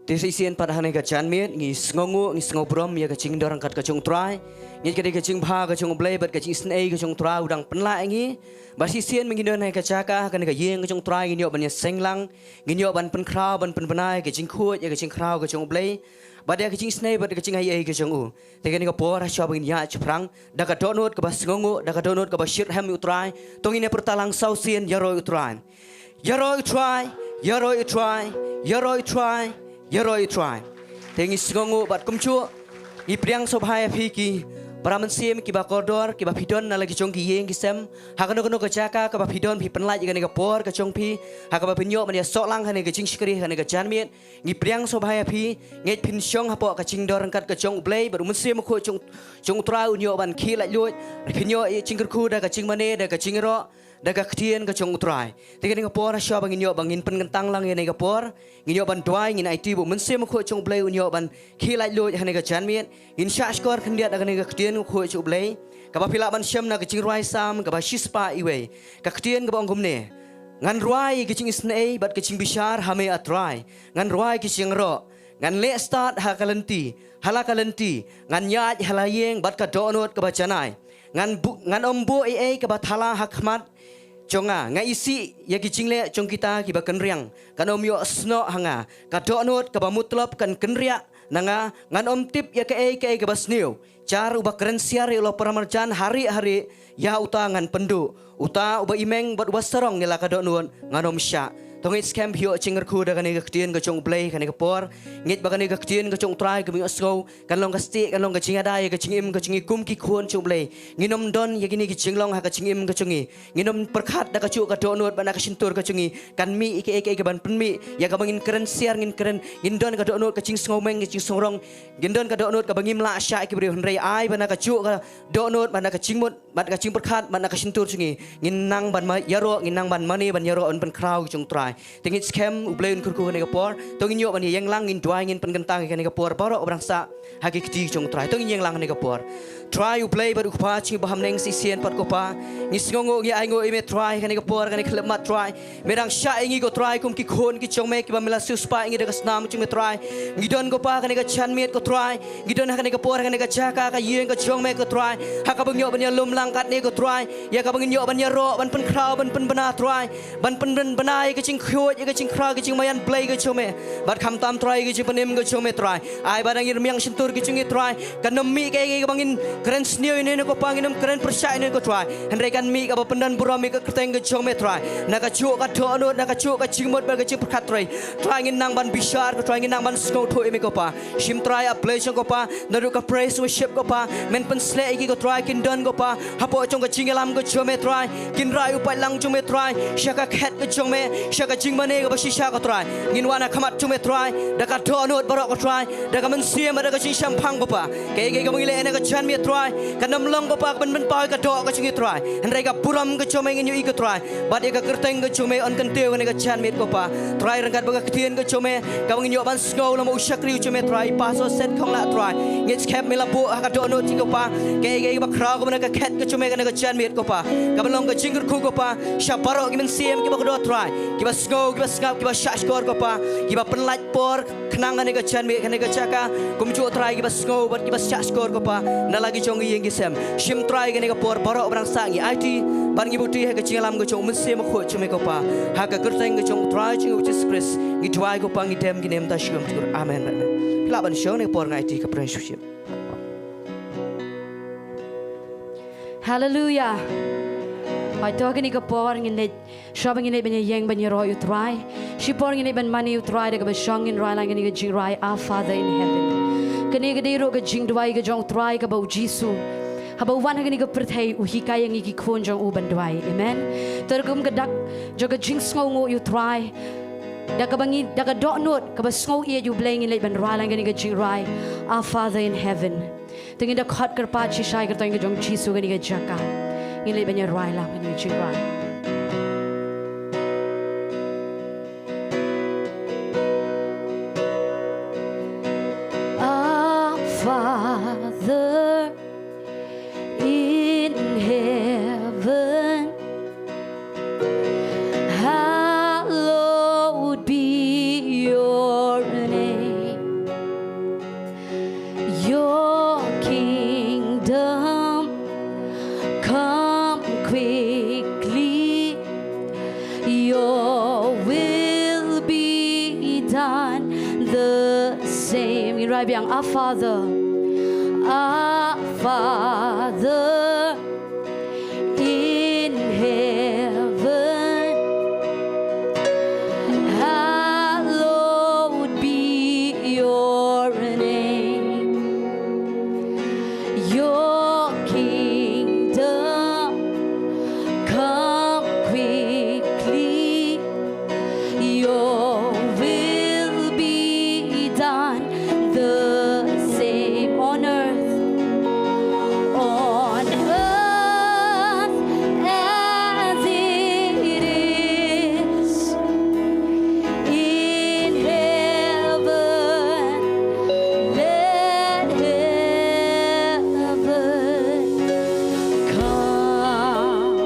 Tisisian pada hanai kacan miet ngi sngongu ngi snngobrom ya kacing dorang kat kacung trai ngi kade kacing bha kacung blei bat kacing Sngi kacung trai udang penla ngi basisian mengindon hai kacaka kan ka yeng kacung trai ngi ban ya senglang ngi ban pen krau ban pen benai kacing khut ya kacing krau kacung blei bat ya kacing Sngi bat kacing ai kacung u tekan ka por shop ngi ya chiprang da ka donut ka bas sngongu da ka donut ka bas shir ham utrai tongine pertalang sausian yaro utrai yaro utrai yaro utrai yaro utrai Yaroi try. Tengi singongu bat kumcu. Ipriang sobhaya piki. Paramansim kiba koridor kiba pidon na lagi chong ki yeng kisem. Hakano kacaka kaba pidon pi penlai jika nega por kacong pi. Hakaba penyo mania soklang hane kacing skri hane kajanmiet. Ipriang sobhaya pi. Nget pin syong hapo kacing dorang kat kacong blei. Baru mensim ko chong trau nyo ban ki lak luit. Pinyo cingkerku da kacing mane da kacing ro. Daga ketian ke cong utrai. Tiga ni kapor asya bangin yo bangin pengentang lang yang ni kapor. Ngin yo ban tuai ngin IT bu mensim ko cong blei unyo ban khilai lo yang ni ka janmiet. In sya skor kendiat daga ni ka ketian ko cong blei. Kaba pila ban syam na kecing ruai sam kaba shispa iwe. Ka ketian ka bangkum ne. Ngan ruai kecing Sngi bat kecing bishar hame atrai. Ngan ruai kecing ro. Ngan le start ha kalenti. Hala kalenti. Ngan yat halayeng bat ka donut ka bacanai. Ngan ombo ai ka bathala hakmat. Jonga ngai isi ya kicing le cong kita kiba kenriang kan om yo sno hanga ka donut ka bamutlop kan kenria nanga ngan om tip ya ke basniu car uba keren siari lo paramarjan hari-hari ya uta ngan pendu uta uba imeng bat uba serong ngela ka donut ngan om sya tongit scam hio cingerku da kan ga ktien ga cong blei kan ga por ngit ba kan ga ktien ga cong trai ga mi osgo kan long ga sti kan long ga cingada ya ga cingim ga cingi kum ki khon cong blei nginom don ya gini gi cinglong ha ga cingim ga cingi nginom perkhat da ga cu ga donut ba na ga sintur ga cingi kan mi ike ga ban penmi ya ga bangin keren siar ngin keren ngindon ga donut ga cing ngomeng ga cing songrong ngindon ga donut ga bangim la sya ki bre hrei ai ba na ga cu ga donut ba na ga cingmut ba ga cing perkhat ba na ga sintur cingi nginang ban ma yaro nginang ban mani ban yaro on pen krau cong trai Tengit scam ubleun kurku ni kapor. Tongin yo bani yang lang in dua ingin pengentang ni kapor. Baru orang sa hagi keti cong try. Tongin yang lang ni kapor. Try ublei baru kupa cing baham neng sisian pat kupa. Ngisngongo ngi aingo ime try ni kapor ni klemat try. Merang sya ingi go try kum ki khon ki cong me ki bamila suspa ingi dekas nam cing me try. Ngidon kupa ni ka chan met ko try. Ngidon ni kapor ni ka jaka ka yeng ka cong me ko try. Hakabang yo bani lum langkat ni ko try. Ya kabangin yo bani ro ban pen krau ban pen bana try. Ban pen benai ka cing khoi ya kecing kra kecing mayan blei ke chome bat kham tam try kecing penim ke chome try ai badang ir miang sintur kecing try kan mi ke bangin keren snio ini ko pangin keren persya ini ko try hendai kan mi ka pendan pura mi ke keteng ke chome try na ka chu ka donut na ka chu ka cingmot ba kecing perkat try ngin nang ban bishar ko try ngin nang ban sko thoi mi ko pa shim try a blei ko pa naru ka praise worship ko pa men pen sle iki ko try kin don ko pa hapo chong ka cingelam ko chome try kin rai upai lang chome try shaka khet ko chome shaka Jingmane ga basisha ko try ngin wana khamat chume try da ka donut barok ko try da ka mensiam da ka ching champang ko pa ke ga mangile ene ka chan mi try ka namlong ko pa ben pa ka do ka ching try hendai ka puram ka chume ngin yu ko try bad ka kerteng ka chume on kan teu ne ka chan mi ko pa try rangkat ba ka ktien ka chume ka ngin yu ban snow la mo shakri chume try pa so set Khonglah try ngit cap mi la bu ka donut ko pa ke ga ba kra ko na ka khet ka chume ka ne ka chan mi ko pa ka balong ka ching ko pa sha barok ki mensiam ki ba ko do try ki ba snow kiba skap kiba shashkor ko pa kiba penlaj por kenangan ni gacan mi kan gacaka kumcu try kiba snow bat kiba shashkor ko pa na lagi chong yeng gisem shim try kan ga por barok orang sangi IT ban ngi buti ha gacing lam go chong mense ma kho chume ko pa ha ka kerteng go chong try ching Jesus Christ ngi twai ko pa ngi dem gi nem ta shum tur amen pila ban show ni por ngai ti ka friendship Hallelujah. Hai to kini kapor ngin shopping ngin ben yang ben ro you try she por ngin ben money you try de ba shong in rai lang ngin jing rai our father in heaven kini gadi ro ga Jingduwai ga jong try ga ba jisu haba wan ngin ga perthai u hikay ngi ki khon jong u ban dwai amen tergum ga dak joga jing sngo you try da ka bangi da ka do not ka ba sngo ye you bleng ngin ben rai lang ngin ga jing rai our father in heaven tingin da khat kar pa chi shai ga to ngi jong jisu ngin ga jaka ngilay ba niya rai lang ngin yung rai Our Father in heaven, hallowed be your name. same. In right beyond our Father in heaven, hallowed be your name. Your kingdom come quickly. Your will be done, the same on earth as it is in heaven. Let heaven come.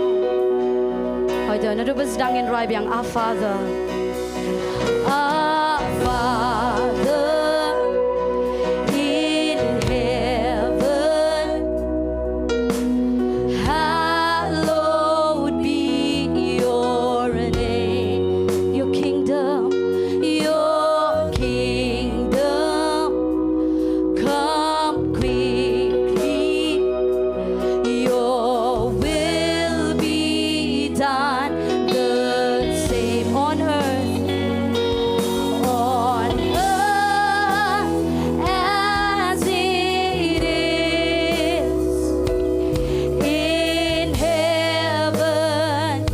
Hỏi giờ nó được bớt đăng in right beyond our Father. Our Father in heaven, hallowed be your name. Your kingdom come quickly. Your will be done, the same on earth as it is in heaven.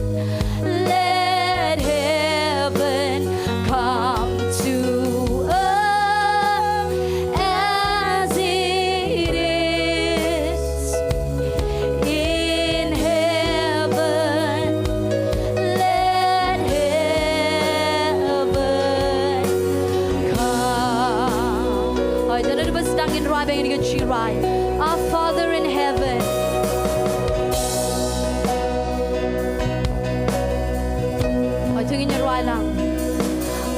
Let heaven come to earth as it is in heaven. Let heaven come. Hỏi giờ nó được bớt đăng in right beyond cái chi right. Our Father in heaven. Hỏi thương in your right lang.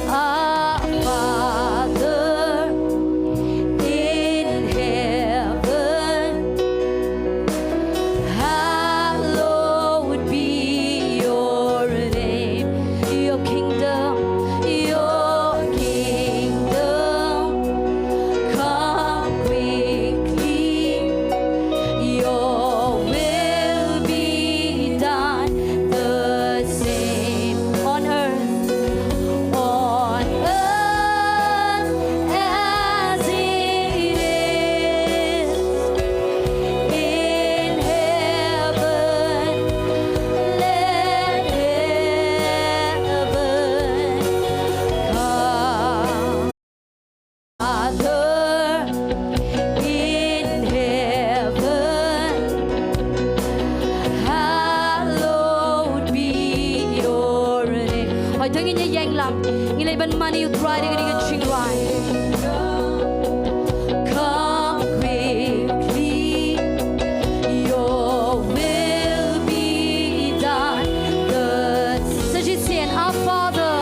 Our Father in heaven, hallowed be your name. Your kingdom come quickly. Your will be done, the same on earth as it is in heaven. Let heaven come. Father in heaven, hallowed be your name. Hỏi thương in your yang lam, in lấy bên money you try to get Jingduwai. Come quickly, your will be done. The Sajician, our Father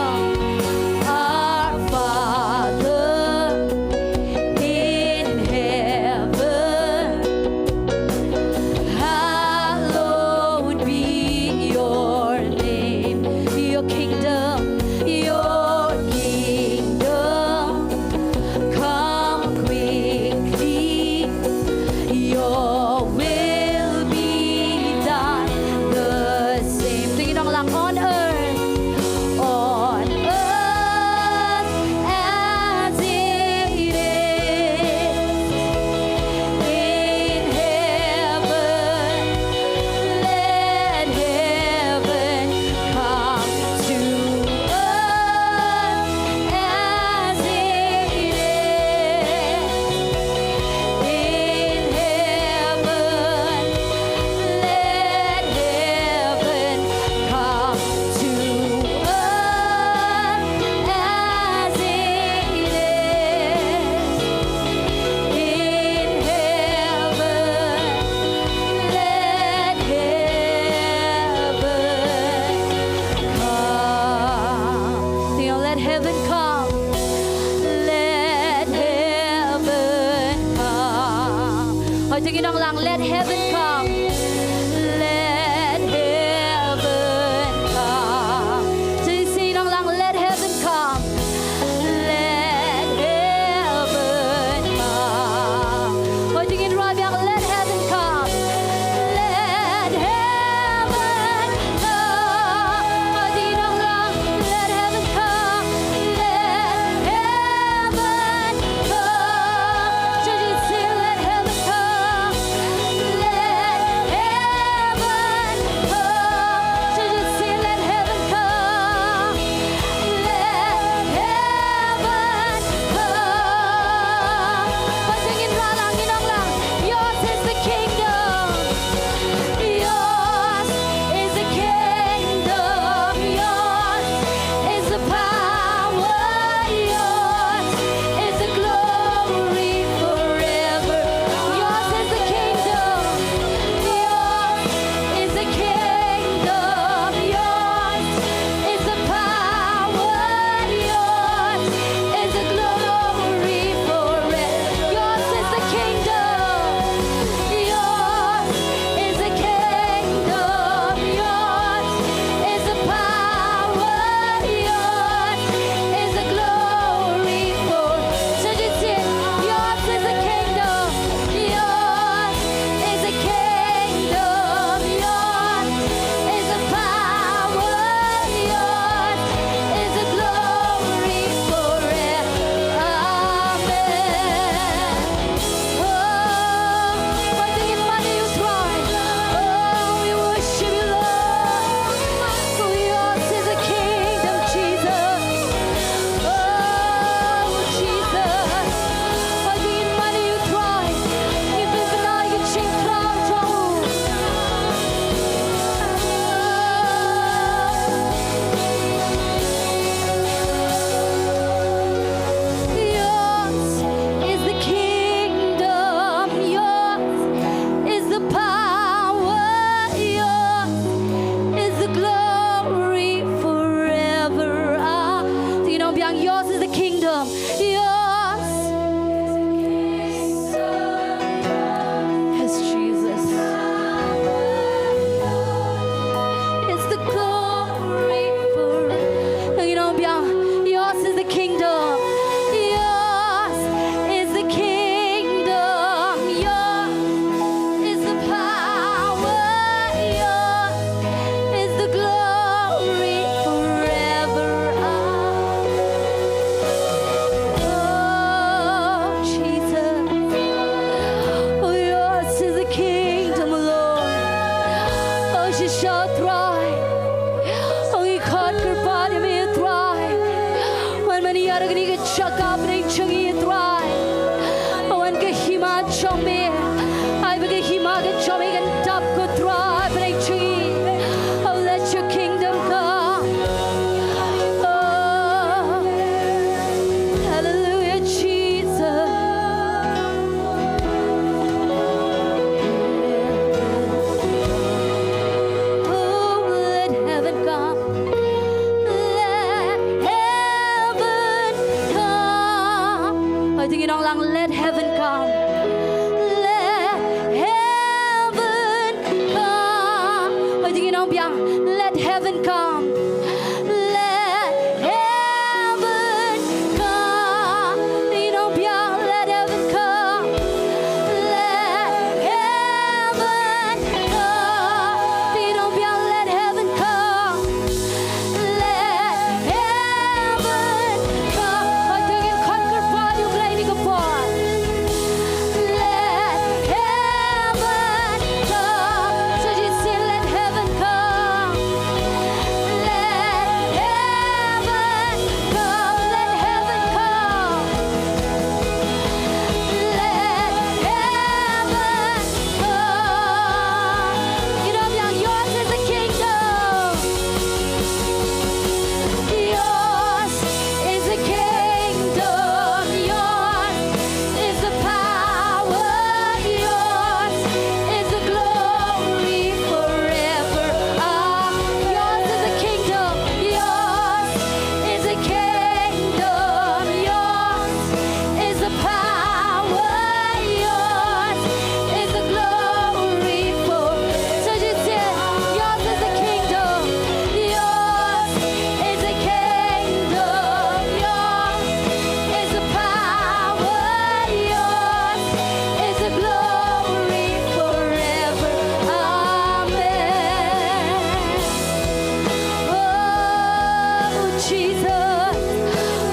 in heaven, hallowed be your name. Your kingdom come quickly. Your will be done, the same thing on earth as it is in heaven. Let heaven come to earth as it is in heaven. Let heaven come to earth as it is in heaven. Let heaven come. Let heaven come. Hỏi tiếng Đông làng let heaven come. Let heaven come. Tiếng Đông làng let heaven come. Let heaven Yours. Yes, Jesus. It's the glory for. You know, yours is the kingdom. Yours is the kingdom. Yours is the power. Yours is the glory forever. Oh, Jesus. Oh, yours is the kingdom, Lord. Oh, she shall thrive. Oh, you conquer body me thrive. When many other can get chuck up and chungy thrive. Oh, and get him out show me. I forget him out and show me and top good thrive and chungy. Oh, let your kingdom come. Oh, hallelujah, Jesus. Oh, let heaven come. Let heaven come. I think you know, lang, let heaven come. Let heaven come. I think you know, let heaven come. Let heaven come. You know, let heaven come. Let heaven come. You know, let heaven come. Let heaven come. I think you conquer for you, Blei, you go for. Let heaven come. So you say, let heaven come. Let heaven come. Let heaven come. Let heaven come. You know, yours is the kingdom. Yours is the kingdom. Yours is the power. Yours is the glory forever. Yours is the kingdom. Yours is the kingdom. Yours is the power. Yours is the glory for. So you said, yours is the kingdom. Yours is the kingdom. Yours is the power. Yours is the glory forever. Amen. Oh, Jesus.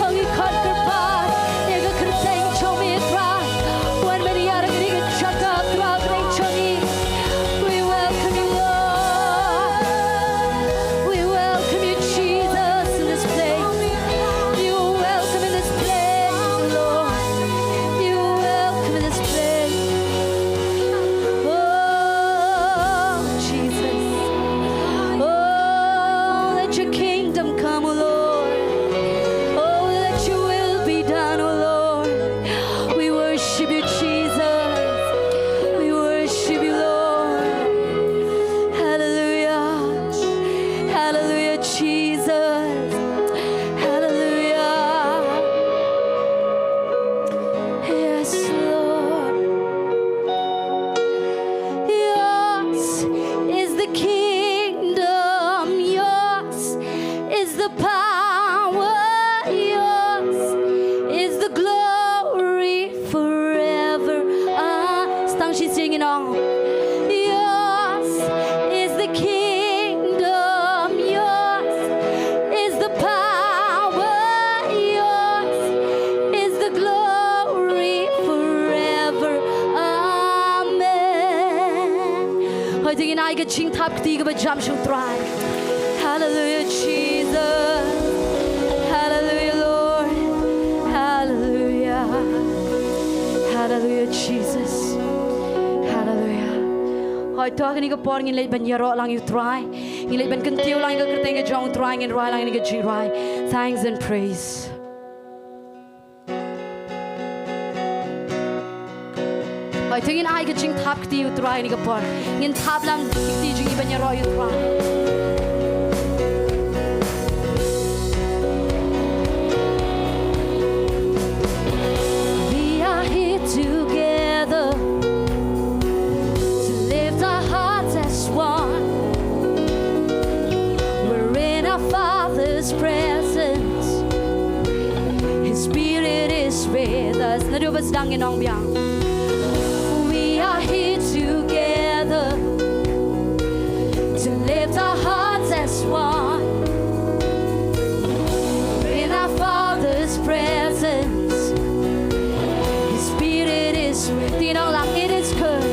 Oh, you conquer God. You can sing, show me a try. When many are going to get shut up, throughout the journey. We welcome you, Lord. We welcome you, Jesus, in this place. You are welcome in this place, Lord. You are welcome in this place. Oh, Jesus. Oh, let your kingdom come, oh Lord. Oh, let your will be done, oh Lord. We worship you, Jesus. We worship you, Lord. Hallelujah. Hallelujah, Jesus. Hallelujah. Yes, Lord. Yours is the kingdom. Yours is the power. Yours is the glory forever. Stang she's singing on. Yours is the kingdom. Yours is the power. Yours is the glory forever. Amen. I think I get ching tap tiga ba jam shung try. Hallelujah, Jesus. Hallelujah, Lord. Hallelujah. Hallelujah, Jesus. Hallelujah. Hoi to kan ik por ngin leit ban yaro lang you try. Ngin leit ban kentiu lang ga kerteng ga Jong try ngin rai lang ga Jingduwai. Thanks and praise. Hoi to ngin ai ga jing tap kti you try ni ga por. Ngin tap lang kti jing ban yaro you try. us. Naduba sedang inong biang. We are here together to lift our hearts as one. We're in our Father's presence. His Spirit is within our life. It is good.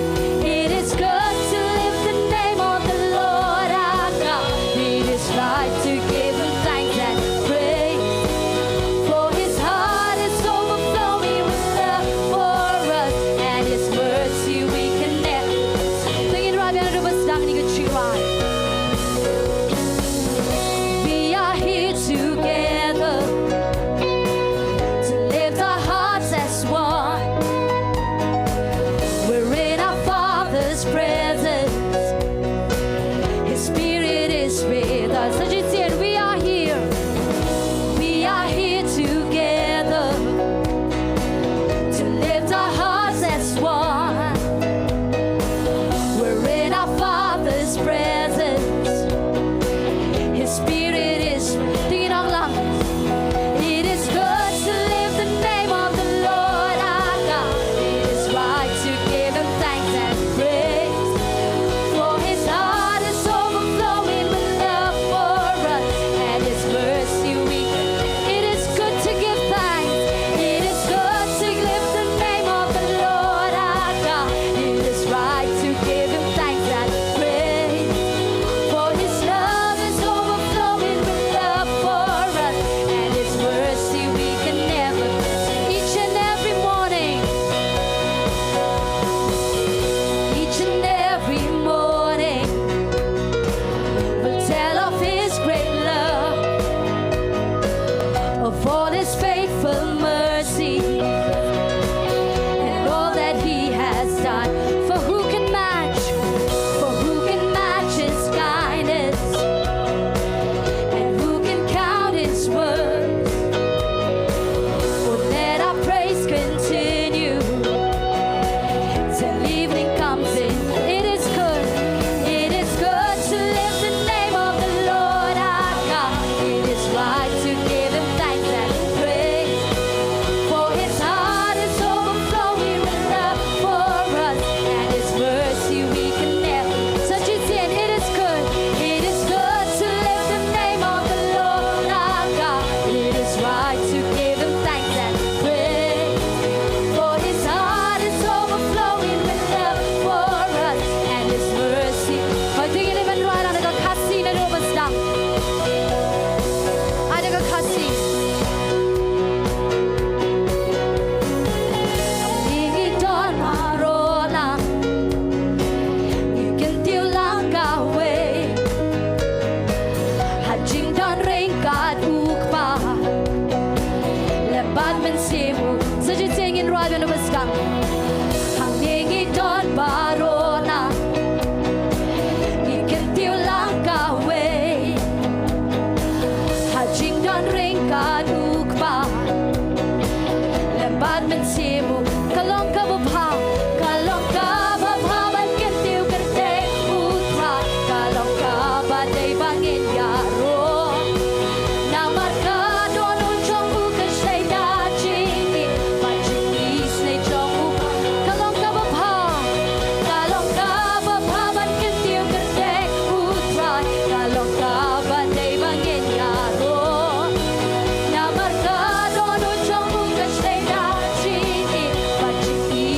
It is good to lift the name of the Lord our God. It is right to give Him thanks and praise. For His heart is overflowing with love for us, and His mercy we can never. Tingin right behind the bus down, you can cheer right. We are here together to lift our hearts as one. We're in our Father's presence. His Spirit is with us. As you said, we are here. We are here together to lift our hearts as one. We're in our Father's presence. His Spirit is singing our lungs. It is good to lift the name of the Lord our God. It is right to give Him thanks and praise. For His heart is overflowing with love for us, and His mercy we can. It is good to give thanks. It is good to lift the name of the Lord our God. It is right to give Him thanks and praise. For His love is overflowing with love for us, and His mercy we can never. Each and every morning, each and every morning, we'll tell of His great love, of all His faithful mercy, and all that He has done. For who can match His kindness, and who can count His words? Oh, let our praise continue till evening comes in. It is good to lift the name of the Lord our God. It is right to give Him thanks and praise. For His heart is overflowing with love for us, and His mercy we can never. Such as in, it is good to lift the name of the Lord our God. It is right to give Him thanks and praise. For His heart is overflowing with love for us, and His mercy. I think it even right on the kasi na lumas lang. I think a kasi. Diengdoh marolang, ikintiw lang kawe. Jingduwai ringkat ukpa, lebat mensimu. Saja tingin right on the bus gang. Diengdoh marolang, ikintiw lang kawe. Jingduwai ringkat ukpa, lebat mensimu. Kalong kababha, at kintiw kerte utra. Kalong kabaday bangin yaro. Na markado nun Jong ukas lay da jingi. Majingis lay Jong uka. Kalong kababha, at kintiw kerte utra. Kalong kabaday bangin yaro. Na markado nun Jong ukas lay da jingi. Majingis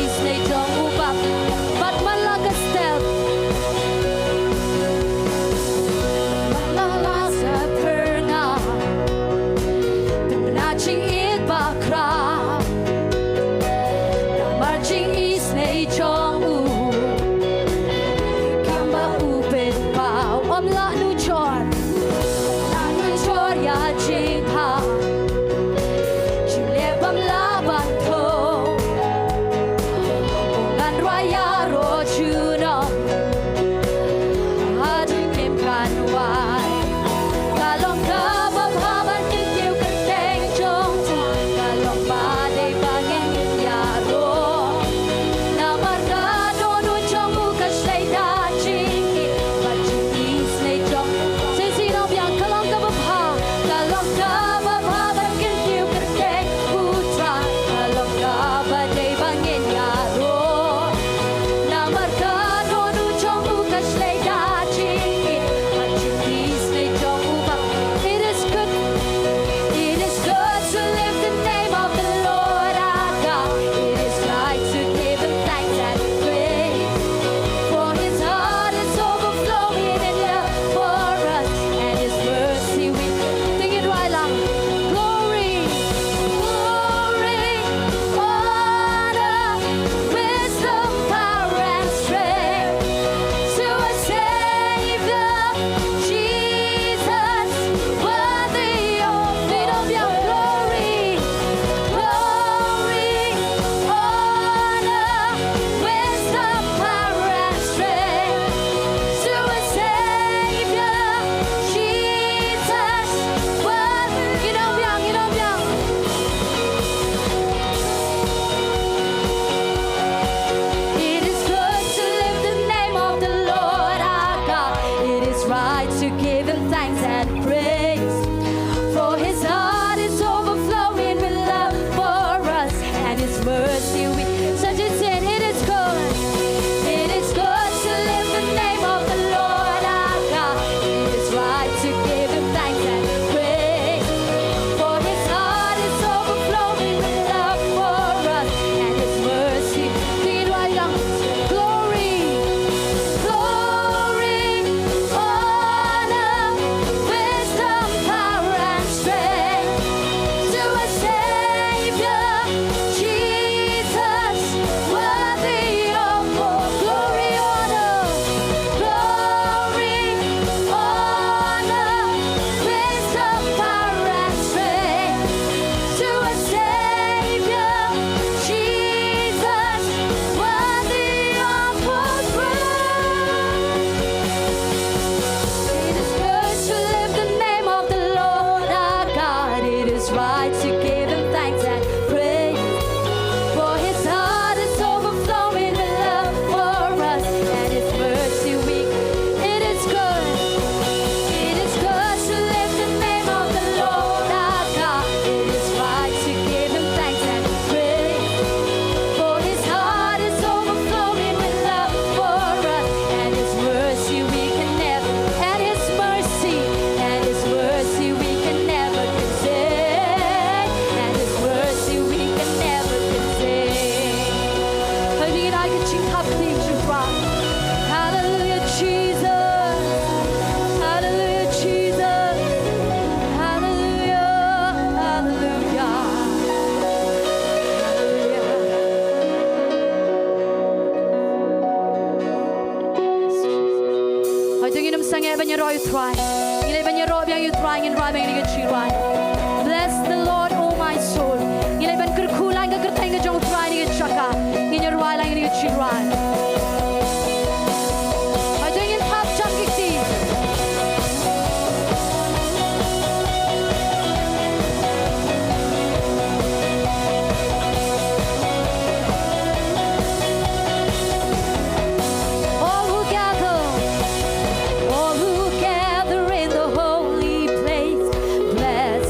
mercy we such as said it is good. It is good to lift the name of the Lord our God. It is right to give him thanks and praise. For his heart is overflowing with love for us and his mercy. Sing it right now. Glory, glory, honor, wisdom, power and strength to a Savior, Jesus, worthy of all glory, honor, wisdom, power and strength to a Savior, Jesus, worthy of all praise. It is good to lift the name of the Lord our God. It is right to give him thanks and praise. For his heart is overflowing with love for us and his mercy we. It is good. It is good to lift the name of the Lord our God. It is right to give him thanks and praise. For his heart is overflowing with love for us and his mercy we can never. And his mercy we can never contain. And his mercy we can never contain. Hallelujah, I can sing happy to cry. Hallelujah, Jesus. Hallelujah, Jesus. Hallelujah, hallelujah. Hallelujah. Hãy tiếng sang nghe bên nhà rồi try. Nghe bên nhà rồi bên you try in right bên cái chi right. Bless the Lord, oh my soul. Nghe bên cái khu lang cái thay cái trong try cái chaka. Nghe nhà rồi lang cái chi right. Hãy tiếng tháp chăm cái gì. All who gather in the holy place, bless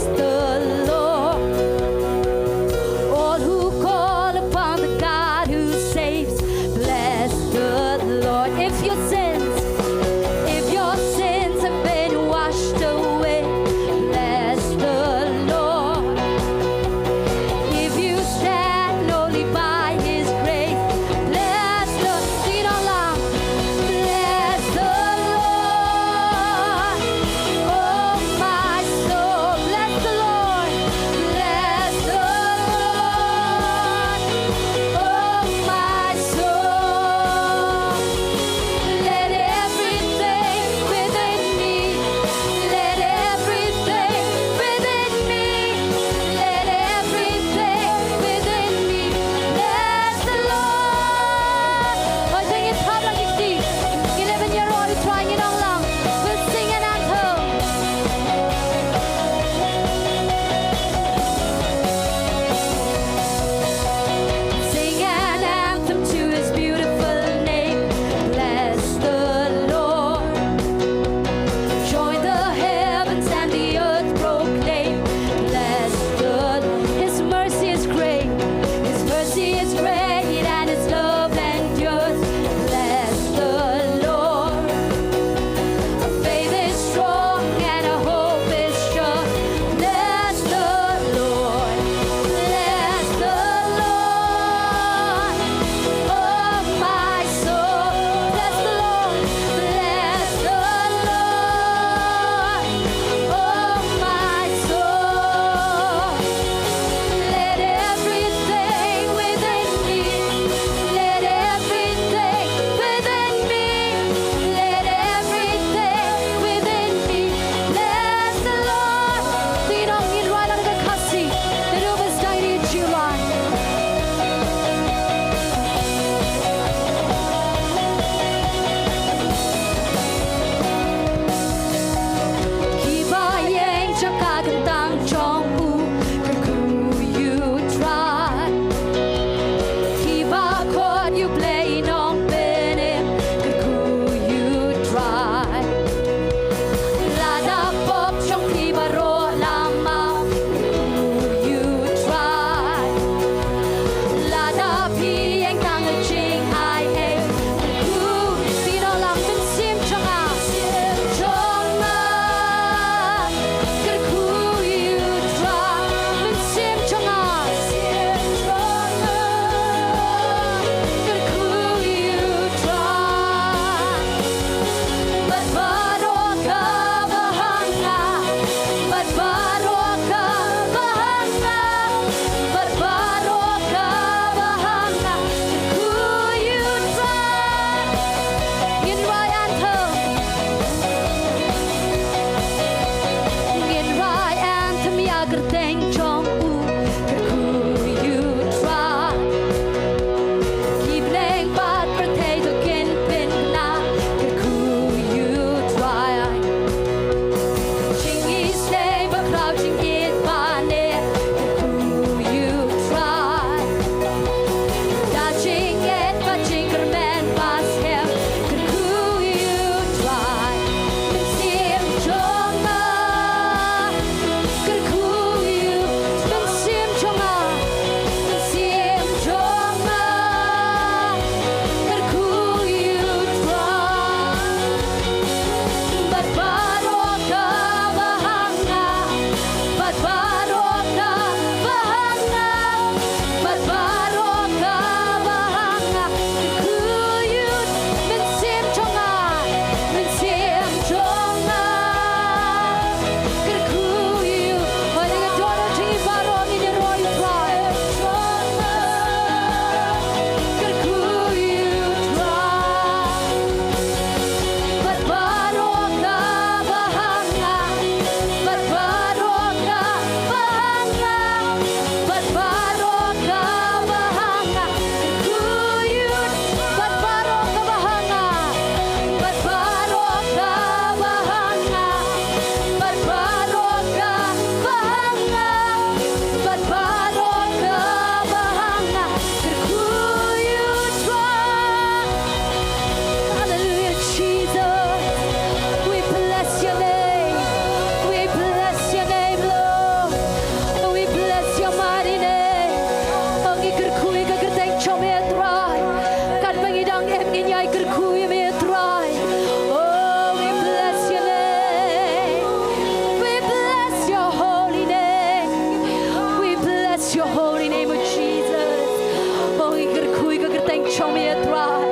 chong me try.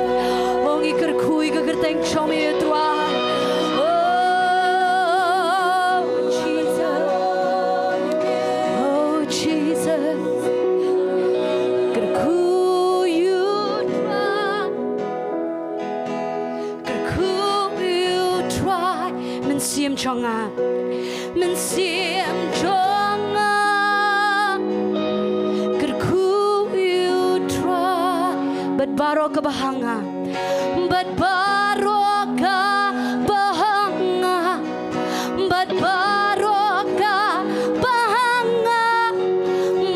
Ong I ker kui ka ker teng chong me try. Xiêm chong à, mình xiêm chong à, cứ khu yêu tra, bật baro ka bahang à, bật baro ka bahang à, bật baro ka bahang à,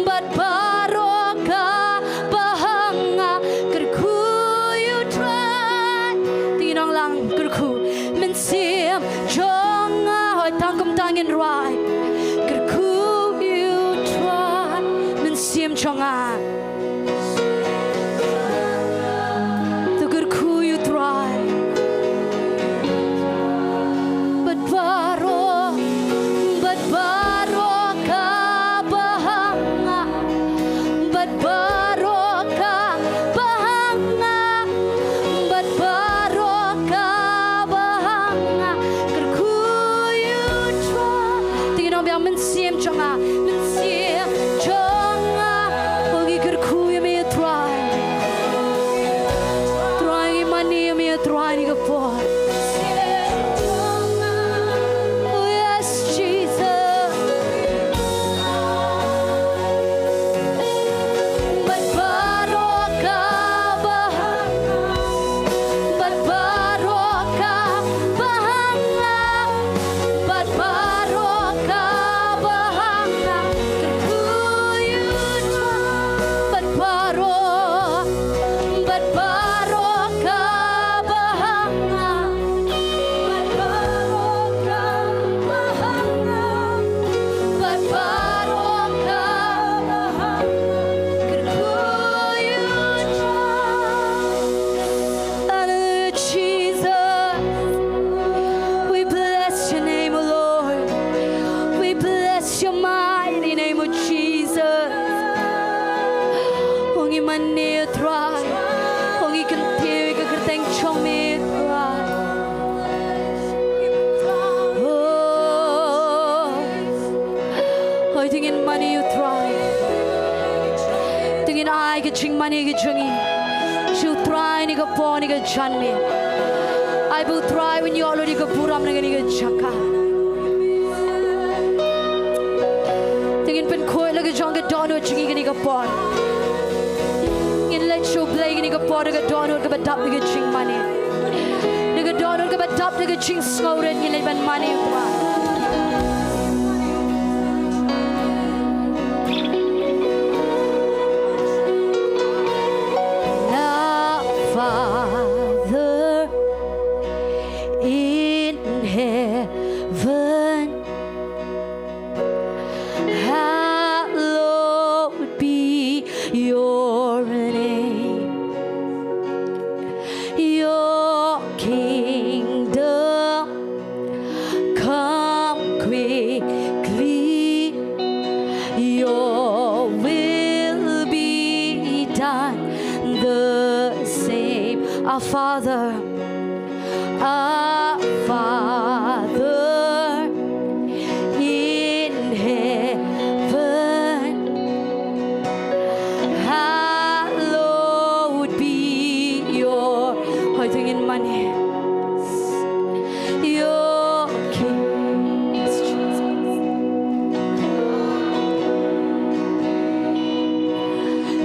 bật baro ka bahang à, cứ khu yêu tra, tiếng nong lang cứ khu mình xiêm chong. Tangin right, could cool you try, men sim chonga. The good cool you try, but baro ka bahanga, but baro ka bahanga, but baro ka bahanga. Mình xiêm chong à, mình xiêm chong à, ong I ker kui me try, try money me try ni ka po. Oh yes, Jesus. But baro ka bahanga, but baro ka bahanga, but baro ka. Jingmane ke jungi, she'll try ni ka po ni ka janme. I will try when you already ka puram ni ka jaka. Tingin pen koi laga Jong ka donor jungi ni ka po. In let show Blei ni ka po ni ka donor ka badap ni ka Jingmane. Ni ka donor ka badap ni ka Jing snoren ni let ban mane utwa. Father in heaven, hallowed be your name. Your kingdom come quickly. Your will be done. The same, our Father, in heaven, hallowed be your, I think in money, your kingdom,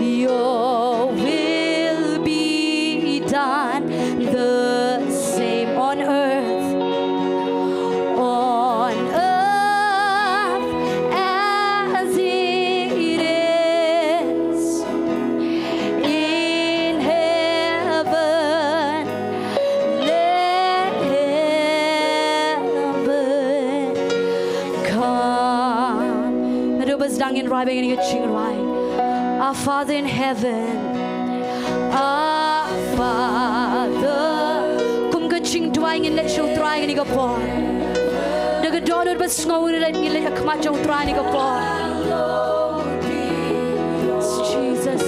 your will be done, the same on earth as it is in heaven. Let heaven come. Merubah sedangin rai bagi ni kecing rai. Our Father in heaven, our Father. Jingduwai ngin let Sohthri ni ka po. Daga donor ba sngow ni let ngin let akmat Sohthri ni ka po. Jesus.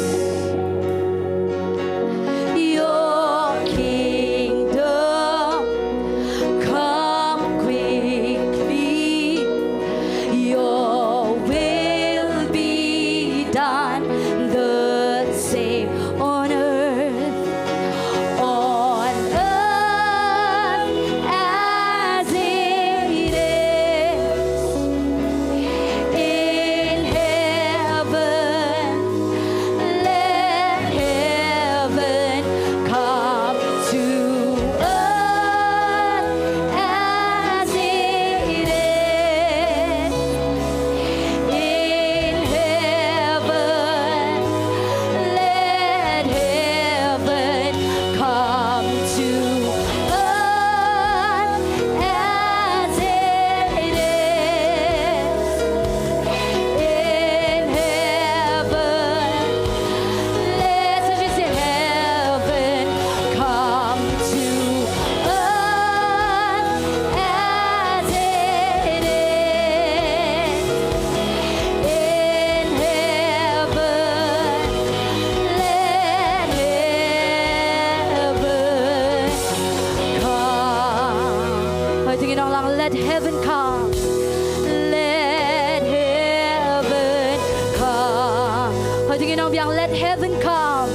heaven come.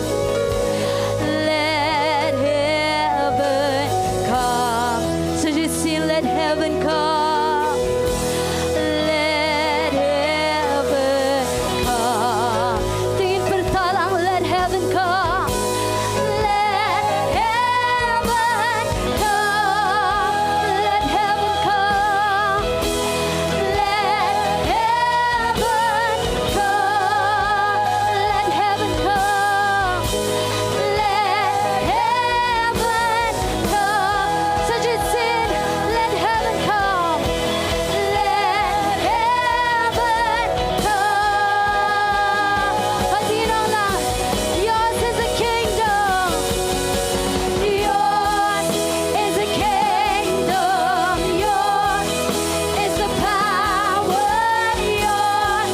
Let heaven come. So just sing, let heaven come. Let heaven come. Tingin bertalang, let heaven come. Let heaven come. Let heaven come. Let heaven come. Let heaven come. Let heaven come. So just sing, let heaven come. Let heaven come. Paginola, yours is the kingdom. Yours is the kingdom. Yours is the power. Yours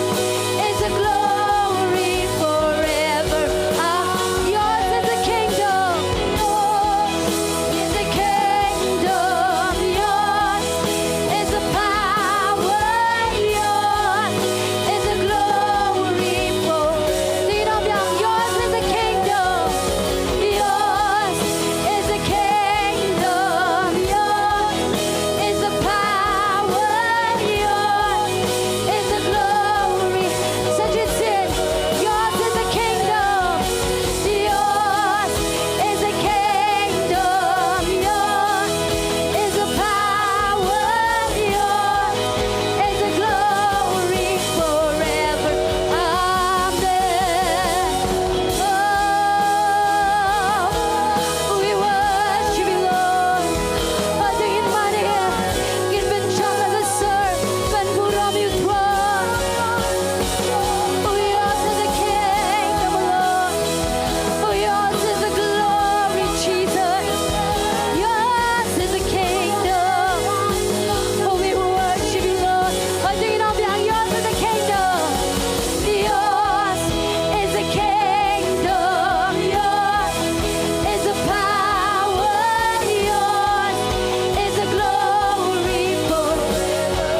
is the glory forever. Yours is the kingdom. Yours is the kingdom. Yours is the power. Yours is the glory for. Yours is the kingdom. Yours is the kingdom. Yours is the power. Yours is the glory. So just sing, yours is the kingdom. Yours is the kingdom. Yours is the power. Yours is the glory forever. Amen. Oh, we worship you, Lord. Jingmane, Bynta the servant, Buram you throne. Oh, yours is the kingdom, Lord. Oh, yours is the glory, Jesus. Yours is the kingdom. Oh, we worship you, Lord. Jingmane, yours is the kingdom. Yours is the kingdom. Yours is the power. Yours is the glory forever.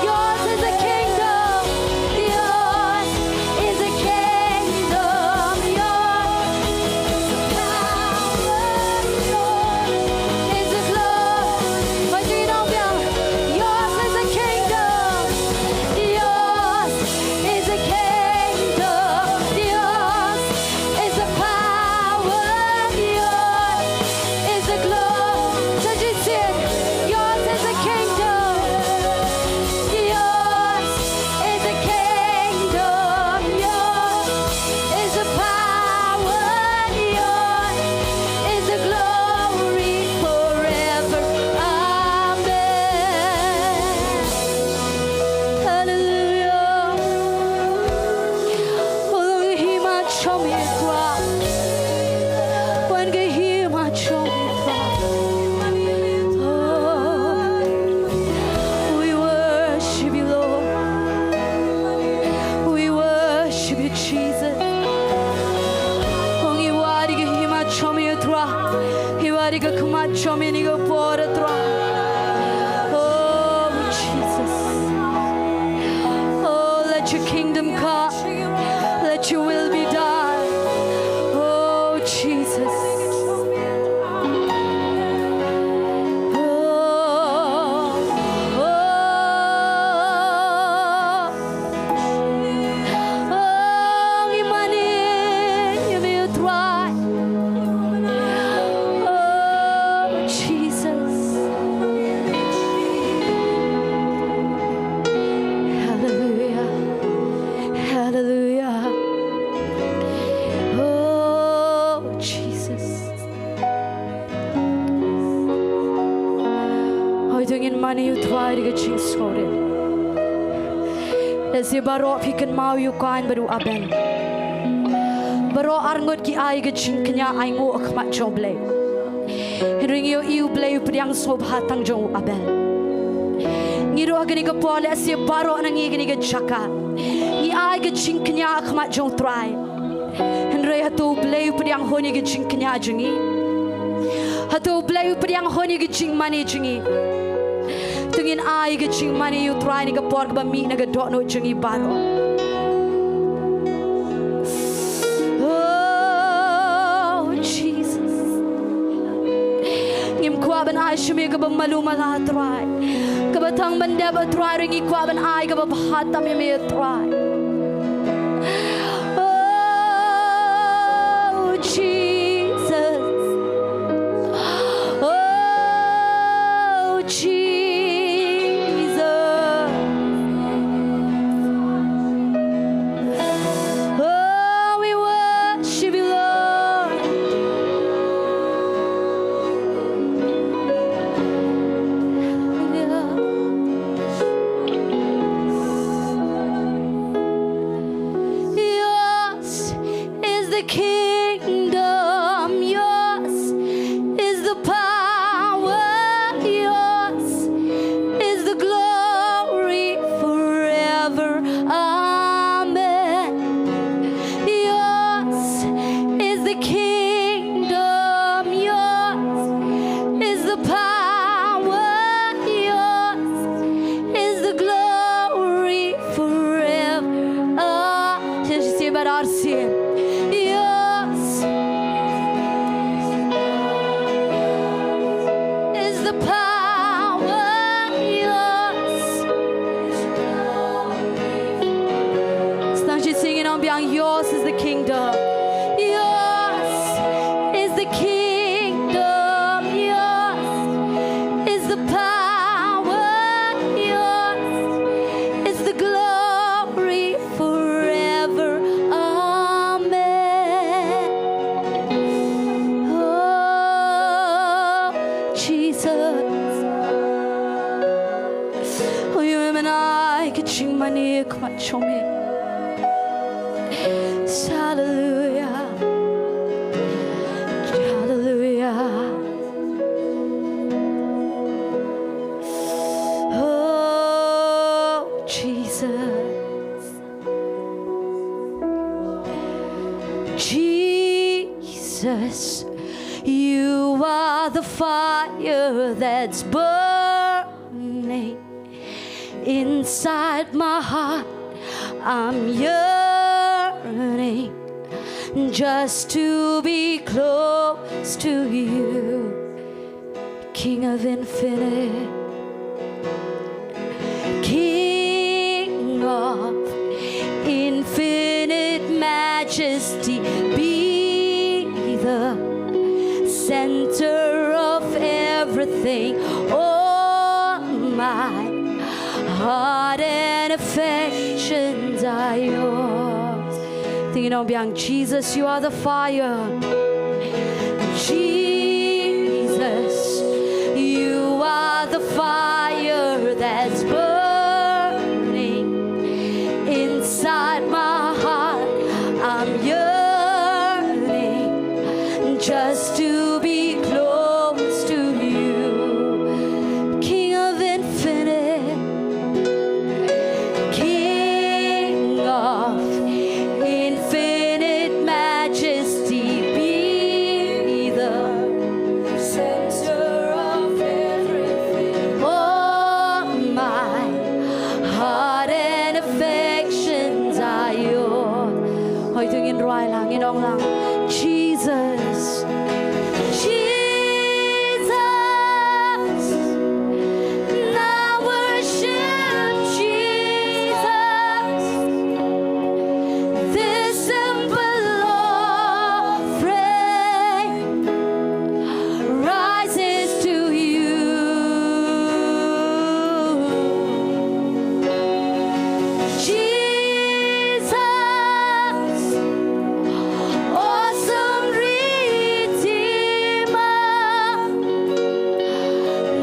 Yours is the kingdom. Yours is the kingdom. Yours is the power. Yours is the glory. Yours is the kingdom. Yours is the kingdom. Yours is the power. Yours is the glory. So just sing, yours is the kingdom. Yours is the kingdom. Yours is the power. Yours is the glory forever. Amen. Hallelujah. Oh, he might show me a drop. When he might show me a drop. Oh, we worship you, Lord. We worship you, Jesus. Oh, he might show me a drop. He might show me a drop. Oh, Jesus. Oh, let your kingdom come. Let your will be done. Oh, Jesus. Oh, oh, oh, Jingmane, you will try. Oh, Jesus. Hallelujah. Hallelujah. Oh, Jesus. Oi, Jingmane, you try to get you sorted. Let's see, Baro, if you can mau you kind, but Abel. Baro arngot ki ai get Khynnah ai ngo akmat Jong Blei. Ring you Blei priang sob hatang Jong Abel. Ngiro agani ka pole asi Baro nangi gani ka chaka. Ni ai get Khynnah akmat Jong try. Henry hatu Blei priang honi get Khynnah jingi. Hatu Blei priang honi get Jingmane jingi. Tungin ai get Jingmane you try ni ka por ba mi na ka dot no jingi Baro. Oh, shumi ka ba malumala try. Ka ba tang banda ba try ringi kwa ban ai ka ba hatam me try. Oh Jesus. Oh Jesus. Oh, we worship you, Lord. Yours is the kingdom, yours is the power, yours is the glory forever. Amen. Yours is the kingdom, yours is the power, yours is the glory forever. Just say about our sin. Yours is the power, yours. Start you singing on beyond. Yours is the kingdom. Yours is the kingdom. Yours is the power. Yours is the glory forever. Amen. Oh, Jesus. Oh, you and I could Jingmane come and show me. Hallelujah. Hallelujah. Oh, Jesus. Jesus, you are the fire that's burning inside my heart. I'm yearning just to be close to you, King of infinite, King of infinite majesty. Be the center of everything. All my heart and affections are yours. Thinking on beyond. Jesus, you are the fire. Jesus, you are the fire that's burning inside my heart. I'm yearning just to be close to you, King of infinite, King of infinite majesty. Be the center of everything. All my heart and affections are yours. Hoy tingin ruai lang, inong lang. Jesus, Jesus, now worship Jesus. This simple offering rises to you. Jesus, awesome Redeemer,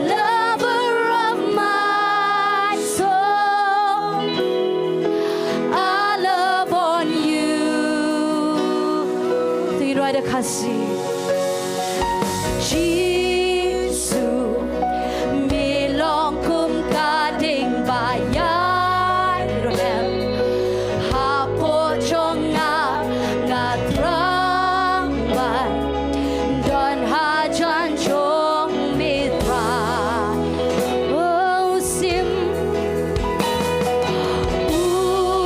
lover of my soul, I love on you. Tingin right a kasi. Jisu, milong kum kading bayay rohem. Hapo chong nga trangban. Don hajan chong mitra. Oh, sim.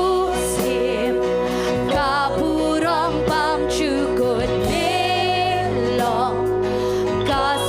Usim. Kapurang pamchukot nilong. Kas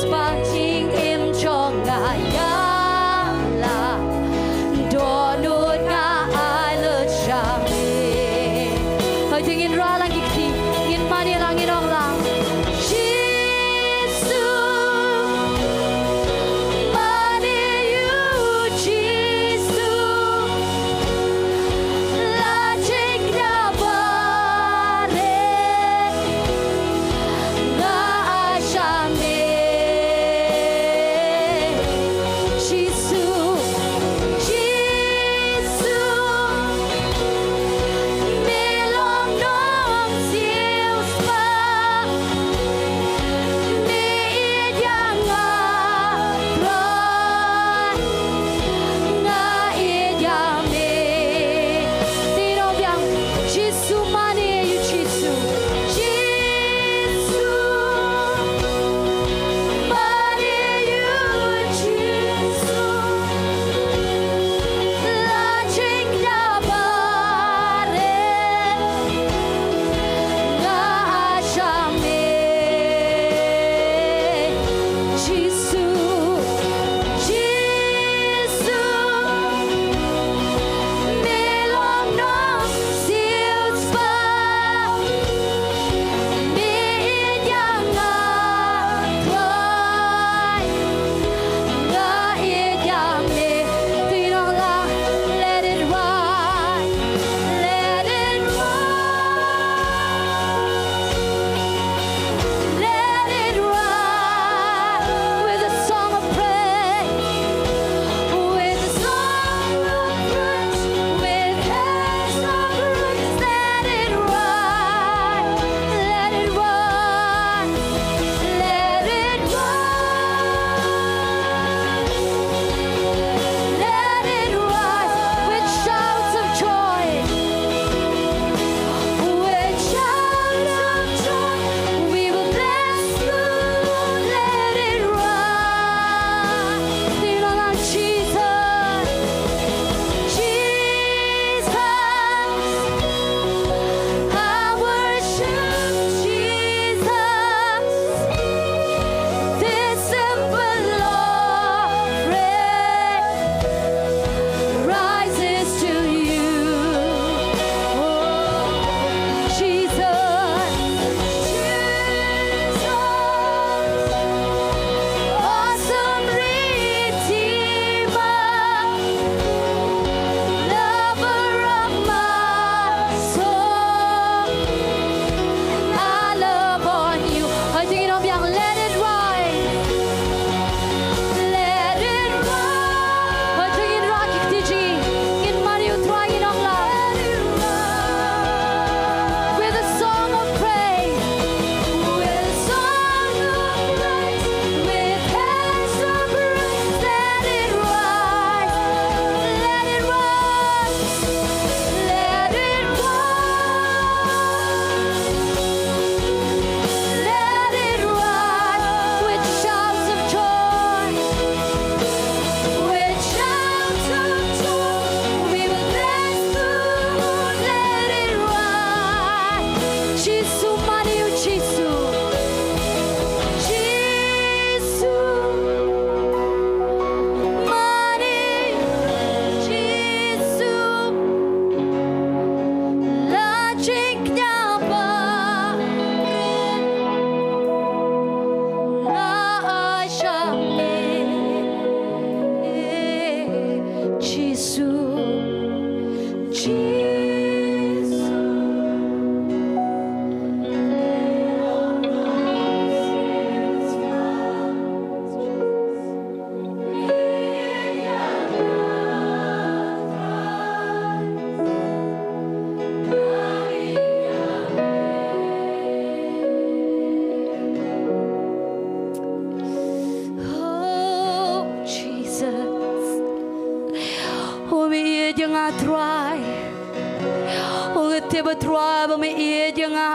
betrua ba me ie janga.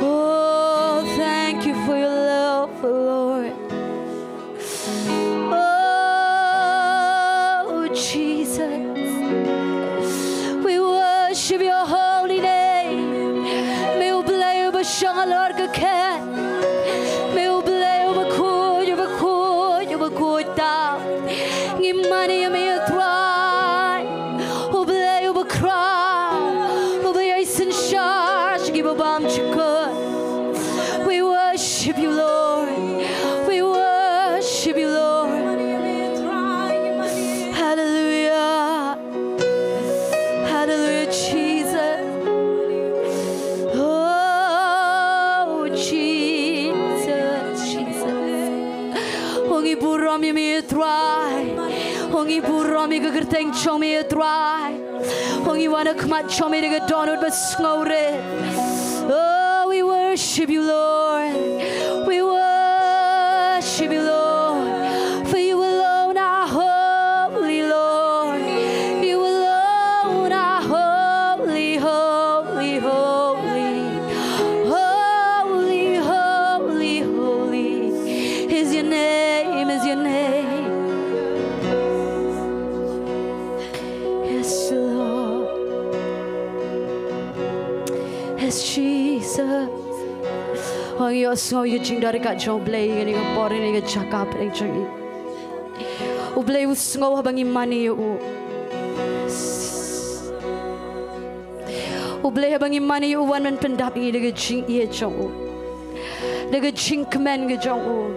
Oh, thank you for your love, Lord. Oh, Jesus. We worship your holy name. Me u Blei u bashang Lord ka ken. Me u Blei u bakud ta. Ngimani ya me try. U Blei u bakra. U Blei sin shash give a bam chikut. We worship you, Lord. We worship you, Lord. Hallelujah. Hallelujah, Jesus. Oh, Jesus, Jesus. Ongi buram mi try. Ongi buram mi gerteng chomi try. Ongi wana kmat chomi de donut besngore. Oh, we worship you, Lord. We worship you, Lord. For you alone are holy, Lord. You alone are holy, holy, holy. Holy, holy, holy is your name, is your name. Yes, Lord. Yes, Jesus. Oh, you so you Jingduwai kat Jong Blei ni ko por ni ko cakap ni Jingi. U Blei u sngo habang imani u. U Blei habang imani u wan man pendap ni de Jing ye Jong u. De Jingmane ge Jong u.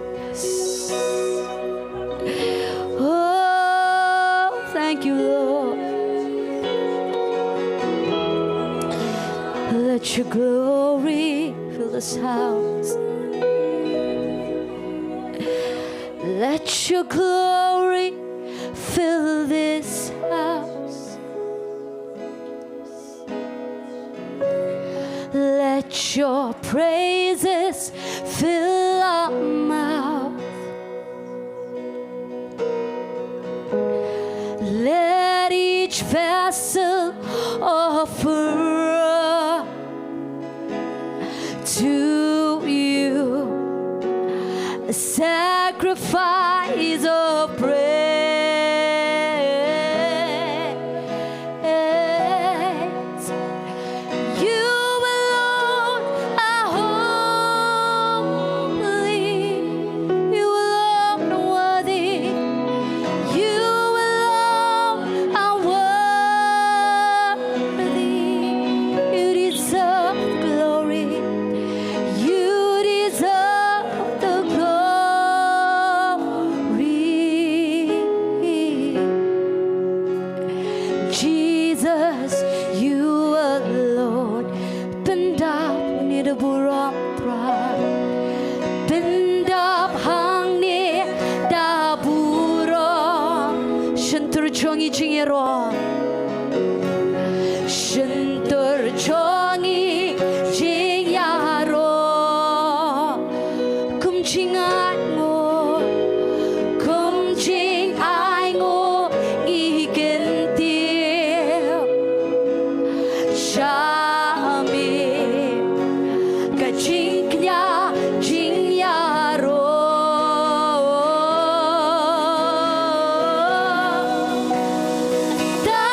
Oh, thank you, Lord. Let your glory fill this house. Let your glory fill this house. Let your praises fill our mouth. Let each vessel offer to you a sacrifice of praise. You alone are holy. You alone are worthy. You alone are worthy. You deserve glory. You deserve the glory. Jesus, you alone. Pendap ni de buram pra. Pendap hangne da buram. Shentur jongi jingero. Shentur jongi jingiaro. Kum jingai ngo. Kum jingai ngo. Igentir. Shami. Kajingnya jingiaro. Da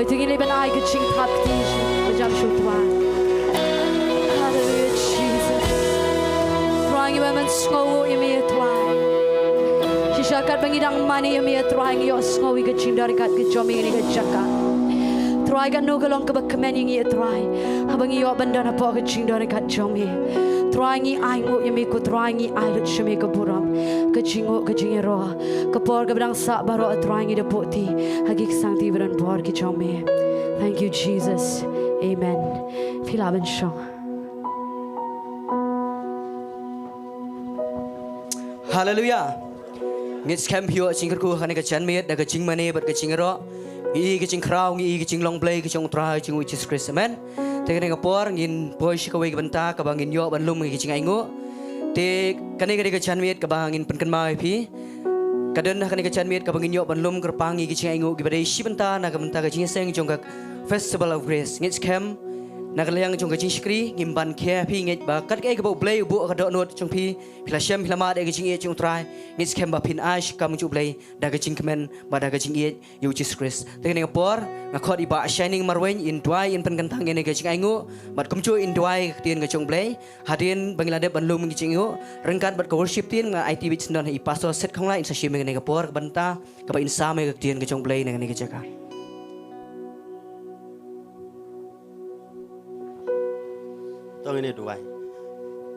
Ri-Bhoi tu ngini ban ai ke ching thap ti ke jam shu tuai. Hallelujah Jesus. Tuai ngi ban sngo i me tuai. Shishakat bangidang mani i me tuai ngi yo sngo i ke ching dari kat ke jomi ni ke jaka. Tuai kan no galong ke bakmen ngi tuai. Abang yo banda na po ke ching dari kat jomi. Tuai ngi ai ngo i me ko tuai ngi ai lut shme ke buram. Ke chingo ke jingero. Ke por ke bang sa baro tuai ngi de poti. Hagi sang ti bran por ke jomi. Thank you, Jesus. Amen. Filaban shong. Hallelujah. Ngits camp hiyo chingku khane ka chanmet da ka Jingmane bat ka chingero. Ngi ka chingkrao ngi ka chinglong Blei ka chong trai ching which is Christ. Amen. Te kane ka por ngin boy shikawe ka Bynta ka bangin yo ban lum ngi chingaingo. Te kane ka chanmet ka bangin penkan mai pi. Kadang kane ka chanmet ka bangin yo ban lum ka pangi ka chingaingo ki badai shi Bynta na ka Bynta ka Jingiaseng jong ka Festival of Grace. Ngits camp Nagalayang jong kajing skri ngimban kia pi nget ba kat kai ka bo Blei bu ka do not jong pi pila shem pila ma de kajing e jong trai ngit kem ba pin ash kam ju Blei da kajing kemen ba da kajing e yu Jesus Christ te ne por nga khot i ba shining marwen in Dowai in pen kantang ne kajing aingu bat kum chu in Dowai tien ka jong Blei hadin Bangladesh banlum ngi jing yu rengkat bat ka worship tien nga IT bit non i pastor set Khonglah in sa shim ne ka por ka Bynta ka ba in sa me ka tien ka jong Blei ne ka jaka. Tong ini Dowai.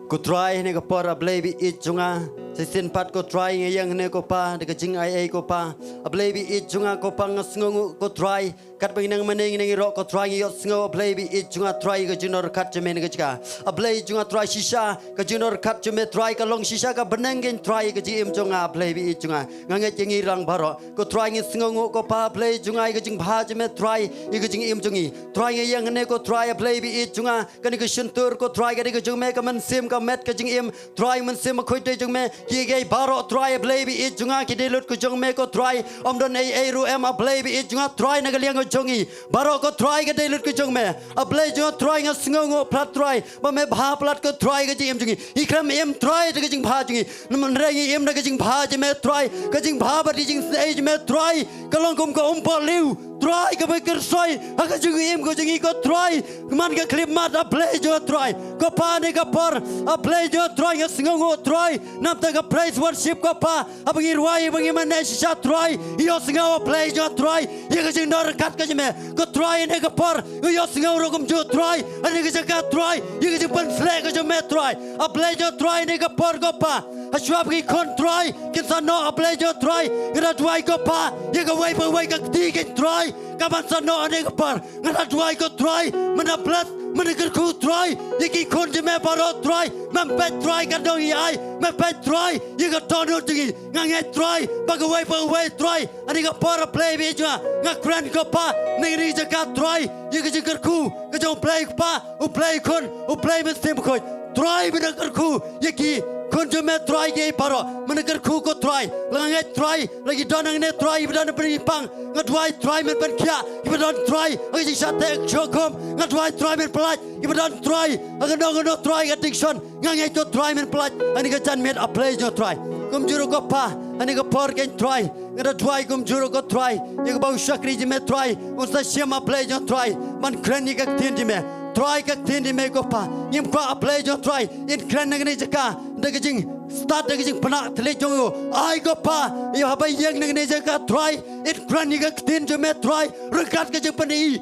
Ku try ni ko para Blei bi it junga. Sesin pat ko try yang ne ko pa de jing ai ko pa. Blei bi it junga ko pa ngasngu ko try. Kat bang nang maning nang ro ko try yo sngo Blei bi it junga try ko jinor kat jemen ga jika. Blei junga try shisha ka jinor kat jeme try ka long shisha ka benang gen try ka jim junga Blei bi it junga. Ngange jingi rang baro ko try ngi sngo ko pa Blei junga ga jing bha jeme try i ga jing im jungi. Try yang ne ko try Blei bi it junga ka ni ko shuntur ko try ga ni ko jung me ka man sim ka met ka jing im try man sim khoi te jung me ki ge baro try Blei bi it junga ki de lut ko jung me ko try om don ai ru em Blei bi it junga try na ga liang jongi baro ko try ga de lut ko jung me Blei junga try nga sngo plat try ba me bha plat ko try ga jing jungi i kram em try ga jing bha jungi man re em na ga jing bha je me try ga jing bha ba jing ai me try ka long kum ko po liu try ka ba ker soi ha ga jing em ko jing ko try man ga clip mat Blei junga try ko pa ne ka por Blei junga try nga sngo try nam ta ka praise worship ko pa abangi ruai abangi man ne sha try yo sngo Blei junga try ye ga jing nor kat ka me ko try ne ka por yo sngo ro kum ju try ani ga ka try ye ga jing pan fle ka me try Blei junga try ne ka por ko pa Ashwab ki kon try kin sa no Blei junga try ga try ko pa ye ga wai pa wai ka ti ke try ka ban sa no ne ka por ga try ko try mana plus mana ka ku try ye ki kon je me paro try man pet try ka dong ai man pet try ye ga to no ti ngai try ba ga wai try ani ka por Blei bi junga nga grand ko pa ne ri ja ka try ye ga jing ku ka jong Blei pa u Blei kon u Blei men sim ko try bi na ku ye ki kon je me try ge paro mana ka ku ko try la try lagi don ne try bi don pri pang nga try men pen kya bi don try agi sa te chokom nga try men plat bi don try aga no try addiction nga to try men plat ani ka chan met Blei jo try kum juro ko pa ani ka por ke try nga try kum juro ko try ye ko ba shakri je me try un sa shema Blei jo try man kren ni ka tin je me try ka tin di me ko pa ngim kwa Blei jo try in kren na ni jaka da ga jing start da ga jing pana thle jong ai ko pa yo ha ba yeng na ni jaka try in kren ni ka tin je me try rekat ka jing pani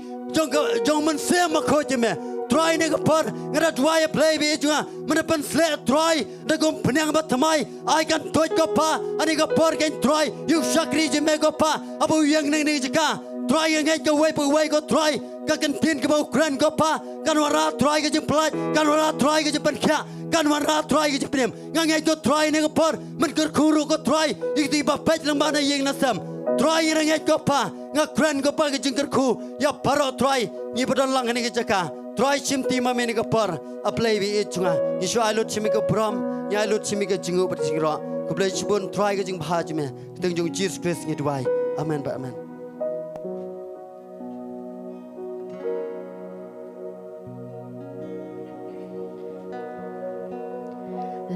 jong man se ma ko je me try ne ka par ngara try Blei bi junga man pan sle try da gum pnyang ba thamai ai kan toy ko pa ani ka par ken try you shakri je me ko pa abu yeng na ni jaka try ngai ka wai ko try ka kan tin ka ba kran ko pa kan wara try ka jing plat kan wara try ka jing pan kya kan wara try ka jing prem ngai to try ne ka par man ker khuru ko try ikti ba pet lang ba na yeng na sam try ngai ko pa nga kran ko pa ka jing ker khu ya paro try ni badon lang ne ka jaka try chim ti ma me ne ka par Blei bi it chunga ni sho ai lut chimi ka bram nya lut chimi ka jingu ba jing ro ko Blei chibun try ka jing bha jime teng jong Jesus Christ ni Dowai amen ba amen.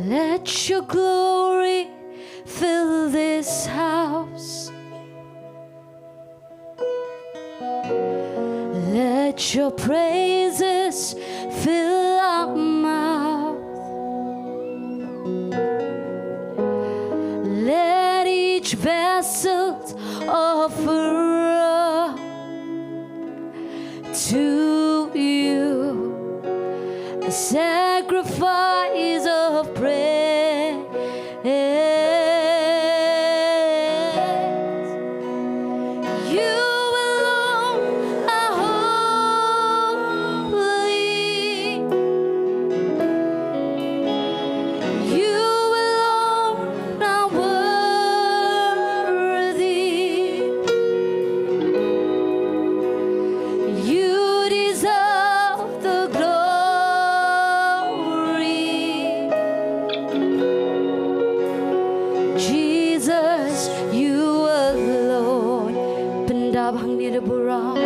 Let your glory fill this house. Let your praises fill our mouth. Let each vessel offer up to you a sacrifice of praise. You alone are holy. You alone are worthy. You deserve the glory. Jesus, you alone. Bynta hangne de burang.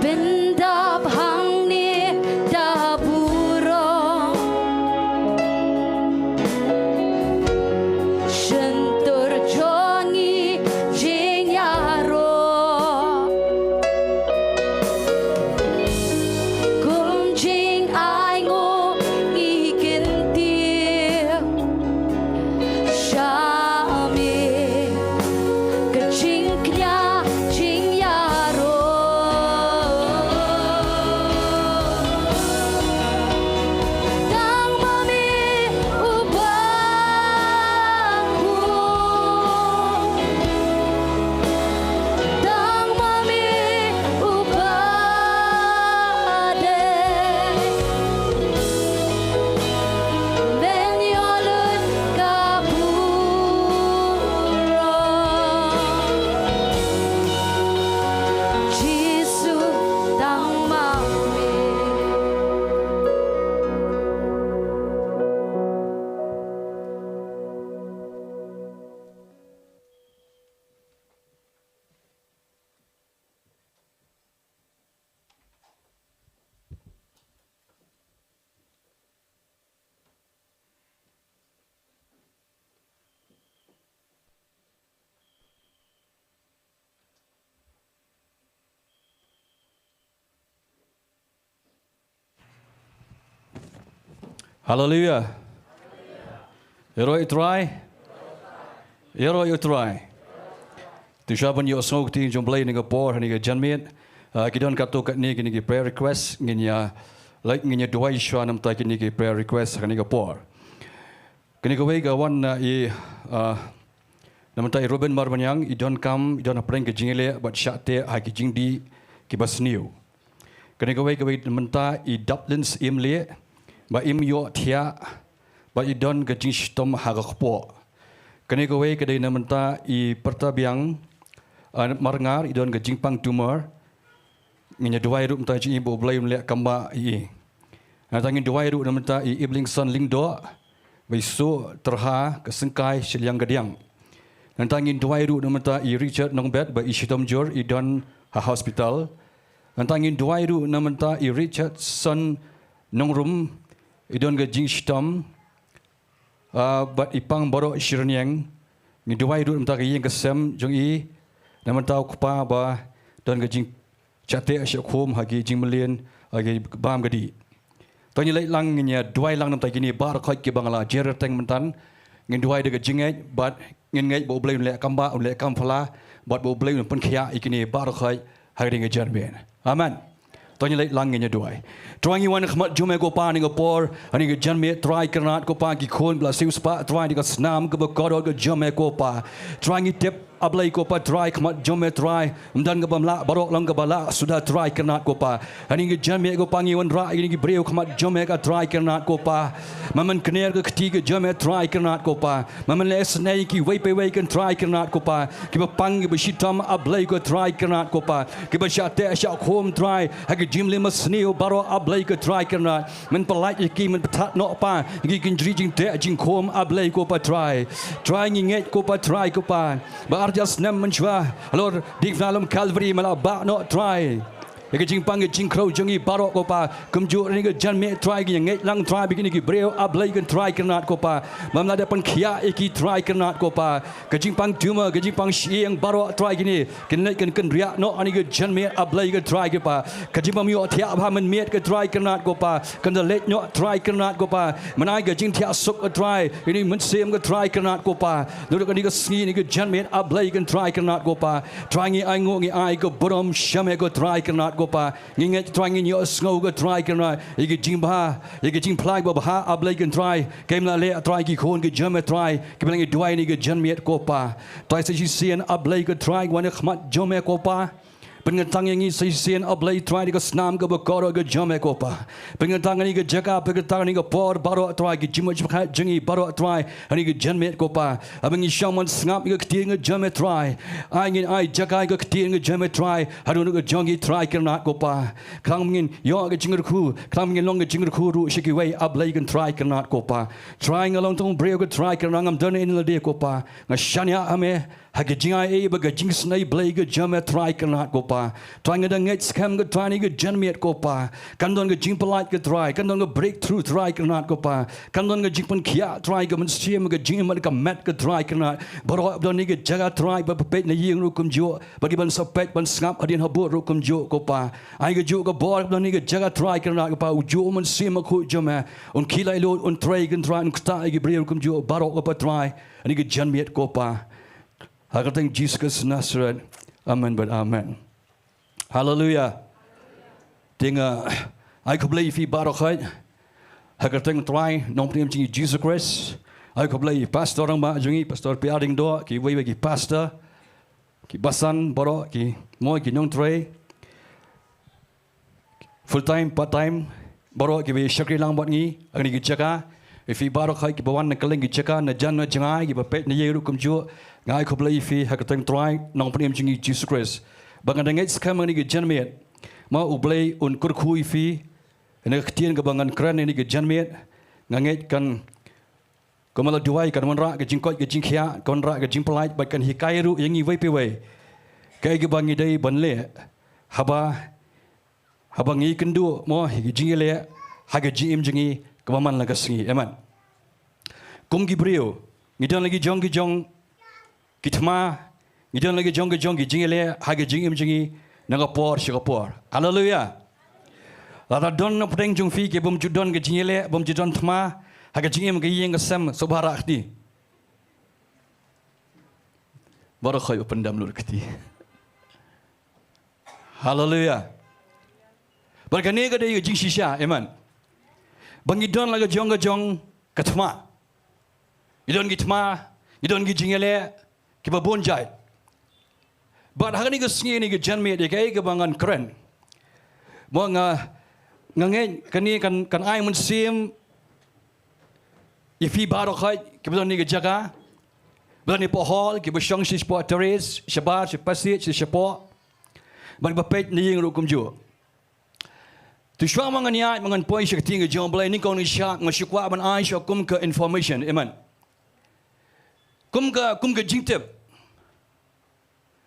Bynta hangne da burang. Shentur jongi jingiasyllok. Kum jing ai ngo ngi kynduh. Shami ke Khynnah Jingiasyllok. Tang mami ubangku. Tang mami ubade. Men yolut kapurang. Jisu tang mami. Hallelujah. Eroi try. Eroi try. Tu shaban yo Sohthri Jong Blei ni Blei ni Jinmane. Kidon kato kat ni kini prayer request nginya like nginya Jowai shwa nam ta kini prayer request ni Blei. Kini ko wei gawan nam ta Robin Marbanyang idon kam idon apreng ke jingile bat syate ha ki jingdi ki basniu. Kini ko wei nam ta I Dublins imle ba im yo thia ba idon ke jingstom ha ga khpo. Kini ko wei kedai nam ta I pertabiang marngar idon ke jingpang tumor nginya Jowai ru mta jing ibu Blei mle kamba I. Tangin Jowai ru nam ta I Iblingson Lingdo Bisu terha kesengkai Shillong gadiang. Nantangin Jowai ru nam ta I Richard Nongbet ba ishitom jor idon ha hospital. Nantangin Jowai ru nam ta I Richard son Nongrum idon ga jingstom ba ipang boro shirnyang ni Jowai ru nam ta yeng kesem jong I nam ta kupa ba don ga jing chate asyakhom hagi jingmalen hagi bam gadi. Tanya lek lang nya Jowai lang nam ta kini bar khoi ke bangla jer teng mentan ngin Jowai de jingai bat ngin ngai bo Blei lek kamba lek kamfala bat bo Blei pun khia ikini bar khoi hagi ngai jerben. Amen. Tanya lek lang nya Jowai. Trying one khmat jume ko pa ning por ani ge janme try karnat ko pa ki khon bla siu spa try di ka snam ko ko ko jume ko pa trying tip ablai ko pa try khmat jume try mdan ga bamla barok lang ga bala sudah try karnat ko pa ani ge janme ko pangi wan ra ini ge breu khmat jume ka try karnat ko pa maman kner ga khti ge jume try karnat ko pa maman le snai ki wei pe wei kan try karnat ko pa ki ba pang ge shitam ablai ko try karnat ko pa ki ba shate sha khom try ha ge jim le masneu baro ablai ko try karnat men palai ki men pathat no pa gi kin jing te jing khom ablai ko pa try ngi nget ko pa try ko pa ba just nem menchwa Lord di dalam Calvary mala ba no try cái chính pang cái chính khâu Jingi barok ko pa kumju ni cái jan me try cái ngai lang try begini cái breo ablay cái try kenat ko pa mamla da pan khia eki try kenat ko pa cái chính pang Thma cái chính pang siang barok try gini kenai kan ria no ani cái jan me ablay cái try cái pa cái chính pang mi thia ba man me cái try kenat ko pa kan da let no try kenat ko pa manai cái chính thia sok try ini man sem cái try kenat ko pa lo cái ni cái Sngi ni cái jan me ablay cái try kenat ko pa try ngi ai ngo ngi ai ko borom shame ko try kenat ko pa ngi ngai try ngi yo snow ko try kenat iki jing ba iki jing plai ba ha ablay kan try kem la le try ki khon cái jam me try ki bang Jowai ni cái jan me ko pa try se sian ablay ko try wan khmat jome ko pa pengetang yang ini sesian ablay try di ke senam ke berkoro ke jam ko pa pengetang ini ke jaga pengetang ini ke por baru try ke jimat jimat jengi baru try ini ke janmet ko pa abang isyaman sengap ke keting ke jam try ingin ai jaga ke keting ke jam try harun ke jongi try kena ko pa kang mungkin yo ke jingir ku kang mungkin long ke jingir ku ru shiki way ablay ke try kena ko pa trying along tong breu ke try kena ngam done in le ko pa ngashanya ame hage jingai ba ke jing snai blay ke jam try kena ko pa try ngada ngai scam ke try ni ke janmet ko pa kan don ke jing polite ke try kan don ke breakthrough try kena ko pa kan don ke jing pun kia try ke mensiam ke jing mat ke mat ke try kena baro don ni ke jaga try ba pet na yeng ru kum jo bagi ban sapet ban ngap adin habut ru kum jo ko pa ai ke jo ke bor don ni ke jaga try kena ko pa jo mensiam ko jama un kilai lo un try kan try un kta ke bre kum jo baro ko pa try ani ke janmet ko pa Hakateng Jesus Nazareth. Amen but amen. Hallelujah. Tinga ai ko blei fi barokai. Hakateng try nong prim jingi Jesus Christ. Ai ko blei pastor orang ma jingi pastor pi Diengdoh ki wei ki pastor ki basan boro ki moi ki nong tray. Full time part time boro ki wei syakri lang bot ngi agni ki chaka. Fi barokai ki bawan na kaleng ki chaka na jan na jangai ki bapet na yeru kum jo ngai ko blei fi hakateng try nong prim jingi Jesus Christ. Bangan dengai skam ni ke janmet ma u blei un kur khui fi ne ktien ke bangan kran ni ke janmet nganget kan komala Jowai kan monra ke jingkot ke jingkhia kon ra ke jingplai ba kan hikai ru yang i wei pe wei kai ke bangi dei ban le haba ngi kynduh mo hi jingile ha ke jim jingi ke baman la ke Sngi amen kum gi brio ngidon lagi jong ki Thma ngidon lagi jong ki jingile ha ke jingim jingi Nongpoh Singapore haleluya lada don na pudeng jung fi ke bom judon ke jingile bom judon Thma ha ke jingim ke yeng ke sam sobara khdi baru khay pendam lur khdi haleluya berkani ke dei jing shisha amen bangidon lagi jong ke Thma idon ki Thma idon ki jingile ki babon jai but hari ni ke Sngi ni ke janmet dia kai ke bangan keren mo ngangen kani kan ai mun sim ifi baro khai ke beton ni ke jaga beton ni pohol ke besong si sport teres shabar si pasit si shapo bang bapet ni yeng ru kum jo tu shwa mangan ya mangan poi shi ting ke jong Blei ni kong ni sha ngashikwa ban ai sha kum ke information amen kum ke jingtep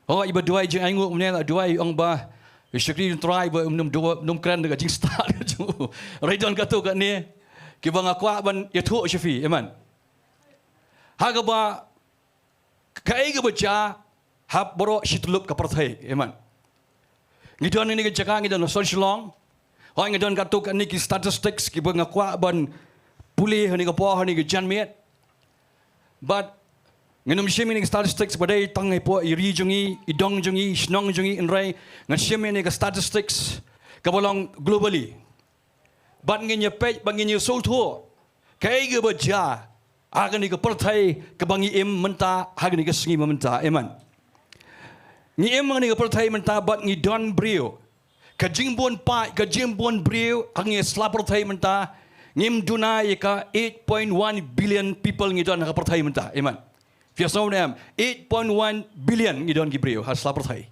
oh iba Jowai jing aingu mne Jowai ong ba Shakri try ba num kran dekat jing start ju raidon katu kat ni ki bang akwa ban yathu shafi amen haga ba kai ga baca hab boro shitlup ka parthai amen ngidon ni ke jaka ngidon Shillong ho ngidon katu kat ni ki statistics ki bang akwa ban pulih ni ka po ni ke janmet but nganum shemi ni statistics badai tangai po iri jungi idong jungi snong jungi inrai ngan shemi ni statistics kabolong globally bat nginya pej banginya Sohthri kai ge baja agani ke perthai ke bangi im menta agani ke Sngi menta amen ni im ngani ke perthai menta bat ngi don brio ka jingbon pa ka jimbon brio angi slap perthai menta ngim dunai ka 8.1 billion people ngi don ka perthai menta amen Fiasau nam 8.1 billion ngidon gibreo has lapor thai.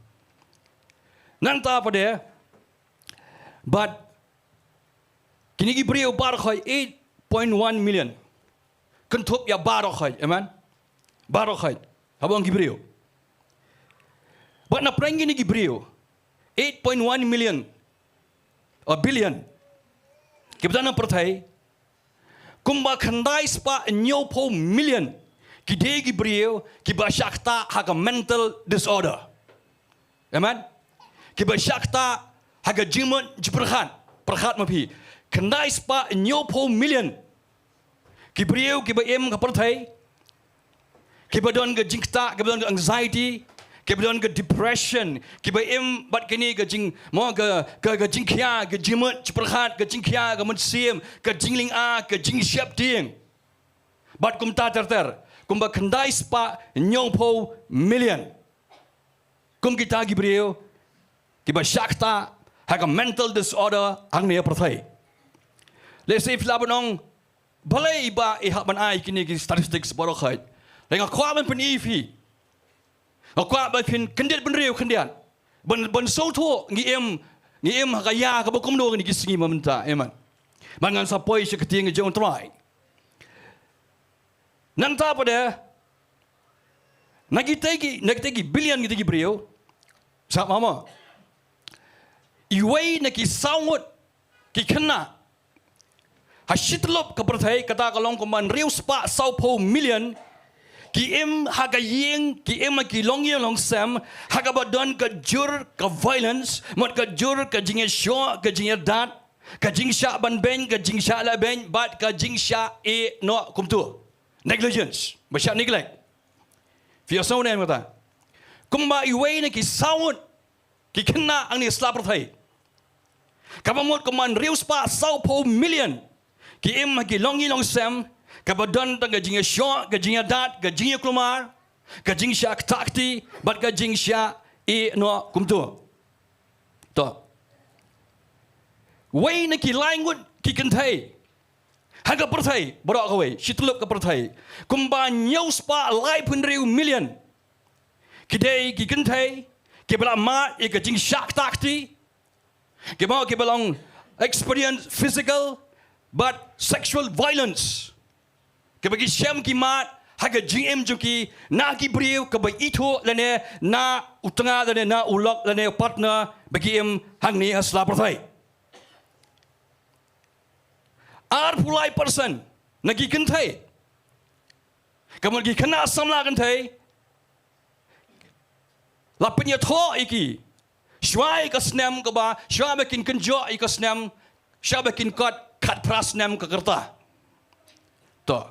Nanta pada but kini gibreo bar khoi 8.1 million. Kentup ya bar khoi, amen. Bar khoi. Habang gibreo. But na prang kini gibreo 8.1 million a billion. Kita nak percaya, kumba kandai spa nyopo million. Kita beriu, kita syakta haga mental disorder. Amen. Kita syakta haga jimat perhat mapi. Kandai spa nyopo million. Kita beriu, kita em percaya. Kita don ke jingta, kita don ke anxiety. Kita don ke depression, kita em bat kini ke jing mau ke jingkia, ke jimat perhat, ke jingkia, ke mensim, ke jingling ke jing siap tiang. Bat kum ta ter, kum ba kendai spa Nongpoh million. Kum kita gibriu, kita syakta haga mental disorder hangne perthai. Let's say filabonong Blei ba ihak ban ai kini ki statistics borokhai. Lenga kwa ban penifi. Aku berpin kendiat benriu kendiat, ben Sohthri ngi em kaya ke bakum do ngi Sngi mementa, eman. Mangan sapoi seketing ngi Jong try. Nang ta pada nagi billion ngi tegi beriu. Sap mama. Iwei nagi saungut ki Khynnah. Hashitlop ke perthai kata kalong kuman riu spa saupo million. Ki em haga yeng, ki em ki long sam, haga badon ke jur ke violence, mot ke jur ke Jingiasyllok, ke Jingiadat, ke Jingsha ban ben, ke Jingsha la ben, bat ke Jingsha no kumtu. Negligence, basyak neglect. Fia sau nen kata. Kumba iwei ne ki saut, ki Khynnah ang ni slap perthai. Kapamot kuman riu spa saupo million. Ki em ki long sam, kabadon tang ke Jingiasyllok, ke Jingiadat, ke Jingiasyllok, ke Jingsha takti, bat ke Jingsha no kumtu. To. Wei na ki langut ki kentai. Haga perthai, borok ka wei, shitlup ka perthai. Kumba nyau spa lai pun riu million. Kidei ki kentai, ki bala ma ke Jingsha takti. Ki mau ki belong experience physical but sexual violence. Kebagi syam ki mat haga jingem juki na ki beriu ke bai itu lene na utanga lene na ulok lene partner bagi em hangne asla perthai. Ar pulai person nagi kentai. Kamu gi Khynnah samla kentai. Lapenya tho iki. Shwai ka snam ka ba, shwa bakin kenjo ik snam, shwa bakin kat pras nam ka kerta. To.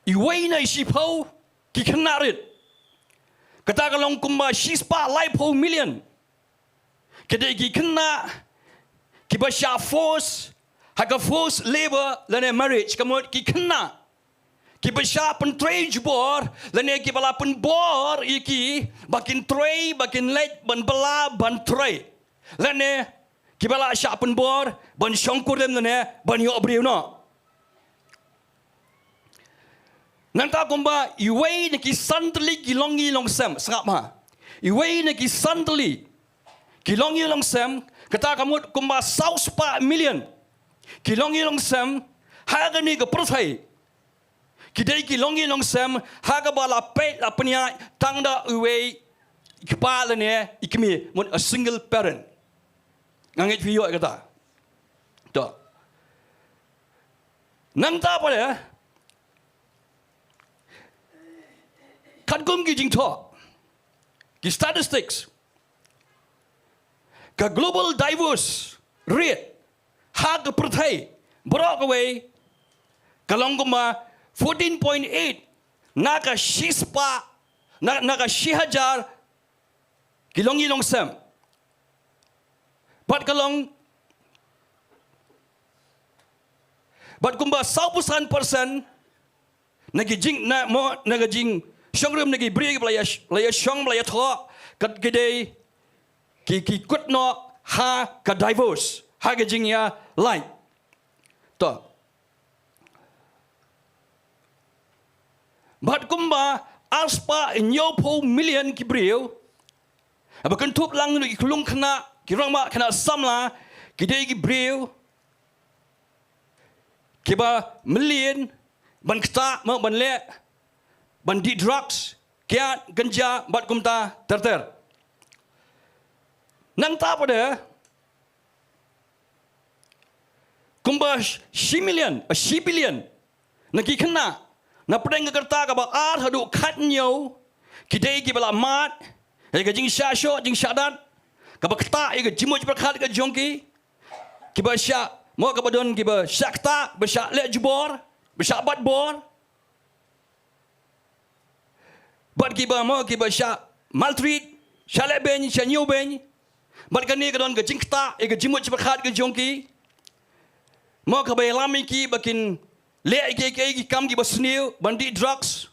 Iwei na isipau ki Khynnah rit. Kata kalong kumba shispa laipo million. Kedai ki Khynnah ki basya force haga force labor lane marriage kamot ki Khynnah. Ki basya pentray jubor lane ki bala penbor iki bakin tray bakin lek ban bala ban tray. Lane ki bala sya penbor ban syongkur dem lane ban yo briu no. Nanta kumba iwei na ki santli ki longi long sam sangap ma. Iwei na ki santli ki longi long sam kata kamu kumba sauspa million. Ki longi long sam haga ni ke perthai. Ki dei ki longi long sam haga bala pet la penya tangda iwei kepala ne ikmi mun a single parent. Ngangit video kata. To. Nanta pada Kadgum ki Jingdoh, ki statistics, ka global diverse rate, hag perthai, borok away, kalongguma 14.8, naka shispa, naka shihajar, kilongi long sam. But kalong, but kumba 100% nagi jing na mo naga jing Shongrum nagi beri belaya shong belaya tho kat gede ki kut no ha ka divorce ha ke jingya lai to bat kumba aspa Nongpoh million ki beriu abakan tup lang nu iklung Khynnah ki rangma Khynnah samla gede ki beriu ki ba million ban kta ma ban le bandit drugs, kiat, ganja, bat kumta, ter. Nang ta pada kumba shimilian, a shibilian. Naki Khynnah. Na pedang kerta ka ba ar hadu khat nyau. Kidai ki bala mat. Ai ka jing syasho jing syadat. Ka ba kta ai ka jimuj berkhat ka jongki. Ki ba syak mo ka ba don ki ba syak ta ba syak le jubor, ba syak bat bor. Bat ki ba mo ki ba syak maltreat, syak le ben, syak nyu ben. Bat ka ni ka don ka jing kta ai ka jimuj berkhat ka jongki. Mo ka ba lami ki bakin le ki kam ki ba sniu, bandi drugs.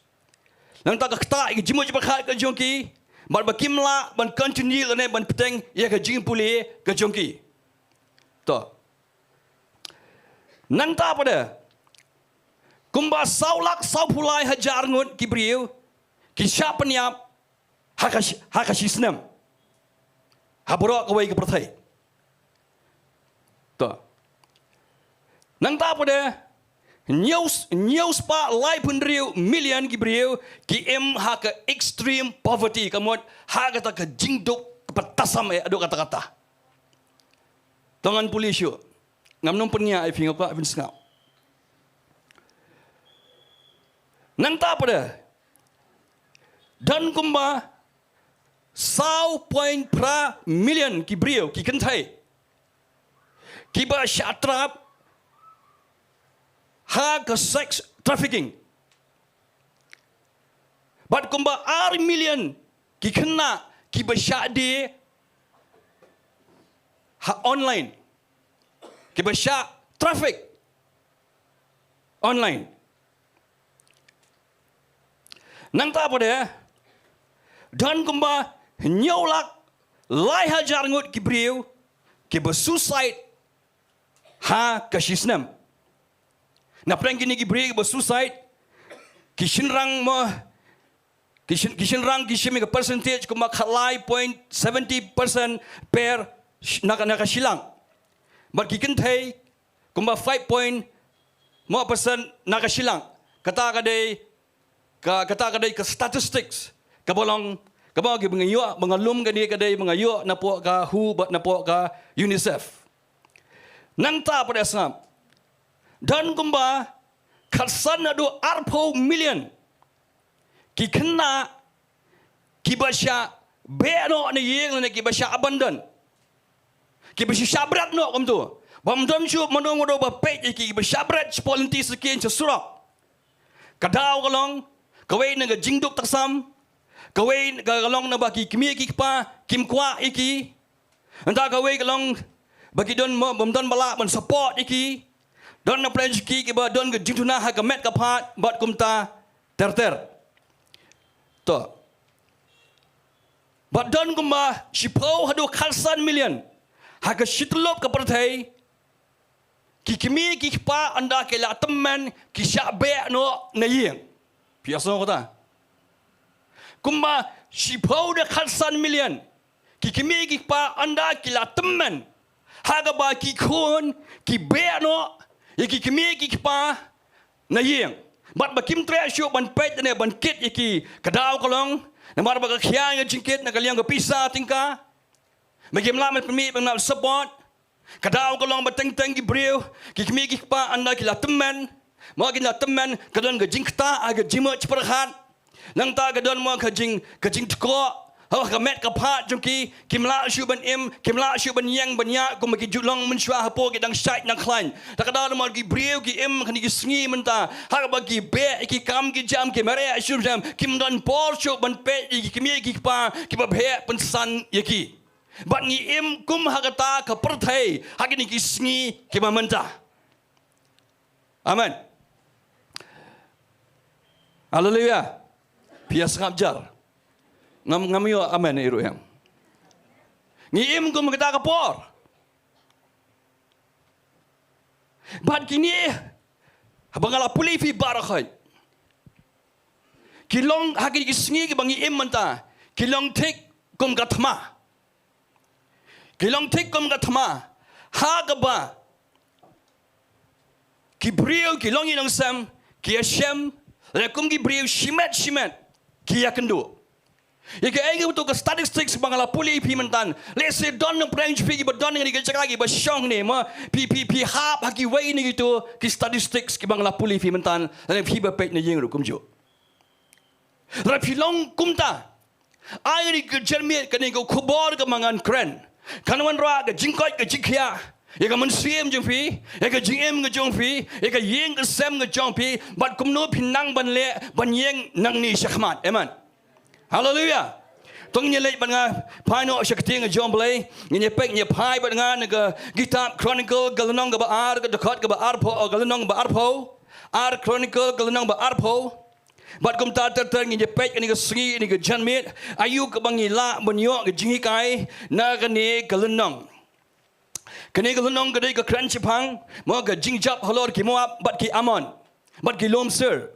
Nang ta ka kta ki jimuj berkhat ka jongki. Ban bakimla ban continue ne ban peteng ya ka jing puli ka jongki. To. Nang ta pada kumba saulak saupulai hajar ngut ki briu ki syapanyap hakashisnam. Habro ka wai ka prathai. To. Nang ta pada news pa live punriu million ki briu ki em ha ka extreme poverty kamot ha kata ka jingduh kepetasam ado kata-kata. Tangan polis yo. Ngam nom penya ai finga pa bin sngau. Nang ta pada dan kumba 1.3 million ki briu ki kentai. Ki ba syatrap ha ke sex trafficking. Bat kumba ar million ki Khynnah ki bersyadi ha online. Ki bersyak traffic online. Nang ta pada dan kumba nyolak lai hajar ngut ki briu ki bersuicide ha kashisnam. Na prank kini ki break ba suicide kishinrang mo kishinrang kishimi ka percentage ko makhalai 0.70% per nakashilang. But kikintai kumba 5% nakashilang. Kata kadai ka statistics kabolong kabagi mengalum kani kadai mengayo na po ka WHO na po ka UNICEF. Nang ta pada asam dan kumba khasan adu arpo million ki Khynnah ki basya beno ne yeng ne ki basya abandon ki basya syabrat no kam tu bam dom chu monong do ba pe ki basya brat polenti sekian surok kadau kalong kawai ne jingduk taksam kawai kalong na bagi kimi ki pa kim kwa iki anta kawai kalong bagi don bam don bala ban support iki don na prejki ki ba don ke jintuna ha ka met ka phat bat kumta ter to bat don kumba shipo hadu khalsan million ha ka shitlop ka prathai ki kimi ki pa anda ke la teman ki syabe no na yeng piasa ko ta kumba shipo de khalsan million ki kimi ki pa anda ke la teman ha ka ba ki khon ki be no yaki kimi ki pa na yeng bat bakim tre shu ban pet ne ban kit yaki kadau kalong na mar ba khyang ya jingkit na kaliang ka pisa tingka magim la met permi ban support kadau kalong ba teng teng ki briu ki kimi ki pa anda ki la teman mo ki la teman kadon ga jingkta aga jimo chperhat nang ta kadon mo ka jing tko ha ka met ka phat jongki kimla shu ban im kimla shu ban yang ban ya ko maki julong mun shwa ha po ki dang site nang khlain ta ka da mo ki briu ki im khani ki sngi menta ha ba ki be ki kam ki jam ki mare shu jam kim don por shu ban pe ki kimi ki pa ki ba bhe pan san yaki ban ni im kum ha ka ta ka perthai ha ki ni ki sngi ki ba menta amen haleluya pias ngabjar ngam yo amen iru yang ngim ko magta ka por bad kini habangala puli fi barakhai kilong hagi sngi ki bangi im manta kilong tik kum ka thma kilong tik kum ka thma ha ga ba ki briu kilong inong sam ki ashem le kum ki briu shimet ki yakendo Ika ega betul ke statistics bangala puli pi mentan. Let's say don ng branch pi ba don ni ke lagi ba Shong ni ma pi hap haki way ni gitu ki statistics ki bangala puli pi mentan dan pi ba pek ni yeng ru kumjo. Ra pi long kumta. Ai ni ke jermiat ke ni ko khobor ke mangan kren. Kanwan ra ke jingkoi ke jikhia. Ika man siem jong pi, ika jingem ke jong pi, ika yeng ke sem ke jong pi, bat kumno pinang ban le ban yeng nang ni syahmat. Amen. Hallelujah. Tong ni lek banga pano syakting John Blei ni pek ni pai banga naga kitab Chronicle galanong ba ar ga dekat ga ba arpo galanong ba arpo ar Chronicle galanong ba arpo bat kum ta ter ni pek ni ga Sngi ni ga janmit ayu ga bangi la bonyo ga jingi kai na ga ni galanong kene galanong ga dei ga crunch phang mo ga jingjap halor ki moab bat ki amon bat ki lomser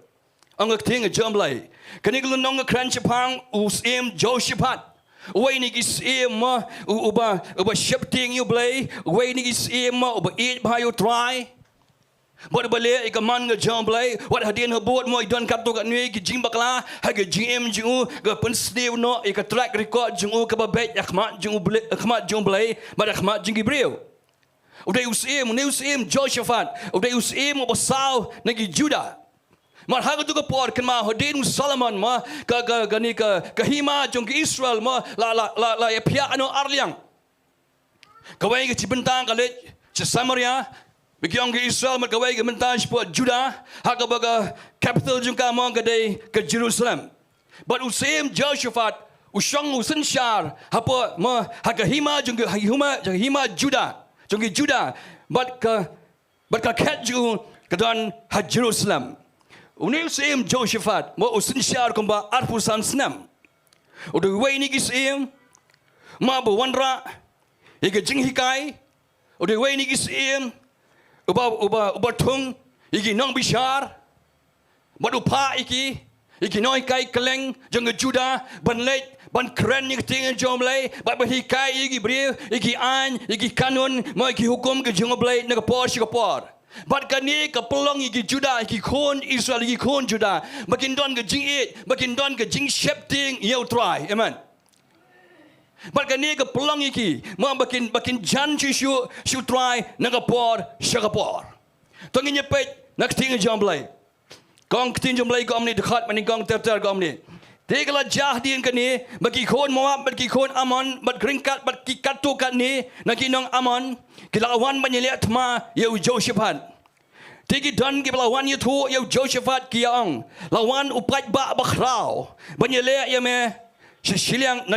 ang ting John Blei Kaniglo nong crunch pang usim Josephat. Way ni isim ma uba shifting you Blei. Way ni isim ma uba eat by you try. But bale ikaman nga John Blei. What hadin habot mo idon kapto kat ni ki jing bakla ha ga GM jingu ga pensnew no ika track record jingu ka babet akhmat jingu Blei akhmat John Blei but akhmat jingi breu. Uday usim Josephat. Uday usim uba saw nagi Judah. Mar haga tu ka por kan ma hodin Solomon ma ka ni ka Hima jong Israel ma la ya pia ano arliang kawai ka Bynta ka le Samaria bigyong ka Israel ma kawai ka Bynta po Judah haga baga capital jong ka mo ka day ka Jerusalem but usim Joshaphat usong usin shar hapo ma haga Hima jong Hima Judah jong Judah but ka ket jong ka don ha Jerusalem Unil sim Josephat mo usin syar kumba arpusan snam. Udah way ni gisim ma bawandra iga jinghikai. Udah way ni gisim uba tung igi nong bishar. Badu pa iki noi kai keleng jang Judah ban leit ban keren ni ting John Blei ba hikai igi brio igi an igi kanun mo igi hukum ke John Blei na kapor si kapor. Bat kani ka pelong igi Judah igi kon Israel igi kon Judah makin don ke jing it makin don ke jing shepting yau try amen bat kani ka pelong igi ma makin jan shu try nagapor shagapor tongin nyepet nak ting John Blei kong ting John Blei ko amni dekat maning kong ter ko amni Tegala jah dien kani bagi kon Moab bagi kon Amon bat kringkat bat kikatu kat ni nakinong Amon kilawan banyelia Thma yau Josephat tegi dan ki lawan yu thu yau Josephat ki Jong lawan upat ba bakhrau banyelia ya me Shillong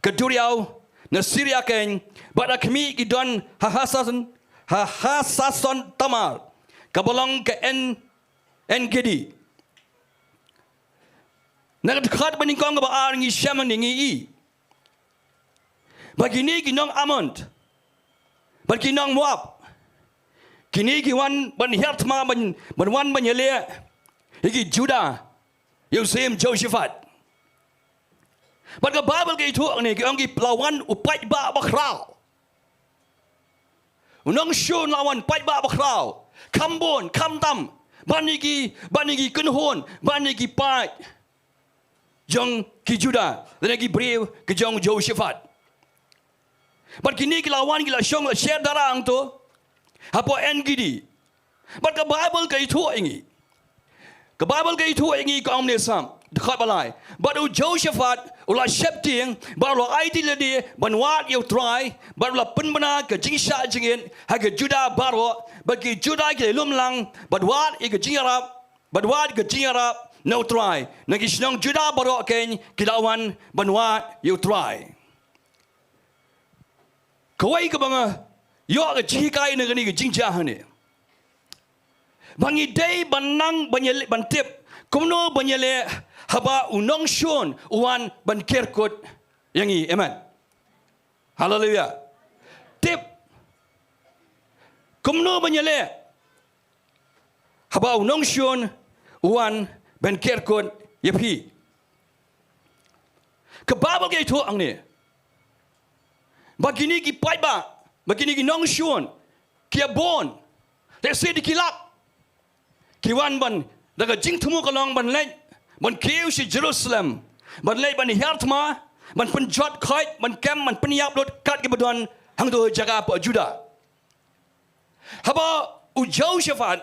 keduriau na Syria ken bat akmi ki don hahasason Tamar kabolong ke Engedi nak dekat Nyngkong ke baar ngi Shaman ngi bagi ni kinong Amon bagi kinong Moab kini kiwan ban Thma ban wan ban yele iki Judah Yosim Josephat bagi Bible ke itu ni ki ongi lawan upai ba bakrau unang shun lawan pai ba bakrau kambon kamtam banigi kunhon banigi pai Jong ki Judah dan lagi breu ke Jong Josephat. But kini ki lawan ki la Shong la share darang tu. Hapo engidi. But ke Bible ke itu ingi. Ke Bible ke itu ingi ke omne sam dekat balai. But u Josephat ula shepting baru ID ledi banwat you try baru la penbena ke jingsha jingin ha ke Judah baru bagi Judah ke lumlang badwat ke jingarap badwat ke jingarap no try nagi Shillong Judah baru ken kilawan banwat you try kawai ke banga yo ke jikai negani ke jingjahane bangi day banang banyele bantip kumno banyele haba unong shon uwan ban kerkot yangi amen hallelujah tip kumno banyele haba unong shon uwan ban kerkot yapi ke Bible ke itu ang ni bagini ki pai ba bagini ki nong shon kia bon te se dikilap kiwan ban daga jing thumu kalong ban leng ban kiu si Jerusalem บันเลยบันเฮียร์มาบันเป็นจอดคอยบันแกมมันเป็นยับรถกัดกิบดอนหังตัวจักรปะจุดาฮับอุโจเชฟัด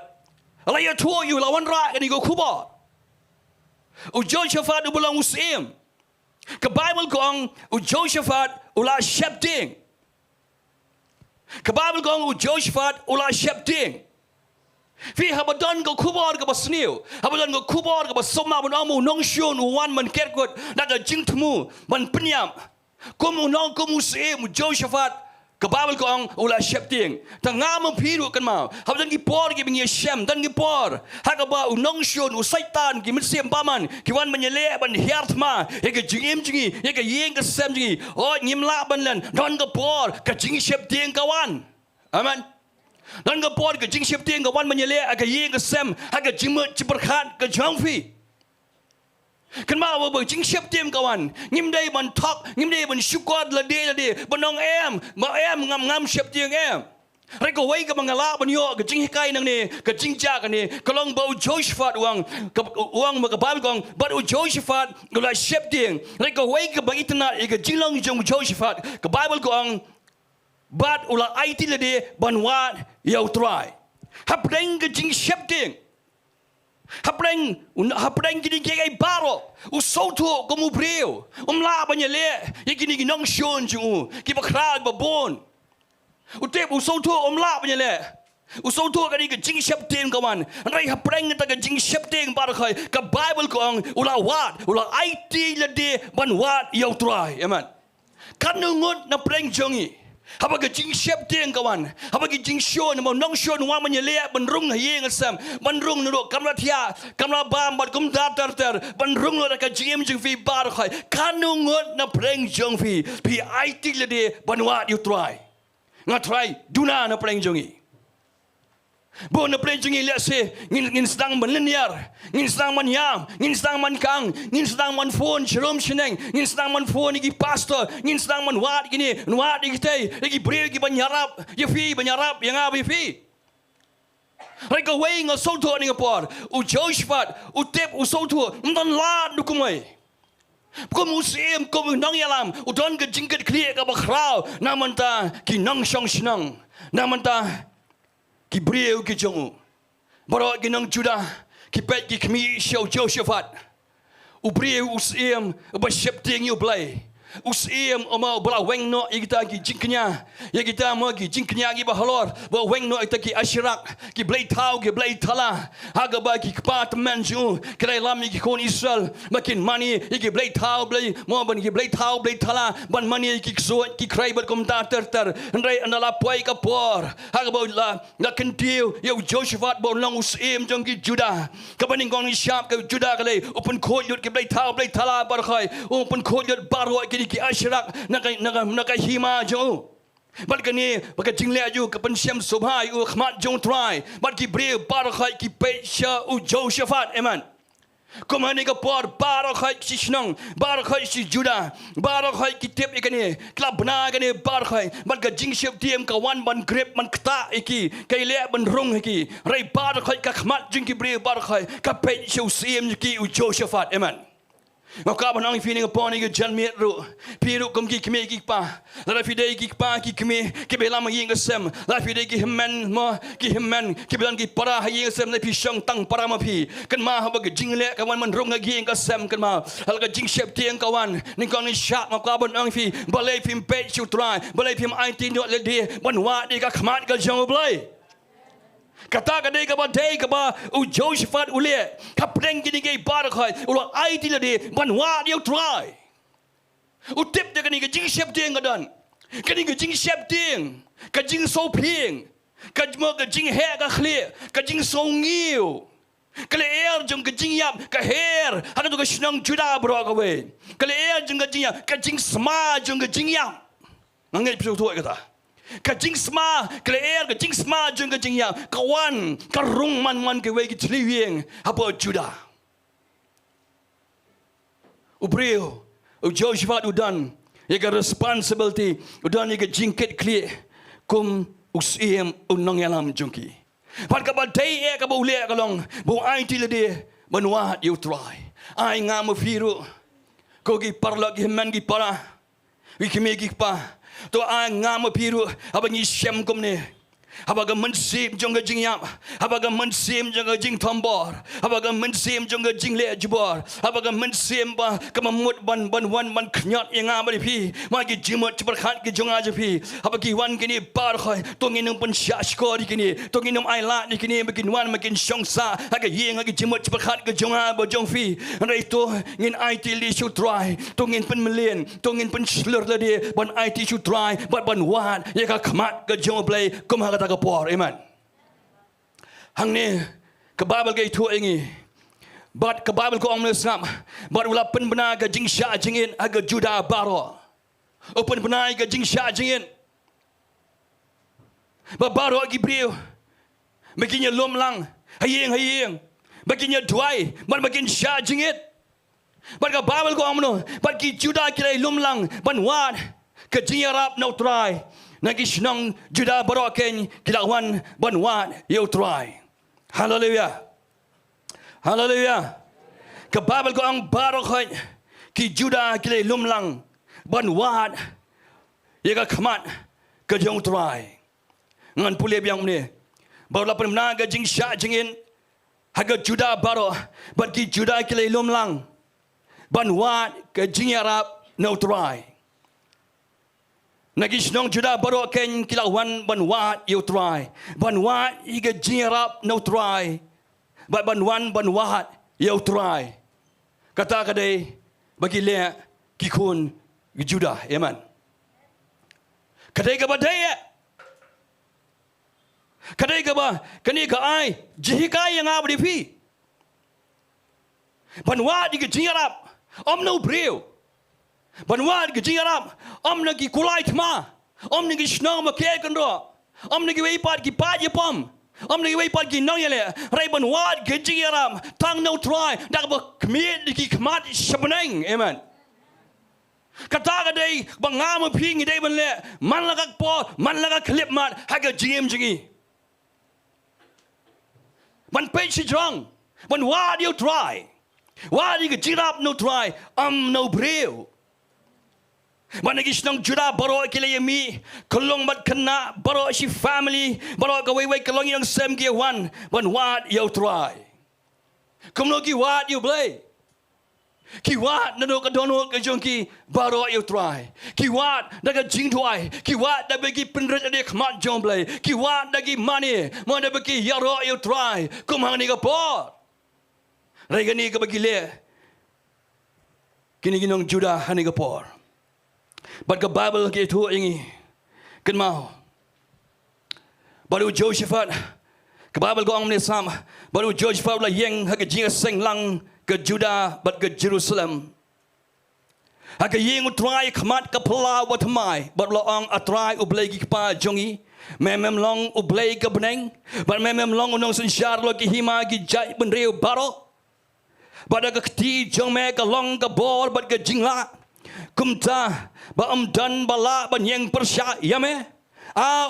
อะไรอย่าทั่วอยู่ละวันแรกนี่ก็คู่บออุโจเชฟัดอุบลองอุสเอมกับไบเบิลกองอุโจเชฟัดอุลาเชปติงกับไบเบิลกองอุโจเชฟัดอุลาเชปติงฟีฮับดอนก็คู่บอกับสนิวฮับดอนก็คู่บอกับสมมาบนอามูน้องชวนวันมันเกิดกดนั่นก็จิงทมูมันเป็นยามกุมน้องกุมอุสเอมอุโจเชฟัดกับไบเบิลกองอุลาเชปติงแต่งามันพิรุกันมาฮับดันกี่ปอร์กี่เป็นเงี้ยเชมดันกี่ปอร์ฮักกับว่าอุน้องชวนอุไซตันกี่มันเสียมป้ามันกี่วันมันเละมันเฮียร์ทมาเฮกจิงเอ็มจิงเฮกยิงกับเซมจิงโอ้ยิมลาบันเลนดันกับปอร์กับจิงเชปติงกับวันอามันดันกับปอร์กับจิงเชปติงกับวันมันเละกับยิงกับเซมฮักกับจิงมันจิบประคันกับจองฟีขึ้นมาว่าจิงเชฟเตียมกันงิมได้บันทักงิมได้บันชุกอดละเดบันน้องมางามเชฟเตียงไรก็ไว้กับมังลาบันโยกับจิงให้ไกลนั่งนี่กับจิงจ้ากันนี่ก็ลองบ่าวโจชฟัดวังมากับบ้านกองบัดโจชฟัดก็เลยเชฟเตียงไรก็ไว้กับบังอิตนาอีกจิงลองจงโจชฟัดกับบ้านกองบัดอุลาไอติละเดบันวาดยาวตรายฮับเร่งกับจิงเชฟเตียงฮับเร่งกินไก่บาร์อุโซทูก็มูเปรี้ยวลาบันเยเล่ยังกินน้องชวนจูกิบคราบบบนอุเทปอุโซทูลาบันเยเล่อุโซทูกันนี่ก็จิงเชปเตียงกันมันอะไรฮับเร่งกันแต่ก็จิงเชปเตียงบาร์ใครกับไบเบิลกองอุลาวาดอุลาไอตีละเดบันวาดยาวตรายเอเมนกันนึงดนับเร่งจงีฮับกับจิงเชฟเตียงกันวันฮับกับจิงชวนมันน้องชวนว่ามันเลี้ยมันรุ่งเฮียงกันซ้ำมันรุ่งนรกกำลังเทียกำลังบามบัดกุมตาเตอร์มันรุ่งนรกกับจิงจิงฟีบาร์ใครการนุ่งดนับเพลงจงฟีพี่ไอติละเดบันวาดอยู่ตรายงัดไทรดูน่านับเพลงจงีบนนับเพลงจงีเลี้ยเสงินสตังมันเลียร์งินสตังมันยามงินสตังมันกังงินสตังมันโฟนชโลมชนึงงินสตังมันโฟนอีกพาสเตอร์งินสตังมันวาดกินี่วาดอีกเตยอีกเบรีอีกบัญญารับยาฟีบัญญารับยังอาบีฟีอะไรก็เวงเอาโซทัวนี่ก็ปอดอุโจชฟัดอุเทปอุโซทัวมันลาดดูกุมไอก็มุสลิมก็มุน้องยาลามอุดรก็จิงกัดเคลียกับบักคราวนามันตากิน้องชงชนังนามันตากิเบรียวกิจงบรอกิน้องจุดากิเป็ดกิขมีเชียวโจเชฟัดอุเบรียวอุสเอียมอุบเชปเตียงอยู่เบลอุสเอียมเอามาบลาเวงโนอีกตากิจิงขญายกิตามากิจิงขญากิบาฮลอร์บลาเวงโนอีกตากิอัชรักกิเบลเท้ากิเบลทลาฮากบากิปาตมันจูใครลามีกิคนอิสราเอลมากินมันนี่กิเบลเท้าเบลมอบันกิเบลเท้าเบลทลาบันมันนี่กิสวนกิใครบัดกุมตาเตอร์อันไรอันลาป่วยกับปอร์ฮากบาลาคันเดียวยาวโจชฟัดบอลลองอุสเอียมจงกิจูดากับบันนิงกองนิชาบกับจูดากันเลยอุปนโคยุดกิเบลเท้าเบลทลาบาร์คอยอุปนโคยุดบาร์วกิกิอัชรักนักหิมาจูบัดกันนี้บัดกันจิงเลียอยู่กับเป็นเชียมสุภาอยู่ขมัดจงทรายบัดกิเบรีบาร์คอยกิเปชาอุโจเชฟัดเอมันก็มันนี่ก็ปอดบาร์คอยชิชนงบาร์คอยชิจูดาบาร์คอยกิเทปอีกนี่กลับนากันนี่บาร์คอยบัดกันจิงเชฟเทียมกับวันบันเกรบมันกตาอีกีไกเล่บันรุ่งอีกีไรบาร์คอยกับขมัดจิงกิเบรีบาร์คอยกับเปชาอุเซียมอีกีอุโจเชฟัดเอมันงากาบน้องฟีนี่ก็ปอนี่ก็จันเมียรู้พี่รู้กุมกี่ขมีกี่ป่าแล้วพี่ได้กี่ป่ากี่ขมีกี่เบลามายิงก็เซมแล้วพี่ได้กี่หิมแมนมากี่หิมแมนกี่เบลันกี่ปราให้ยิงก็เซมแล้วพี่ช่างตั้งปรามาพี่กันมาเขาบอกจิงเละกันมันรุ่งยิงก็เซมกันมาแล้วก็จิงเชฟเทียงกันวันนี่ก็นี่ชาบงากาบน้องฟีบอลเล่พิมเปชุดรายบอลเล่พิมไอตีนวดเลยดีบันว่าดีก็ขมัดก็จังบลายkata kadai kaba day kaba u Josephat ule kapreng gini gay bar khai ulo ai ti la de ban wa dia try u tip de kani ka jing shep ding gadan kani ka jing shep ding ka jing so phing ka mo ka jing he ka khli ka jing so ngiu ka le er jong ka jing yap ka her ha ka shnang juda bro ka we ka le er jong ka jing yap ka jing sma jong ka jing yap ngai psu thoi ka ta ka jing sma clear ka jing sma jung ka jing ya ka wan ka rung man ke we ki tliwing habo juda ubreo u Josephat udan ye ka responsibility udan ye ka jing ket clear kum usiem unong yalam jungki pat ka ba dei e ka bo le ka long bo ai ti le de banwa you try ai nga mo firu ko gi parla gi men gi para wi kimi gi pa to a ngam piru abangi shem kom ne abaga mensim jong jingyap abaga mensim jong jing tombor abaga mensim jong jing le jubor abaga mensim ba kamamut ban wan ban khnyat yang abari pi magi jimot berkhat ki jong aja pi abagi wan kini par khoi tongin pun syashko di kini tongin ailat di kini makin wan makin syongsa aga yeng agi jimot berkhat ke jong aba jong fi rai to ngin IT li should try tongin pen melien tongin pen slur la dia ban IT should try ban wat ya ka khamat ke jong Blei kom ha ka por amen hangne ke bible ke tu ingi but ke bible ko omle snap but ula pen bena ke jing sha jingin aga juda baro open bena ke jing sha jingin ba baro gibril makinya lom lang hayeng makinya duai ban makin sha jingit but ke bible ko omno but ki juda kire lom lang ban wat ke jing arab no try Nagi senang juda baroken kilawan banwat you try. Hallelujah. Hallelujah. Ke Bible ko ang barokon ki juda kile lumlang banwat ya ka khamat ke jong try. Ngan pule biang ni. Baru lapan menaga jing sya jingin haga juda baro ban ki juda kile lumlang banwat ke jing arab no try. Nagi senang juda baru ken kilawan banwat you try. Banwat iga jingarap no try. Banwat you try. Kata kadai bagi le kikun juda amen. Kadai ka badai. Kadai ka ba kani ka ai jihikai yang abdi pi. Banwat iga jingarap om no breu. Banwat ke jingarap om nagi kulai Thma om nagi Snong ma ke kan ro om nagi wei pat ki pat ye pom om nagi wei pat ki nong ye le rai banwat ke jingarap tang no try dak ba kmiet ki kmat shabneng amen kata ka dei bangam phi ngi dei ban le man la ka po man la ka clip mat ha ka jingi ban pe chi jong banwat you try wad ke jingarap no try no breu Managi senang juda baro kile yemi kolong bat kena baro si family baro ka wei kolong yang sem ki wan ban wat you try komno ki wat you Blei ki wat nado ka dono ka jongki baro you try ki wat daga Jingduwai ki wat da bagi penret ade khmat jong Blei ki wat dagi money mo da bagi yaro you try kom hang ni ka por regani ka bagi le kini ginong juda hani ka por But ke Bible ke tu ingi ken mau baru Josephat ke Bible ko ang nisam baru Josephat la yeng ha ke Jingiaseng lang ke Juda bat ke Jerusalem ha ke yeng utrai khmat ke pla wa Thmai bat lo ang atrai u Blei ki pa jongi memem long u Blei ke beneng bat memem long unong sensyar lo ki hima ki jai ben reu baro bat ke ti jong me ke long ke bor bat ke jingla kumta ba dan bala ban yang persya yame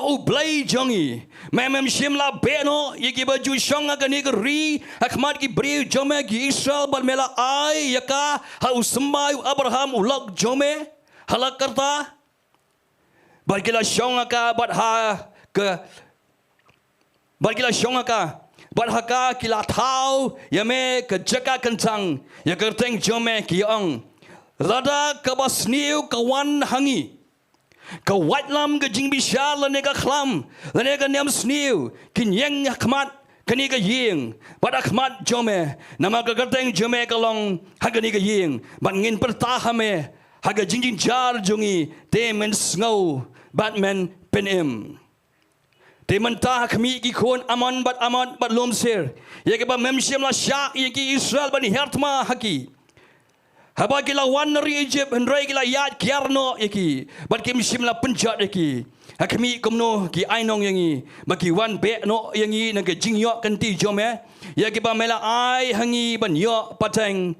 u Blei jongi memem shimla beno yigi baju shonga gani ri akmat ki bri jome ki Israel ban mela ai yaka ha usmai Abraham ulak jome halak karta bagila shonga ka bat ha ke bagila shonga ka bat ha ka kila thau yame ke jaka kencang ya kerteng jome ki ong Rada kabasniu kawan hangi ka watlam ka jingbishal lane ka khlam lane ka nyam sniu kin yang khmat kani ka ying pada khmat jome nama ka garteng jome ka long hagani ka ying ban ngin pertahame haga jingjing jar jungi temen snow batman penim temen tah khmi ki khon amon bat lom ser ye ka ba memshim la sha ye ki Israel ban hertma haki Haba kila wan ri Egypt hendrai kila yat kiarno yaki bat kim simla penjat yaki hakmi komno ki ainong yangi baki wan be no yangi na ke jingyo kanti jome yaki ba mela ai hangi ban yo pateng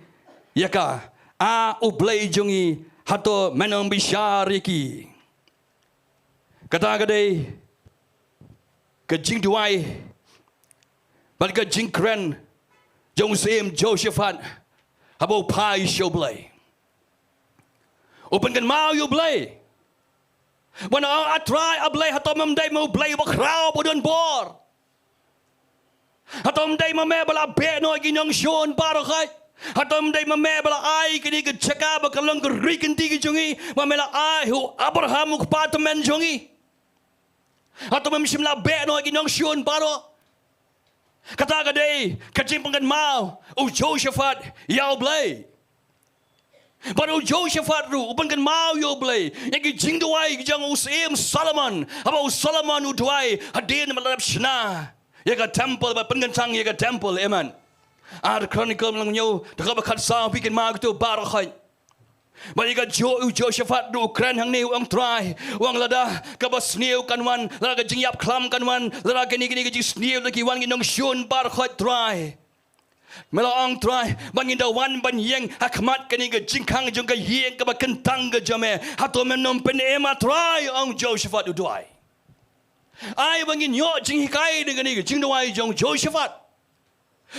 yaka u Blei jongi hato menong bishar yaki kata kadai ke Jingduwai bat ke Jingkren jong sim Josephat Habo pai show Blei Open kan mau you Blei. Mana a try a Blei hatom dai mau Blei ba krau ba donbor. Hatom dai ma me bala be no gi nyong shon bar khai. Hatom dai ma me bala ai ki ke chaka ba kalong ke rikin ti ki jongi ma me la ai hu Abraham ku patmen jongi. Hatom shimla be no gi nyong shon baro. Kata kadai kacing pangkan mau u Jehoshaphat ya Blei. Baru Jehoshaphat ru upan kan mau yo Blei. Yang Jingduwai jang usim Solomon. Apa Solomon udwai hadir melalap Khynnah. Ya ka temple ba pengentang ya ka temple amen. Ada chronicle melang nyo dekat bakat sao bikin mau tu barakai. Bagi ka Jehoshaphat ru kran hangne uang try uang lada ka basniu kanwan lada ka jingyap klam kanwan lada ka ni ka jisniu lagi wan ginong shun barakai try. Melaong try bangin dawan ban yang hakmat kani ke jingkang jong ke yang ke bakentang ke jame hato menom pen ema try ong Jehoshaphat udwai ai bangin yo jing hikai dengan ni Jingduwai jong Jehoshaphat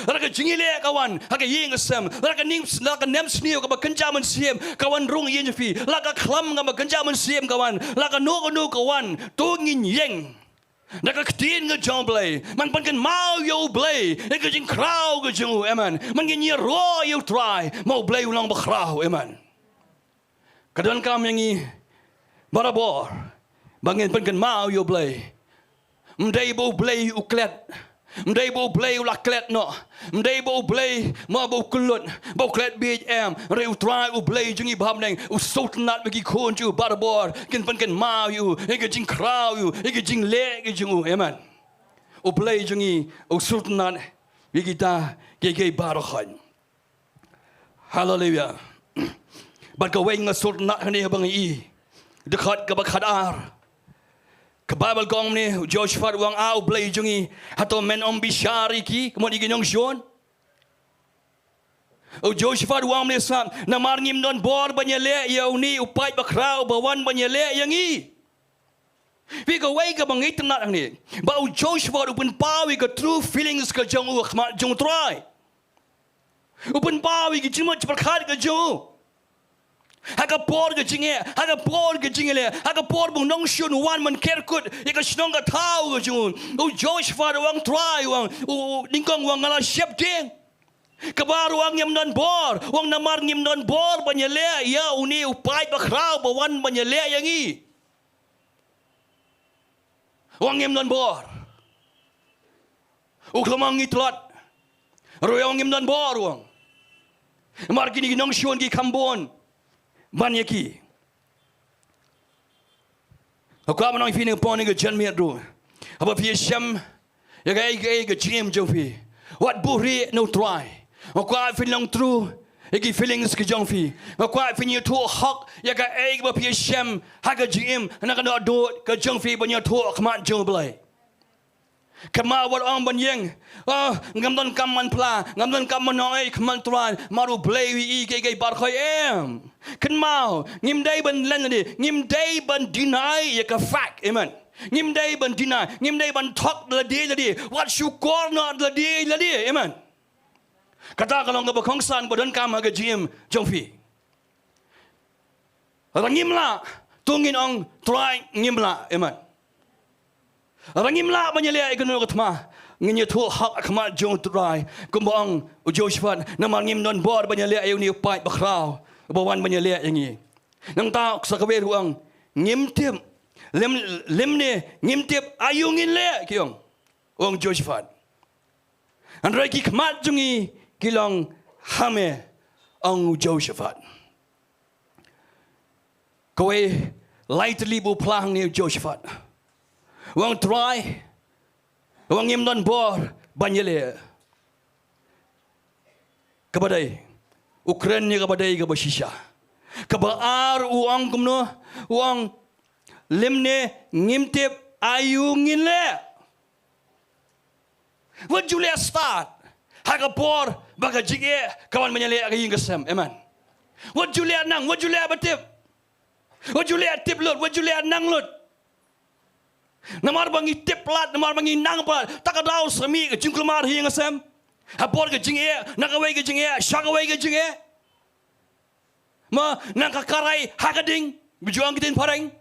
Raka jingile kawan haka yang asam raka nim raka nem sniu ke bakenjaman siem kawan rung yen fi raka klam ke bakenjaman siem kawan raka no kawan tungin yang Naka ketin ke Jong Blei, man pan kan mau yo Blei, ke jing krau ke jong eman, man kan ye ro yo try, mau Blei ulang bakrau eman. Kadang kam yang ni barabor, bangin pan kan mau yo Blei, mdai bo Blei uklet, mdai bo Blei ulaklet no, mdai bo Blei ma bo kulut, bo klet BM, reu try u Blei jungi baham neng, u Sohthri bagi kon ju barabor, pan kan mau yo, ke jing krau yo, ke jing le ke jong eman. U Blei jungi u Sohthri bagi ta ke barakan. Hallelujah. Bat ka weng Sohthri hane bang I, dekat ke bakadar. Ke Bible gong ni Jehoshaphat wang au Blei jungi atau men om bishari ki kemudian iginong shon. O Jehoshaphat wang ni sam namar ngim don bor banyale ya uni upai bakrau bawan banyale yang I. Wi ka wei ka bangi tenat ni. Ba o Jehoshaphat upun pawi ka true feelings ka jong u khmat jong try. Upun pawi ki jimat perkhat ka jong. Haka por ke jinge, haka por ke jingele, haka por bung nong shun wan man kerkut, ika shnong ka tau ke jung. U Jehoshaphat wang try wang, u Nyngkong wang ngala shep ding. Kabar wang nyam don bor, wang namar nyam don bor banyale, ya uni upai bakrau bawan banyale yang I. Wang nyam don bor. U klamang itlat. Royong nyam don bor wang. Mar kini nong shun ki kambon. Banyaki. Aku apa nang fini pon ke janmiat ru. Apa pi syam ya ke jim jofi. What buhri no try. Aku apa fini long true. Egi feelings ke jong fi. Aku apa fini tu hak ya ke apa pi syam ha ke jim nak ada do ke jong fi banyak tu khmat jong Blei. Kama wat ong banyeng. Ngam don kam man pla, ngam don kam man oi khman tran maru Blei wi ke bar khoi em. Kan mau ngim dai ban lan ni, ngim dai ban deny ya ka fact amen. Ngim dai ban deny, ngim dai ban talk la di. What you call not la di amen. Kata kalau ngaba khongsan bodan kam ha ke jim jong fi. Rangim la tungin ong try ngim la amen. Rangim la banyale ikono Thma nginya tu hak khmat jong try kumbang u Jehoshaphat namar ngim non bor banyale ayu ni upai bakrau bawan banyale yang ni nang ta sakawe ruang ngim tip lem ne ngim tip ayu ngin le kiong ong Jehoshaphat an rai ki khmat jungi kilong hame ong Jehoshaphat kowe lightly bu plang ni Jehoshaphat wang try wang ngim non bor banyale kabadai Ukraine ni kabadai kabashisha kabaar uang kumno uang limne ngimtip ayu ngile what you let start hagapor baga jige kawan banyale aging kesem amen what you let nang what you let batip what you let tip lot what you let nang lot namar bangi teplat namar bangi nang plat takadau sami ke jingklumar hi ngasam hapor ke jinge nakawai ke jinge shakawai ke jinge Ma nang kakarai hakading berjuang kita pareng.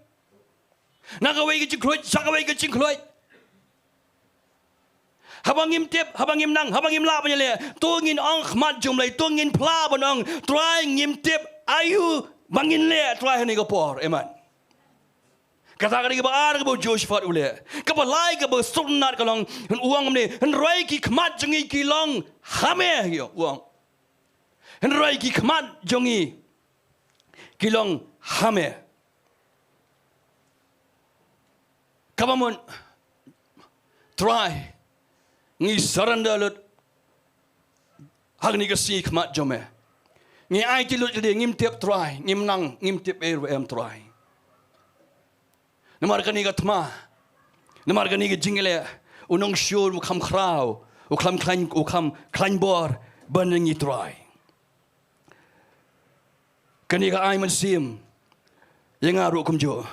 Nang kawai ke cingkloy, sakawai ke cingkloy. Habang im tip, habang im nang, habang im la punya le. Tungin ong khmat jumlai, tungin pla banong, try ngim tip ayu bangin le try ni kapor. Amen. Kata kali kebar kebo Joshua ule, kebar lai kebo sunat kalong uang ni, henrai ki khmat jengi kilong hame yo uang. Henrai ki khmat jengi kilong hame. Kapamun try ngi surrender lut hang ni kasi khmat jome ngi ai ti lut jadi ngim tiap try ngim nang ngim tiap em try namar kani ka Thma namar kani ka jingele unong shur mu kham khrau u kham khlain bor ban ngi try kani ka ai man sim yang aru kum jo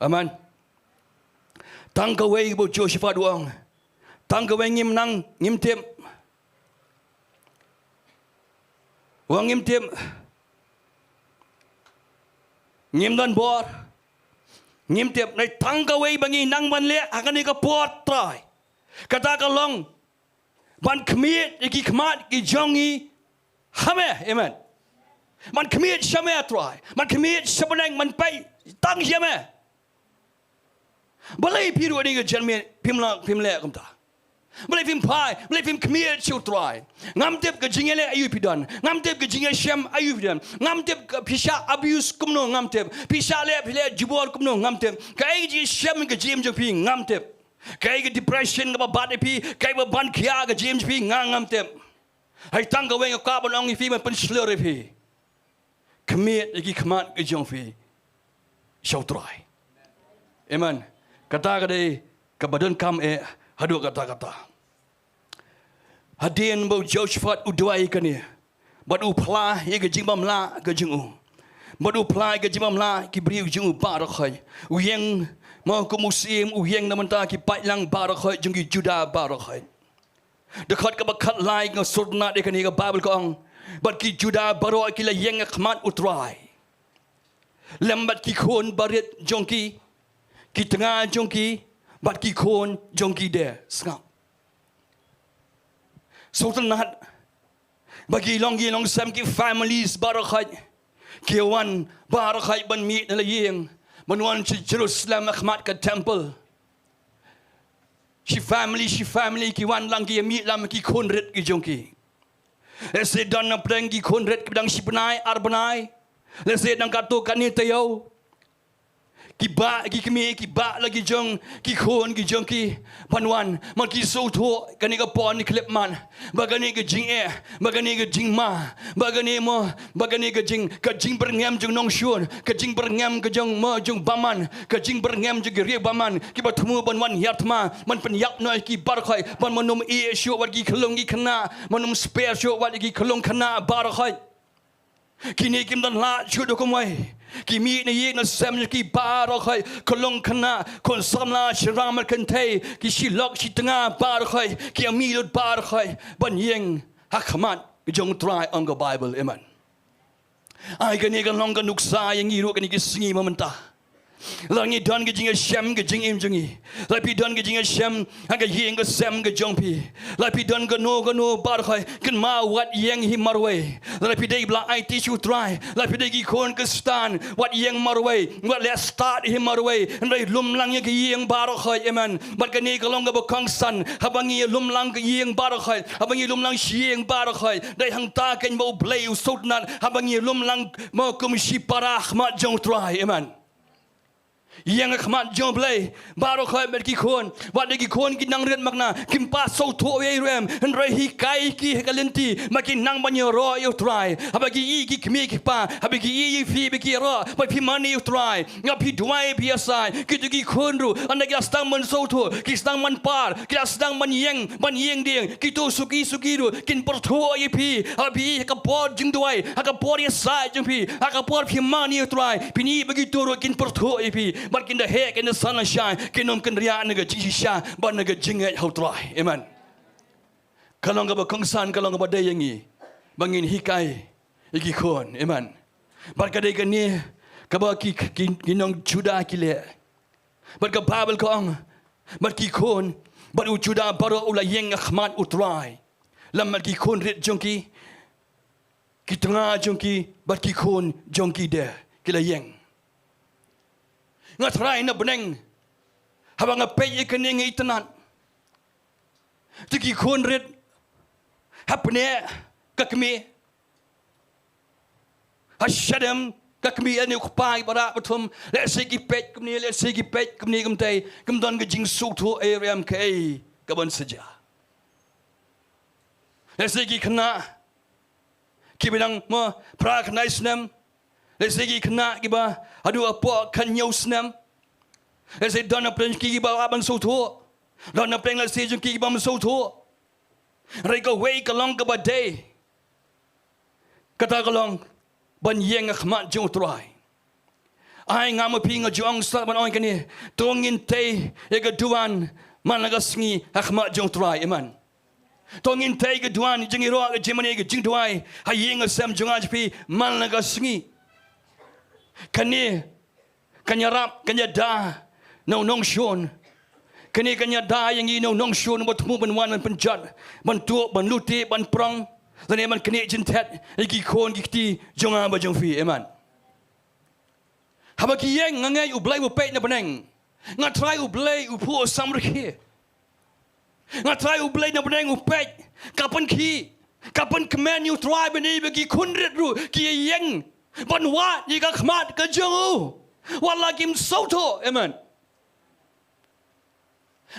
aman tang ka wei bo Joshua duang tang ka wei ngim nang ngim tiap wang ngim tiap ngim dan bor ngim tiap nai tang ka wei bangi nang ban le akani ka pot trai kata ka long ban khmiet ki khmat ki jongi hame amen man khmiet shame trai man khmiet shabanang man pai tang yame Blei piru ni ke janme pimle kum ta Blei pim pai Blei pim khmiet chu trai ngam tep ke jingele ayu pidan ngam tep ke jingiasyem ayu pidan ngam tep ke pisha abuse kumno ngam tep pisha le pile jibor kumno ngam tep kai ji syem ke jim jo pi ngam tep kai ke depression ke bat pi kai ba ban khia ke jim pi ngam tep hai tang ka weng ka bonong fi man pen slur pi khmiet ki khmat ke jong fi shau trai amen kata kadai kabadon kam hadu kata hadin bo Joshua udwai kani badu pla ye ke jingbam la ke jingu badu pla ke jingbam la ki bri jingu barakhai uyeng mo ko muslim uyeng namanta ki pailang barakhai jingi juda barakhai dekat ka bakat lai ngo surna de kani ka bible ko ong bat ki juda baro ki la yeng khmat utrai lambat ki khon barit jongki ki tengah jongki bat ki khon jongki de skap Sultanat bagi long sam ki families barakhai ki wan barakhai ban mi la yeng ban wan Jerusalem khmat ka temple she family ki wan lang ki mi lam ki khon ret ki jongki ese dan na preng ki khon ret ki dang si benai arbanai lese dang kato kani tayo ki ba ki kemi ki ba lagi jong ki khon ki jong ki panwan man ki so tho kani ka pon ni klip man bagani ke jing bagani ke jing ma bagani mo bagani ke jing berngam jong nong shun ke jing berngam ke jong mo jong baman ke jing berngam jong ri baman ki ba thmu ban wan yatma man pen yak noi ki bar khoi ban manum e shu wat ki khlong ki khna manum spare shu wat ki khlong khna bar khoi kini kim dan la chu do komai kimi na ye na sam ki bar khoi khlong khna kon samla shram kan thai ki Shillong shi tanga bar khoi ki ami lut bar khoi ban yeng hakmat ki jong try on the bible amen ai kan ye kan long kan nuksa yang iru kan ki Sngi mamenta langi don ke jingiasyem ke jingim jingi lapi don ke jingiasyem aga yeng ke sam ke jongpi lapi don ke no bar khai kan ma wat yeng hi marway lapi dei bla I teach you try lapi dei ki khon ke stan wat yeng marway wat let start hi marway ndai lum lang ye ke yeng bar khai amen bat ke ni ke long ke bokang san habangi lum lang ke yeng bar khai habangi lum lang yeng bar khai dai hang ta ken bo Blei usotnat habangi lum lang mo kum shi parah ma jong try amen yang khmat jong Blei baro khoi bet ki khon wat de ki khon ki nang ret makna kim pa so tho ye rem en rei hi kai ki kalenti makin nang ban yo ro yo try abagi i ki kmi ki pa abagi i fi be ki ro pa pi mani yo try nga pi duai pi asai ki tu ki khon ru an ki stang man so tho ki stang man par ki stang man yeng ding ki tu suki ru kin por tho ye pi abi ka por Jingduwai ka por ye sai jong pi ka por pi mani yo try pi ni bagi tu ru kin por tho ye pi but in the heck in the sunshine kinom kan ria naga jisha ban naga jingat how try amen kalong ba kongsan kalong ba dayangi bangin hikai iki khon amen Bat kadai kani kaba kinong Judah kile. Bat ka Bible kong bat ki kon bat u Judah baro ula yeng akhmat utrai. Lam mat ki kon rit jongki ki tengah jongki bat ki kon jongki de kila yeng. Ngatrai na beneng habang apay kani ngi itanan. Tiki kon rit hapne kakmi Hashadam kakmi ani ukpai bara batum let's say ki pet kumni let's say ki pet kumni kumtai kumdon ke jing Sohthri area mkai kaban saja let's say ki Khynnah ki binang mo prak naisnam let's say ki Khynnah ki ba adu apa kan nyausnam let's say dona pren ki ba aban Sohthri dona pren let's say ki ba Sohthri reka way kalong ka ba day kata kalong ban yeng akhmat jong trai ai ngam pinga jong sta ban oi kani tongin te ega duan man laga sngi akhmat jong trai iman tongin te ega duan jingiro ga Jingmane ga Jingduwai ha yeng asam jonga jpi man laga sngi kani kanyarap kanyada no nong shon kani kanyada yang i no nong shon bot mu ban wan ban jat ban tu ban luti ban prong dan eman kene jintet iki kon gikti jonga ba jong fi eman haba ki yeng ngai u Blei u pet na beneng nga try u Blei u pu samrki nga try u Blei na beneng u pet kapan kemen u try beni bagi kunret ru ki yeng ban wa ni ka khmat ka jong wala kim Sohthri eman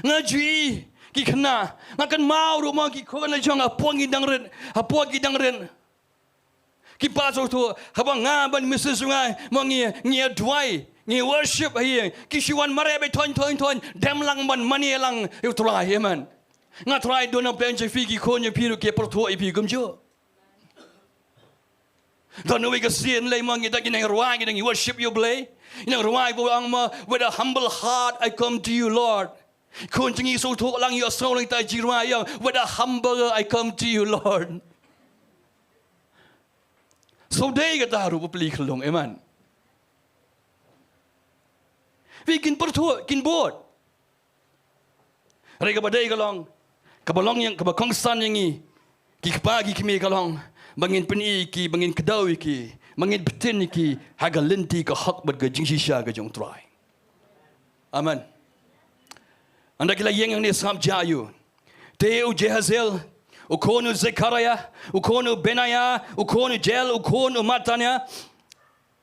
nga ji ki Khynnah ngakan mau rumah ki kon la jong apong dangren ki pa Sohthri habang ngaban Mrs. Sungai mangi Dowai ngi worship hi ki siwan mare be thon dem lang ban mani lang yu try man nga try dona plan je fi ki kon ye piru ke portho ipi gumjo dan we ga sien le mangi da ki nang ruai ngi worship you Blei nang ruai bo ang ma with a humble heart I come to you Lord Kon jingi Sohthri lang yo so lang ta Jingduwai with a humble I come to you Lord. So day ka taru pupli khlong eman. Vi kin pertu kin bot. Rega badai kalong kabalong yang kabakongsan yang i ki pagi kimi kalong bangin peni ki bangin kedau ki bangin betin ki hagalenti ka hak bad ga Jingiasyylok ga jong try. Amen. Anda kila yang ni sam jayu. Teu Jehazel, ukonu Zekaria, ukonu Benaya, ukonu Jel, ukonu Matanya,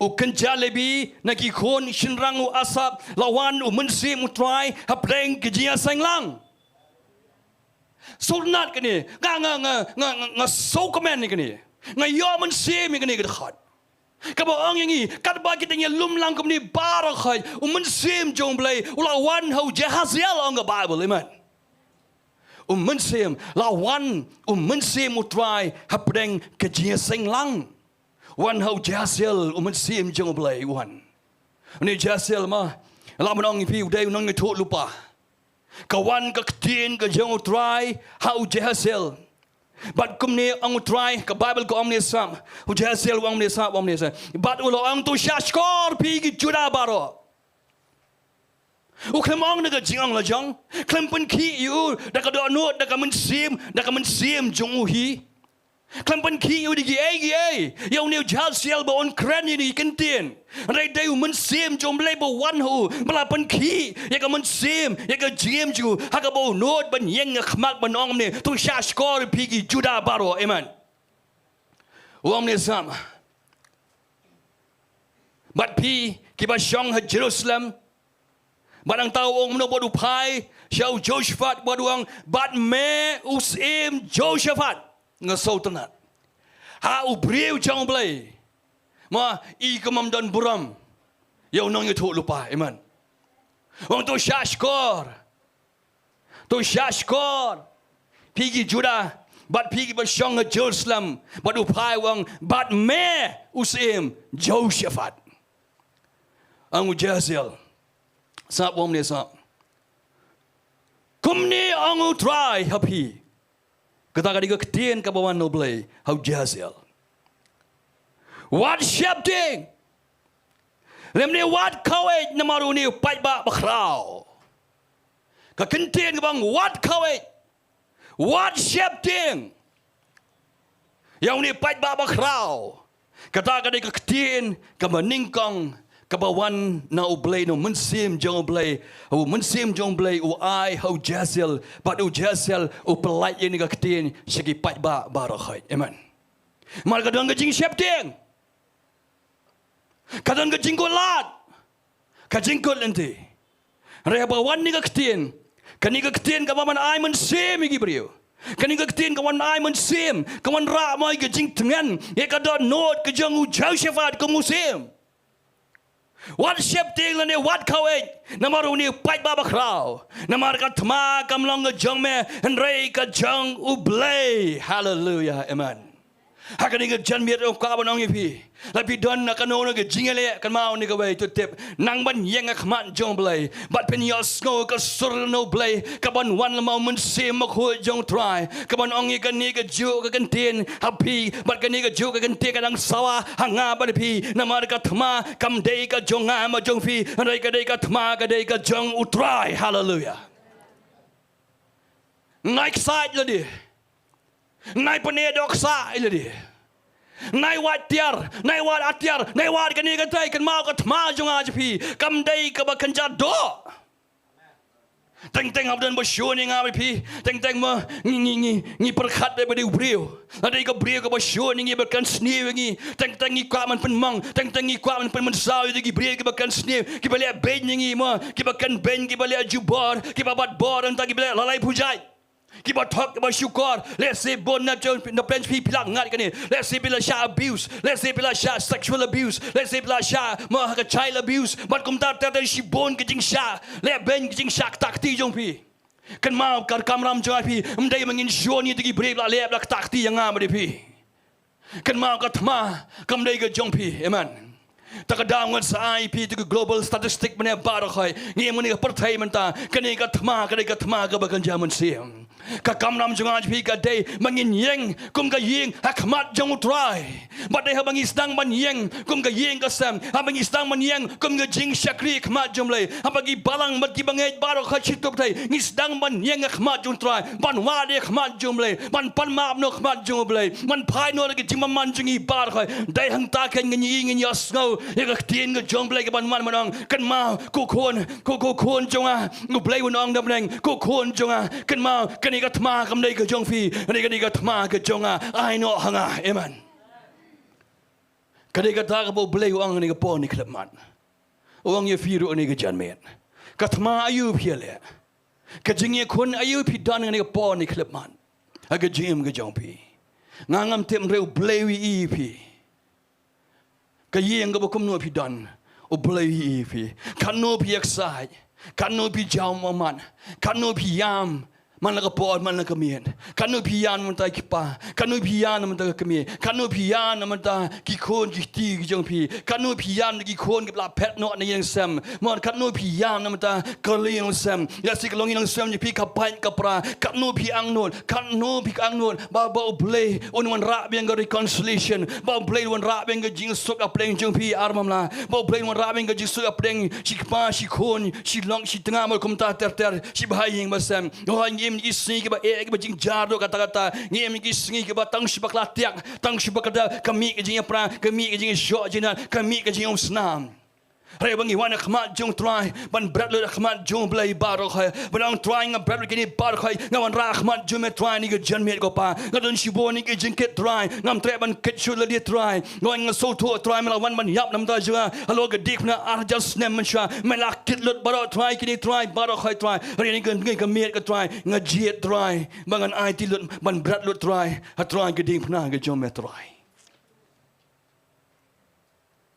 ukenjalebi nagi kon shinrangu asap lawan umensi mutrai hapleng Jingiaseng lang. Sulnat kini, nga sokamen ni kini, nga yomen si mi kini kedekhat. Kabo ang yangi kat ba kita nya lumlang kum ni barakhai umensim jong Blei lawan hau Jehazel ang the Bible amen umensim lawan umensim utrai hapdeng ke Jingiaseng lang wan hau Jehazel umensim jong Blei wan ni Jehazel ma lamun ang pi udai nong ni thot lupa kawan ka ktin ka jong utrai hau Jehazel But kumni ang utray ka Bible ko amni sam. Jehazel wang amni sam. But ulo ang tu shashkor pigi Judah baro. Uklem ang naga jing la jong. Klem pen ki you da ka do no da ka men sim jong uhi. Klem pen ki you di gi Yau ni Jehazel ba on kren ni kentin. Rai dai men sim jong Blei ba wan hu. Bala pen ki ya ka men sim ya ka jim ju ha ka bo no ban yeng khmak ban ong ni tu shashkor pigi Judah baro amen. Wam ni sam. But pi ki ba shong ha Jerusalem. Barang tahu orang bodu pai, syau Joshaphat boduang, bat me usim Joshaphat ngasau tenat. Ha ubriu jong Blei, ma I kemam dan buram, yau nong itu lupa iman. Orang tu shashkor, pigi Judah, bat pigi bersyong Jerusalem, bodu pai wang, bat me usim Joshaphat. Ang Jehazel. Sap wom ni sap. Kumni angu try happy. Kata kadiga ketien ka bawan no Blei hau Jehazel. วัดเชียบจริงเรื่องนี้วัดเขาเองนมารูนี่ไปบ้าบักราวก็ขึ้นเตียนกับบางวัดเขาเองวัดเชียบจริงอย่างนี้ไปบ้าบักราวก็ตากันได้ก็เตียนกับมันนิ่งกองกับวันนาอุเบลน์มันเสียมจงเบลมันเสียมจงเบลอุไอเขาเจสเซลปัดอุเจสเซลอุปไลยันก็เตียนสกิไปบ้าบาร์คอยเอเมนมันก็ดังก็จริงเชียบจริงkadang kecing kulat, kecing kulat nanti. Reba wan ni kektian, kani kektian kawan ai mensem igi beriu. Kani kektian kawan ai mensem, kawan ramai kecing tengan, ye kada not kejang ujau syafat ke musim. Wat siap tinggal ni wat kawin, namaru ni pait baba krau, namar kat Thma kamlong ke Jong me, henrei ke Jong Blei. Hallelujah, amen. Hakani ke jan miat om kaban ong yepi. Lapi don nak kano ke Jingiasyllok kan mau ni ke way tu tip. Nang ban yang akmat Jong Blei. Bat pen yos ngo ke sur no Blei. Kaban wan mau mensim mak hu Jong try. Kaban ong ye kan ni ke ju ke kentin happy. Bat kan ni ke ju ke kentin kadang sawa hanga ban pi. Namar ke Thma kam dei ke Jong ma Jong pi. Rai ke dei ke Thma ke dei ke Jong utrai. Hallelujah. Naik side le dia. Nai penedok sa ile dia. Nai wat tiar, nai wat atiar, nai wat kan ni kan tai kan mau ka Thma Jong aja pi. Kam dei ka ba kan jado. Teng abdan bersyukur ni ngawi pi. Teng ma ngi perkat daripada beriu. Ada ka beriu ka bersyukur ni berkan seni ngi. Teng ngi kwa man penmang, teng ngi kwa man pensau itu ki beriu ki berkan seni. Ki balik ben ngi ma, ki berkan ben ki balik jubar, ki babat bor entah ki balik lalai pujai. Kita talk about syukur. Let's say born na bench people ngat kan ni. Let's say bila sya abuse. Let's say bila sya sexual abuse. Let's say bila sya mah ke child abuse. But kum tar si born ke jing sya. Le ben ke jing sya takti jong pi. Kan mau kar kamram jong pi. Mdai mangin show ni tegi brave la le la takti yang ngam pi. Kan mau ka Thma kam dai ke jong pi. Amen. Takadang wan sa IP tu global statistic mana barakhay ngi muni perthai menta kani ka Thma ka bakan jaman siam ka kamram jong aj pi ka dei mangin yeng kum ka yeng hakmat jong utrai bat dei habangi sedang man yeng kum ka yeng ka sam habangi sedang man yeng kum ka jing syakri khmat jom lei habagi balang mat ki bangai barakhay chitup thai ngi sedang man yeng khmat jong utrai ban wa de khmat jom lei ban pan ma no khmat jom lei man phai no ki jimaman jong i barakhay dei hang ta ken ngi yos ngau yang ketian ke Jong Blei ke ban-ban manong kan mau ku khon Jong a ngu Blei wanong dam neng ku khon Jong a kan mau kan ni ka Thma kam dei ke Jong fi ni ka Thma ke Jong a ai no hanga amen kan ni ka ta ka bo Blei wang ni ka po ni klap man wang ye fi ru ni ka jan met ka Thma ayu phi le ka jing ye khon ayu phi dan ni ka po ni klap man a ka jim ke Jong pi ngangam tem reu Blei wi i phi kaya yang kebakum no pidan, oblei pi, kan no pi eksai, kan no pi jauh maman, kan no pi yam, man la kapor man la kamian, kan no pi yan man ta kipa, kan no pi yan man ta kamian, kan no pi yan man ta kikon kiti kijong pi, kan no pi yan kikon kipla pet no na yang sem, man kan no pi yan man ta kaleng sem, ya si kalong yang sem ni pi kapain kapra, kan no pi ang non, ba oblei on ra biang ga reconciliation, ba oblei on ra biang ga jing sok apleng jong pi armam la, ba oblei on ra biang ga jing sok apleng sikpa sikon, Shillong si tengah mal kum ta ter si bahaying basem, oh ngim ni Sngi ke ba ke jing jardo kata-kata ngim ni Sngi ke ba tang sibak latiak tang sibak kada kami ke jing pra kami ke jing syok jina kami ke jing snam Raya bangi wana khmat Jong try ban berat lu khmat Jong Blei barok hai ban try ngam berat kini barok hai ngawan ra khmat Jong me try ni ke jan met ko pa ngadon shibo ni ke jing ket try ngam tre ban ket shul le try ngam Sohthri try mela wan ban yap nam ta juga halo ke dik na ar just nem man sha mela kit lut barok try kini try barok hai try raya ni ke met ke try ngajiet try bangan ai ti lut ban berat lut try ha try ke dik na ke Jong me try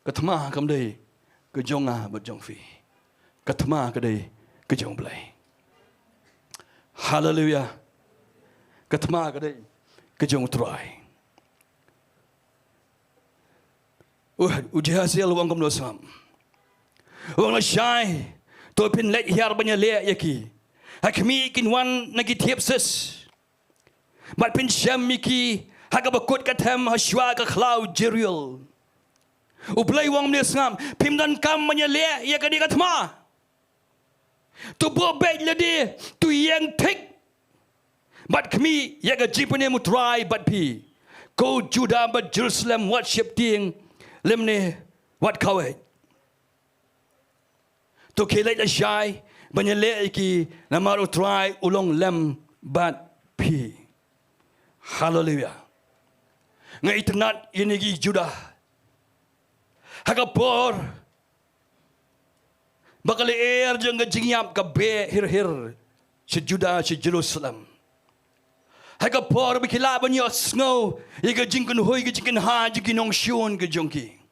ke Thma kam dei ke Jong a ba Jong fi ke Thma ke dei ke Jong Blei hallelujah ke Thma ke dei ke Jong try ujihasial wang kom no sam wang la shai to pin let hiar banya le yaki hakmi kin wan nagi thiepses bat pin sham miki hakabakut ka them hashwa ka cloud jerial Blei wang dia sengam. Pim dan kam menyelek ia kadi kat Thma. Tu bobek le dia. Tu yang tek. But kami ia ka jipane mu try but pi. Go Judah but Jerusalem what ship ting. Lemne what kawai. Tu kelai la shai menyelek iki namaru try ulong lem but pi. Hallelujah. Ngai itnat ini gi Judah. Hagapor bakal jeng ke jingiap ke be hir si Judah si Jerusalem. Hagapor bikila banyo snow iga jingkun hoi ke jingkin ha jingkin nong shun ke jongki.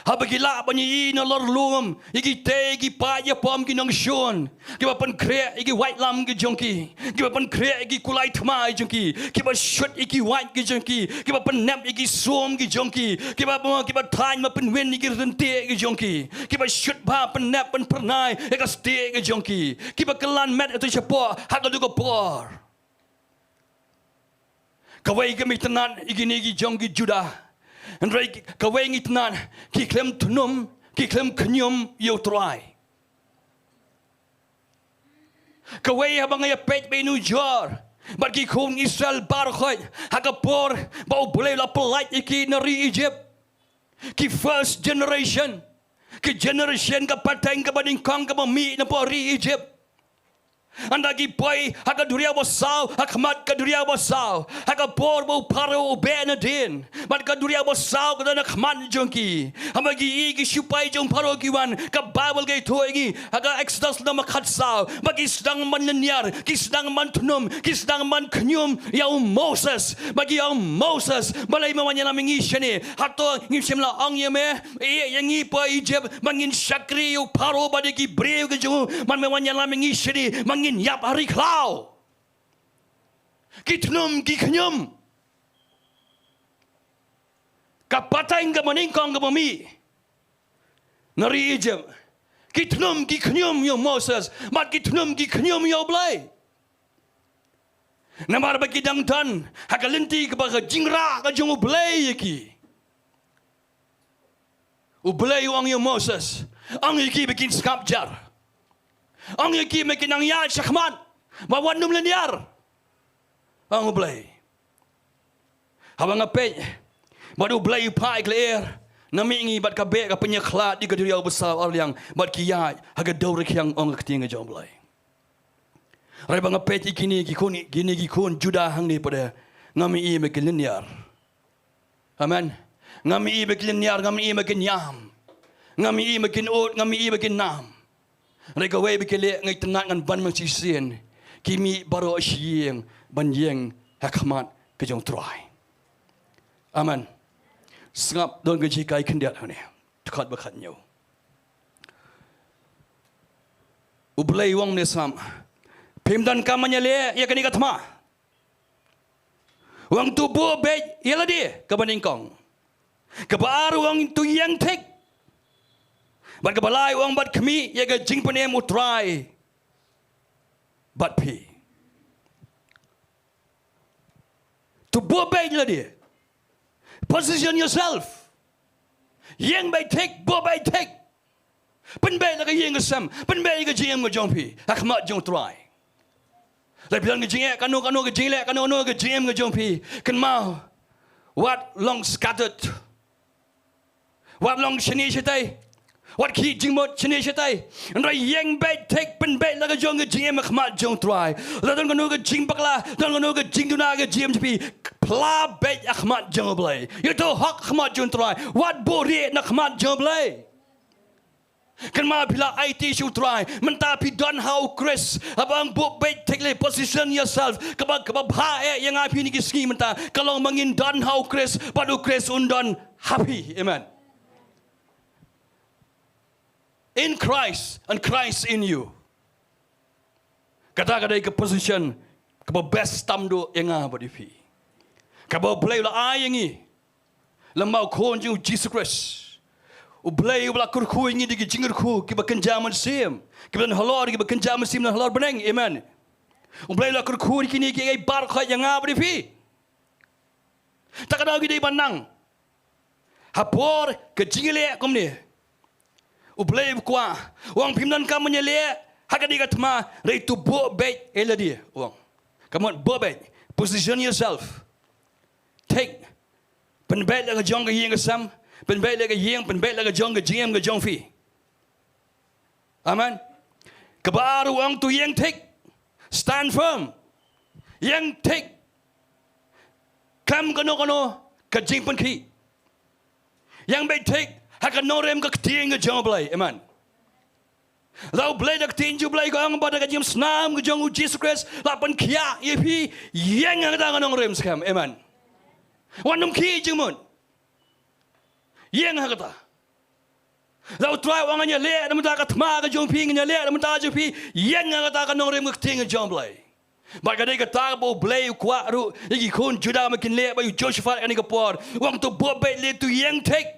Habagila banyi na lorlum igi te igi pa ya pom ki nong shun ki pan kre igi white lam ki jongki ki pan kre igi kulai Thma jongki ki ba shut igi white ki jongki ki pan nap igi som ki jongki ki ba thain ma pan wen igi rente ki jongki ki ba shut ba pan nap pan pernai ega ste ki jongki ki ba kelan met atu chapo hagalu ko por kawai ke mitanan igi ni igi jongki Judah. Andrai kawai ngitnan ki klem tunum ki klem knyum yo try. Kawai habang ya pet be New York. But ki kung Israel barkhoi hagapor ba Blei la polite iki na ri Egypt. Ki first generation ki generation ka pateng ka Nyngkong ka mi na po ri Egypt. Andagi boy haka duria bosau hakmat ka duria bosau haka por bo paro benedin mat ka duria bosau ka na khman jongki hamagi igi supai jong paro kiwan ka bible ge thoigi haka exodus na makhat sau bagi sedang man nyar ki sedang man tunum ki sedang man knyum ya Moses bagi ya Moses balai mamanya na mingi shene hato ngimsem la ong yeme yang ngi po Egypt mangin shakri u paro badigi breu ge jong man mamanya na mingi shene ngin yap hari klau kitnum kiknyum kapatang ka Nyngkong ka mi nari Egypt kitnum kiknyum yo Moses mat kitnum kiknyum yo Blei namar bagi dang dan hagalinti ka ba jingra ka jong Blei ki u Blei wang yo Moses ang iki bikin sculpture. Ang iki makin ang yan syakman. Mawanum linear. Ang Blei. Habang ngapit. Baru Blei pai clear. Namingi bat kabe ka penyeklat di kediriau besar orang bat kiyai haga dawrik yang ong ketinga jong Blei. Rai bang ngapit ikini gini gikun Judah hang ni pada ngami makin linear. Amen. Ngami makin linear, ngami makin yam. Ngami makin ut, ngami makin nam. Mereka wei berkelak ngai tenat ngan ban mangsisien kimi baro asyeng ban yeng hakmat ke jong try. Amen. Sengap don gaji kai kendiat ni. Dekat bekat nyo. Blei wang ne sam. Pim dan kamanya le ya kani kat Thma. Wang tu bo be ialah dia ke Nyngkong. Ke baru wang tu yang tek. Bat kebalai wang bat kami ya ke Jingmane mu try bat pi tu bobai lah dia position yourself yang baik take bobai take penbai lah ke yang kesam penbai ke jing jong pi akmat jong try lai bilang ke jing kanu ke jing le kanu ke jing jong pi kan mau what long scattered what long shini shitai Wat ki jingmot chine shatai ndra yang bai tek pen bai la ga jong ga jing khmat jong try la don ga jing bakla don ga jingduna ga gmp pla bai khmat jong Blei you to hak khmat jong try wat bori na khmat jong Blei kan ma bila IT should try menta pi don how Chris abang bo bai tek le position yourself kaba ha yang api ni ski menta kalau mangin don how Chris padu Chris undon happy amen. In Christ and Christ in you. Kata-kata ke position ke best tamdo yang apa di pi. Kaba Blei la ayangi. Lemau konju Jesus Christ. U Blei la kurku ingi di jingurku ke kenjaman sim. Ke ben halor ke kenjaman sim na halor beneng. Amen. U Blei la kurku kini ke bar kha yang apa di pi. Tak ada gidi banang. Hapor ke Jingiasyllok kom ni. Blei kwa wang pimnan kam menyele hakadi ka Thma rei tu bo bet eladi wang. Come on, bo bet. Position yourself. Take pen bet la ka Jong ka yeng ka sam, pen bet la ka yeng, pen bet la ka Jong ka jingem ka Jong fi. Amen. Kabaru wang tu yeng take. Stand firm. Yeng take. Kam kono ka jing pen ki. Yang bet take hakan norem ka tieng ka Jong Blei. Amen. Lau Blei dak tinju Blei ko ang bada ka jim snam ka Jong Jesus Christ la pen kia yepi yeng ang ta ka norem skam. Amen. Wanum ki jingmun. Yeng ha kata. Lau try wang anya le na mata ka Thma ka Jong pi nya le na mata ju pi yeng ang ta ka norem ka tieng ka Jong Blei. Ba ka dei ka ta bo Blei kwa ru igi kun juda makin le ba yu Joshua ani ka por wang tu bo be le tu yeng take.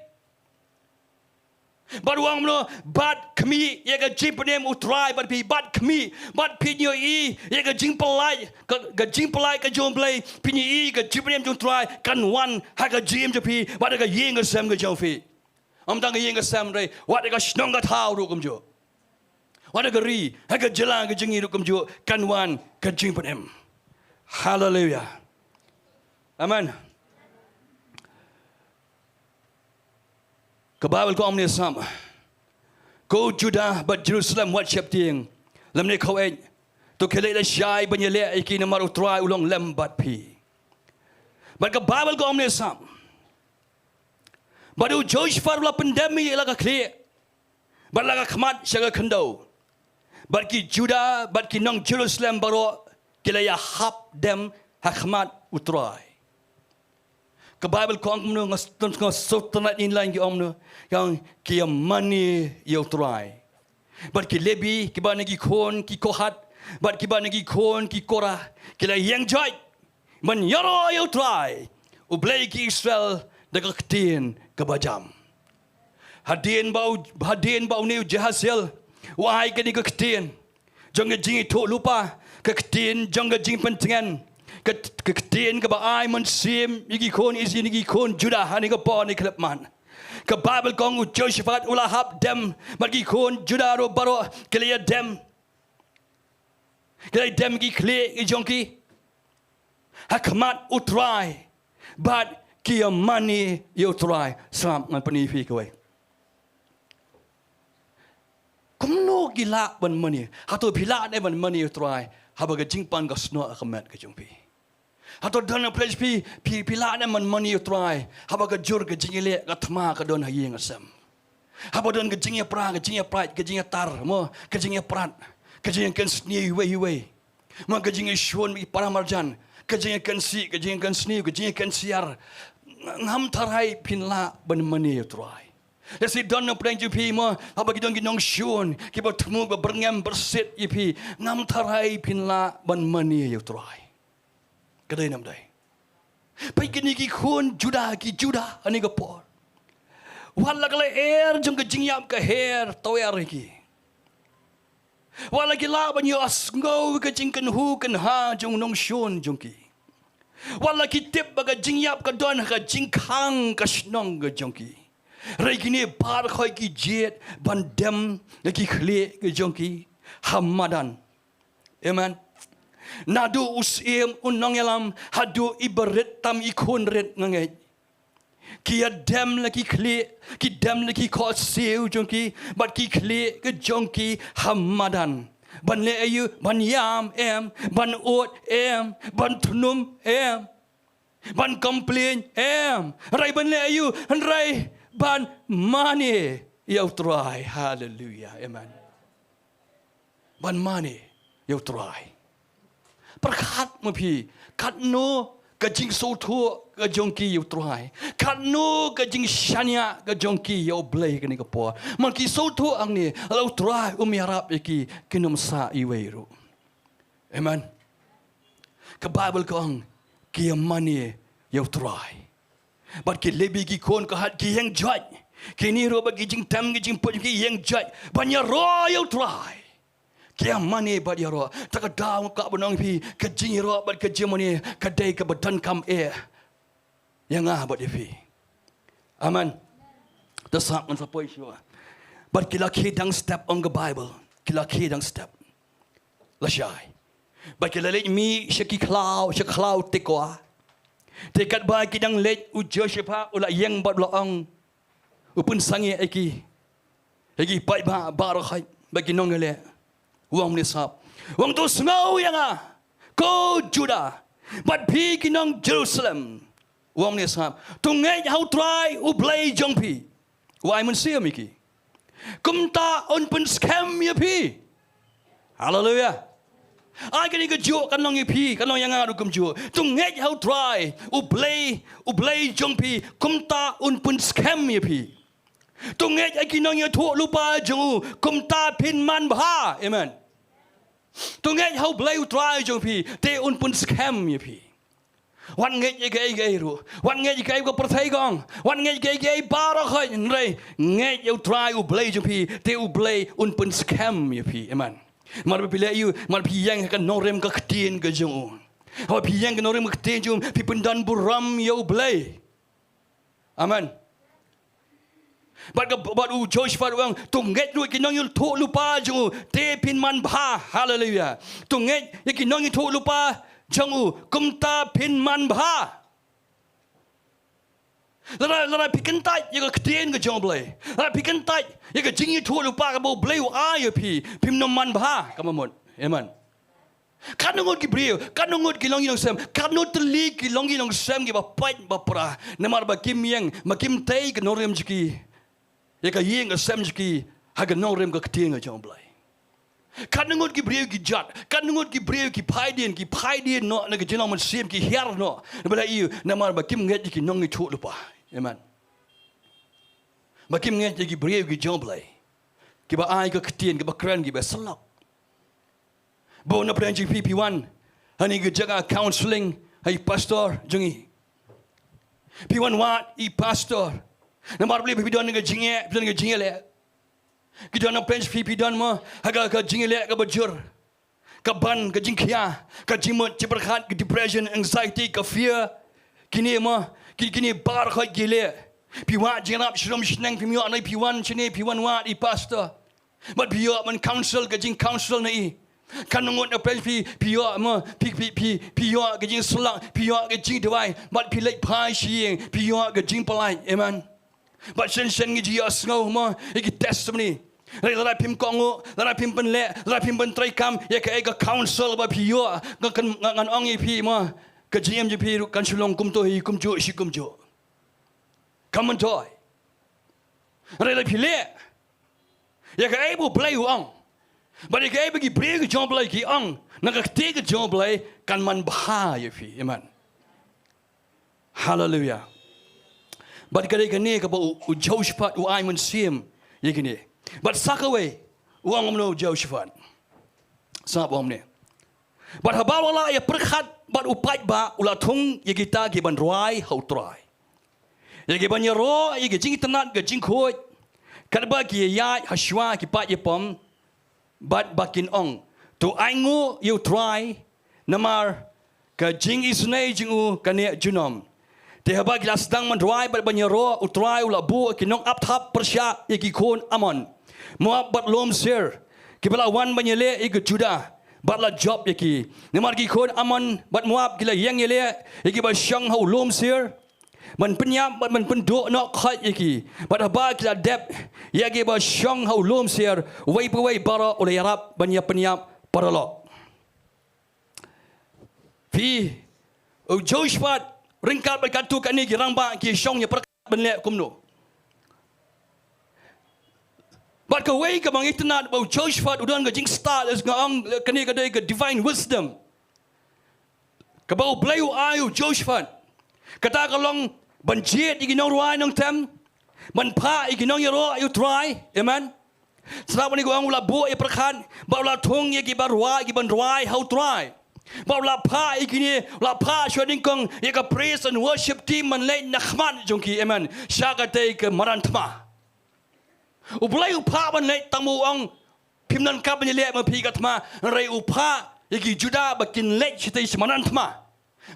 But wang no bat kami ye ka jing penem utrai but pi bat kami bat pi nyo I ye ka jing pelai ka Jong Blei pi ni I ka jing penem jong trai kan wan ha ka jim je pi bat ka yeng ka sam ka Jong fi am tang ka yeng ka sam rei wat ka snong ka thau ru kum jo wat ka ri ha ka jelang ka jingi ru kum jo kan wan ka jing penem. Hallelujah. Amen. Ke Bible ko omni sam. Go Judah but Jerusalem what chapting. Lam ne kau eng. Tu kele da shai banyele iki na maru try ulong lem bat pi. But ke Bible ko omni sam. But u Josh far la pandemi la ka clear. But la ka khamat syaga kynduh. But ki Judah but ki nong Jerusalem baro kele ya hap dem hakmat utrai. Ke Bible ko ang mno ngas Sohthri in line ki omno yang ki money you try. But ki lebi ki ba nagi kon ki kohat but ki ba nagi kon ki kora ki la yang joy man yaro you try. U Blei ki Israel da ka tin ka bajam. Hadin bau ni jahasil wahai ka ni ka tin. Jong jingi to lupa ka tin jong jing pentengan. Ketien ke baai man sim igi kon isi igi kon Judah hani ke pon ni klep man ke Bible kong u Josephat ulah hab dem bagi kon Judah ro baro kelia dem gi kle i jonki hakmat utrai but ki money you try sam ngan pani fi ke we kumno gila ban money hatu phila ne ban money you try habaga jingpan ka sno akamat ke jongpi. Atau dana place pi la na man money try. Haba ka jur ka Jingiasyllok ka Thma ka don hayeng asam. Haba don ka Jingia pra ka Jingia pride ka Jingia tar mo ka Jingia prat ka Jingia kan Sngi we. Mo ka Jingia shon mi para marjan ka Jingia kan si ka Jingia kan Sngi ka Jingia kan siar. Ngam tarai pin la ban money try. Lesi don na prang jupi mo haba ki don ki nong shon ki ba Thmu ba berngam bersit ipi ngam tarai pin la ban money try. Kadai nam dai. Pai kini ki khun Judah ani ka por. Wala kala air jong ka jingyam ka hair tower ki. Wala ki la ban yo asngo ka jing kan hu kan ha jong nong shon jong ki. Wala ki tip ba ka jingyap ka don ka jingkang ka snong ka jong ki. Rai kini bar khoi ki jet ban dem ki khle ka jong ki hamadan. Amen. Nadu usim unong yalam hadu ibarit tam ikun ret ngangai. Kia dem lagi kli, ki dem lagi ko siu jongki, but ki kli ke jongki hamadan. Ban le ayu, ban yam em, ban ot em, ban tunum em, ban complain em. Rai ban le ayu, rai ban money. You try, hallelujah, amen. Ban money, you try. Perkat mapi kat no ka jing so thu ka jongki you try kat no ka jing shania ka jongki you Blei ka ni ka po man ki so thu ang ni lo try harap iki kinom sa iweru. Amen. Ka Bible ko ang ki money you try but ki lebi ki kon ka hat ki yang joy ki ni ro ba ki jing tam ki jing po ki yang joy banya ro you try. Kia money but yaro taka daw ka banong pi ka jingiro but ka jimoni ka day ka badan kam yang but ifi. Amen. The song on support sure. But kila kidang step on the Bible. Kila kidang step. La shy. But kila let me shaki cloud tekwa. Tekat ba kidang let u Joshua ula yang bat laong. Upun sangi eki. Eki pai ba barakai bagi nongale. Wang ni sap. Wang tu sngau yang ko Judah. But pi kinong Jerusalem. Wang ni sap. Tungai how try u Blei Jong pi. Wai mun sia miki. Kumta on pun scam ya pi. Hallelujah. Ai cái cái chúa kan long pi kan long yang adu kum chúa. Tungai how try u Blei Jong pi. Kumta on pun scam ya pi. Tungai ai kinong ya thu lupa jong kumta pin man bha. Amen. Tungai how Blei u try Jong pi. Te on pun scam ya pi. Wan ngay cái ru, wan ngay cái có perthai gong, wan ngay cái bara khai nrei, ngay yêu try u Blei Jong pi, te u Blei un pun scam ya pi, amen. Mar pi le you, mar pi yang kan norem ka ktien ka jong. Ha pi yang kan norem ka ktien jong, pi pendan buram ya u Blei. Amen. But u Joshua wang tunget ru kinong yul thu lupa jong, te pin man bha, hallelujah. Tunget ya kinong yul thu lupa Jangu kumta pin man bha. Lara pikan tai ya ka ktien ka jong Blei. Lara pikan tai ya ka jingi thu lupa ka bo Blei u ayo pi pim no man bha ka mamon. Amen. Kanungot ki brio, kanungot ki longi long sem, kanut li ki longi long sem ki ba pai ba pra. Namar ba kim yang makim tai ka norem jiki. Ya ka yeng ka sem jiki ha ka norem ka ktien ka jong Blei. Kanungot ki brio ki jat, kanungot ki brio ki paidien no na ke jenong man sim ki her no. Bala iu namar ba kim nget ki nong ni thu lupa. Amen. Ba kim nget ki brio ki jong Blei. Ki ba ai ka ktien ki ba kran ki ba salok. Bo na pren PP1 hani ke jaga counseling hai pastor jungi. P1 wat I pastor. Namar beli PP2 ke jingia le. Kita nak pens pipi dan mah, agak ke jingilek ke bejur, ke ban ke jingkia, ke jimut ciberkat ke depression, anxiety ke fear, kini mah, kini bar kau gile, piwat jenap Shillong senang piwat nai piwan sini piwan wat I pastor, but piwat man counsel ke jing counsel nai, kan ngot na pens piwat mah piwat ke jing selak, piwat ke Jingduwai, but pilek pai sieng, piwat ke jing pelai, amen. But sen Jingiasyllok mah iki testimony. Lara pim kongo, lara pim penle, lara pim pentrai kam, ya ke ega counsel ba pio, ngan ong pi mah ke GM je pi kan Shillong kum to hi kum jo si kum jo. Come on toy. Lara pile. Ya ke ai bu Blei ong. Ba ya ke ai bagi Blei ke Jong Blei ki ong, na ke te ke Jong Blei kan man bha ya pi. Amen. Hallelujah. But kadang ni kabo Joshua u ai mun sim ye kini. But sakaway uang umno Joshua. Sab om ni. But habawala ya perkhat but upai ba ulatung ye kita giban roi hau try. Ye giban ya ro ye jing tanat ge jing khoi. Kadba ki ya hashwa ki pat ye pom. But bakin ong to aingu you try namar ka jing isnei jingu kane junom. Te haba gila sedang mandrai bat banyaro utrai ulabu kinong apthap persya iki kon amon. Moab bat lom sir. Kibala wan banyele iki Judah. Bat la job iki. Nemar ki kon amon bat Moab gila yang yele iki ba syang hau lom sir. Man penyap bat man penduk nok khat iki. Bat haba gila dep yagi ba syang hau lom sir. Wai pawai bara oleh yarap banya penyap paralok. Fi Joshua ringkat berkatu kat ni girang ba ki syong nya perkat benlek kumno. But ka way ka bang itnat ba Joshua udan ga jing start is ngong kani ka day ka divine wisdom. Ka ba Blei ayu Joshua. Kata ka long banjit iginong ruai nong tem. Man pa iginong yaro ayu try. Amen. Sebab ni ko ang ula bu ya perkat ba ula thong ye ki ba ruai ki ban ruai how try. Bawa lapa ikini lapa Nyngkong ya ka praise and worship team man late nakhman jongki amen syakate ke maran Thma ublai upa man late tamu ong pimnan kap ni le ma pi ka Thma rei upa iki Judah bakin late chite maran Thma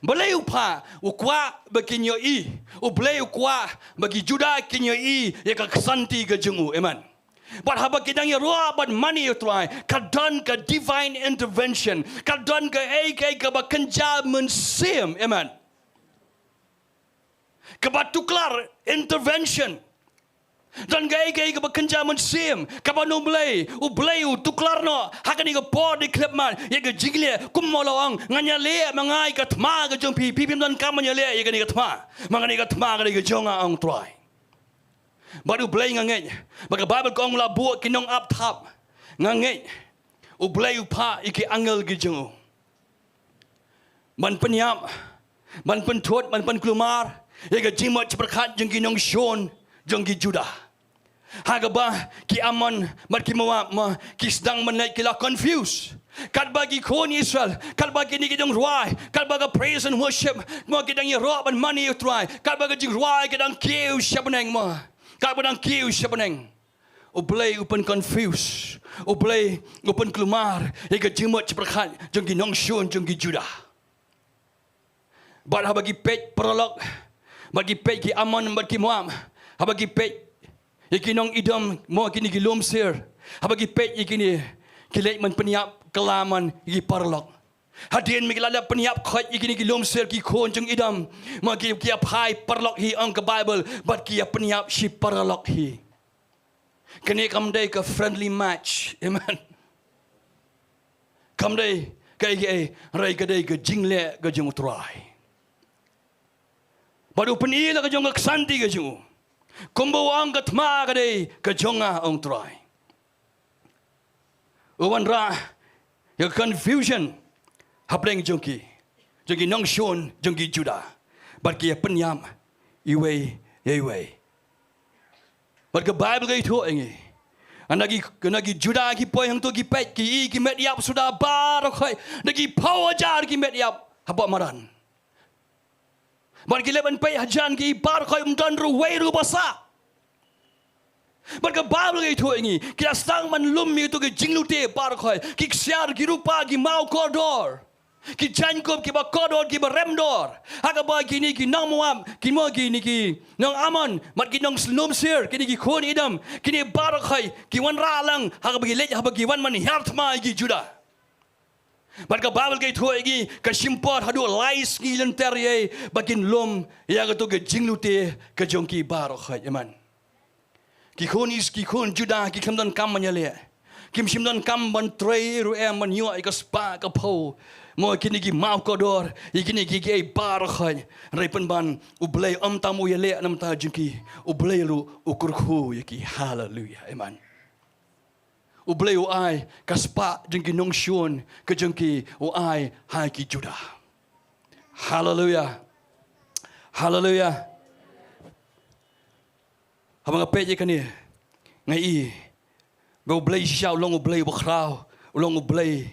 Blei upa ukwa bagi nyoi, Blei ukwa bagi Judah kinyoi ya ka kesanti ke jengu, amen. But haba kidang ya roa but money utrai, kadon ke divine intervention, kadon ke ke ba kenja mensim, amen. Kebat tuklar intervention. Dan gay ke bekerja mensim, kabano Blei, Blei tuklar no, hakani ke por di klipman, ya ke jingle, kumolawang, nganya le, mangai ke Thma ke Jong pipim dan kamanya le, ya ke ni ke Thma, mangani ke Thma ke Jonga ang try. Baru Blei ngangej, bagi Bible Khonglah buat kinong up top, ngangej, Blei pa iki angel ke Jongu. Man penyam, man pentut, man penkelumar, ya ke jimat berkat jeng kinong Shon, jeng ki Judah. Hagaba ki aman mat ki mawap ma ki sedang menaik kila confuse. Kat bagi kon Israel, kat bagi ni kidang ruai, kat bagi praise and worship, ma kidang ye rock and money utrai, kat bagi jing ruai kidang kiu syabeneng ma. Kat badang kiu syabeneng. Blei open confuse. Blei open kelumar, ye ke jimat berkat jeng ki nong Shon jeng ki Judah. Bad bagi pej prolog, bagi pej ki aman bagi muam, bagi pej Ikinong idam mo kini gilom sir. Habagi pet ikini kilek man peniap kelaman iki parlok. Hadien mikilala peniap khot ikini gilom sir ki khon jeng idam mo ki pai parlok hi ang ke Bible but ki peniap si parlok hi. Kene kamdai ke friendly match. Amen. Kamdai kai rai kadai ke jingle ke jeng utrai. Baru penila ke jeng ke santi ke jeng. Kumbu ang Thma kadai ke Jonga ang try. Uwan ra ya confusion hapleng jongki nong Shon jongki Judah. But ki penyam iwe. But ke Bible ke itu engi. Anagi Judah ki poy hang tu ki pet ki met yap sudah bar khoi. Nagi power jar ki met yap haba maran. Bagi leban pay hajan ki bar khoi dan ruway ru basa. Bagi Bible itu ini kita sedang menlum itu ke jinglute bar khoi ki siar ki rupa ki mau kodor. Ki jankop ki ba kodor ki ba remdor. Haga ba ki ni ki nang muam ki mo ki ni ki nang aman mat ki nang slum sir ki ni ki khon idam ki ni bar khoi ki wan ra lang haga bagi lej haga ki wan man heart ma ki Judah. Bagi Bible ke itu lagi kesimpot hadu lais ngilen terye bakin lom ya ke tu ke jinglute ke jongki barokh aman. Ki khon Judah ki kamdan kam manyale. Kim simdan kam ban trei ru em man yo ke spa ke po. Mo kini ki mau kodor ikini ki ke barokh rai penban Blei tamu yele nam ta jongki Blei lu ukurku yaki hallelujah aman. Blei ai kaspa jengki nong Shon ke jengki ai hai ki Judah. Hallelujah. Hallelujah. Habang ape je kani ngai go Blei xiao long Blei bakrau long Blei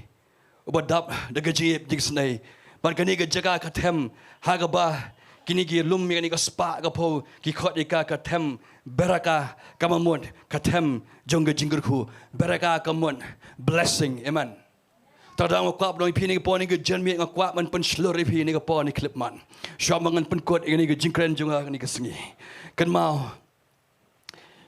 ubadap de gajib jigsnai ban kani ke jaga kathem hagaba kini ki lum mi kani ka spa ka po ki khot ka kathem beraka kamamon kathem jong ke jingurku beraka kamon blessing amen. Tadang kwap doi pini ke poni ke jenmi ngkwap man pen sluri pini ke poni klip man. Syamangan pen kot ini ke jingkren jonga ni ke Sngi. Kan mau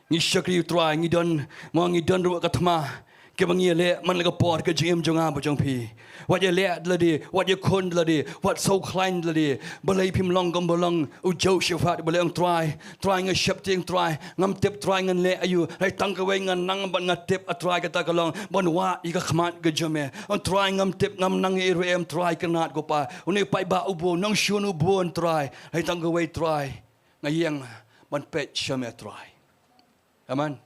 ngi syakri utrai ngi don mo ngi don ru ka Thma ke bangi le man le ka por ke jim jonga bo jong pi. Wat ye le ladi wat ye kon ladi wat so klein ladi belai pim long gom bolong u Joshua belai ang try ngi shep ting try ngam tip try ngan le ayu hai tang ka we ngan nang ban ngat tip a try ka ta ka long bon wa i ka khmat ke jome on try ngam tip ngam nang i rem try kanat go pa uni pai ba ubo nang shun ubo on try hai tang ka we try ngayang ban pet shame try aman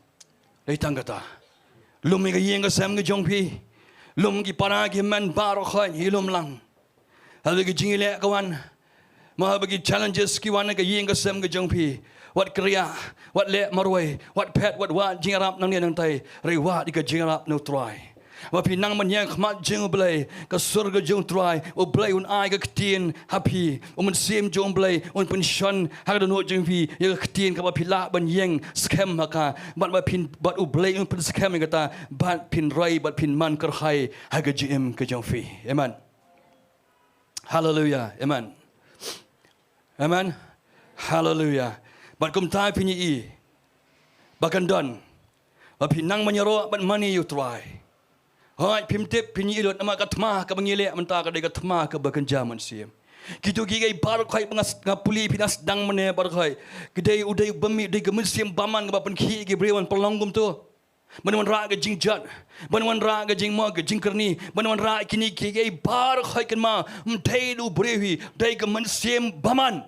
hai tang ka ta lumi ka yeng ka sam ke jong pi lum ki para ki man baro khoi hilum lang hal ki jingile kawan ma bagi challenges ki wan ka yeng ka sam ke jong pi wat kriya wat le marwai wat pet wat wa jingarap nang ne nang tai rewa di ka jingarap no try wa pi nang man yang khmat jing Blei ka surga jong try o Blei un ai ka ktin happy o man sim jong Blei on pun shon ha ka no jing pi ya ka ktin ka ba pila ban yeng scam ka bat ba pin bat o Blei un pun scam ka ta bat pin rai bat pin man kar hai ha ka jim ka jong fi amen Hallelujah. Amen. Amen. Hallelujah. But kum tai pini i. Bakan don. But pinang manyaro but money you try. Hai pim tip pini ilot nama ka Thma ka bangile menta ka de ka Thma ka bakan jaman sim. Kitu gigai bar khoi pangas ngapuli pinas dang mane bar khoi. Gidai udai bami de gamun sim baman ka bapan khi gi brewan pelonggum tu. Banwan ra ga jingjat, banwan ra ga jingma ga jingkerni, banwan ra kini gigai bar khoi kan ma mthai du brewi dai gamun sim baman.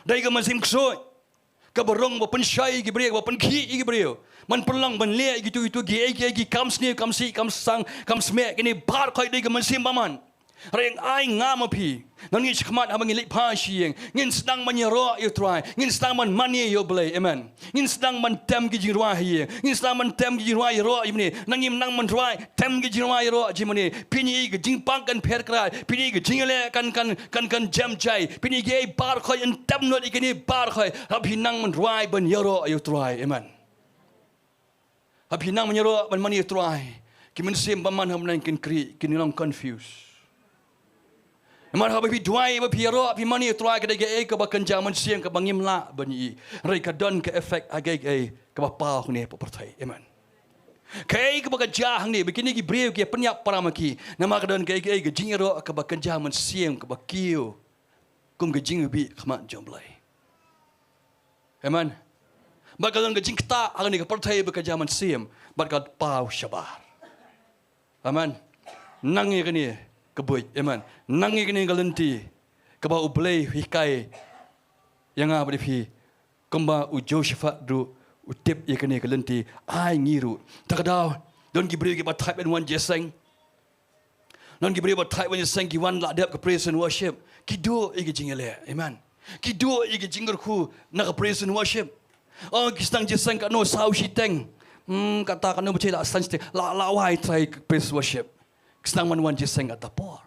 Dai gamun sim ksoi. Ka barong bapan syai gi brew bapan khi gi brew. Man pelong man le gitu gi kam sni kam si kam sang kam sme kini bar khoi dai gamun sim baman. Reng ai ngam api nang ni chkhmat abang ngi pa sieng ngin sedang man yaro you try ngin sedang man mani you blei amen ngin sedang man tem gi jirwa hi ngin sedang man tem gi jirwa yaro imni nang ngim nang man try tem gi jirwa yaro jimani pini gi jingpang kan pher kra pini gi jingale kan jam chai pini gi bar khoi en tem no ikini bar khoi api nang man try ban yaro you try amen api nang man yaro ban mani you try ki men sim baman ham nan kin kri kin long confused. Emang habi duai habi ro habi mani try kedai ke ke bakan jaman siang ke bangim la bani rai ka don ke efek agai ke bapa ne pertai amen ke bakan jah ni begini ki brew ke penyap paramaki nama ka don ke jingro ke bakan jaman siang ke bakiu kum ke jingbi khmat jomblai amen bakalan ke jingta agani ke pertai bakan jaman siam bakat pau syabar amen nangi ke ni kebuj, amen. Nangi kini galenti, keba Blei hikai, yang apa dipi, kemba Josephat du utip ikani galenti, ai ngiru. Takadau, don gibri gibat type and one jeseng. Don gibri gibat type when you sing one la dep ke praise and worship. Kynduh igi jingale, amen. Kynduh igi jinggerku nak praise and worship. Oh kistang jeseng kat no sau shiteng. Kata kan no bercela sanjte la wai try praise worship. Sedang man jeseng at tapor.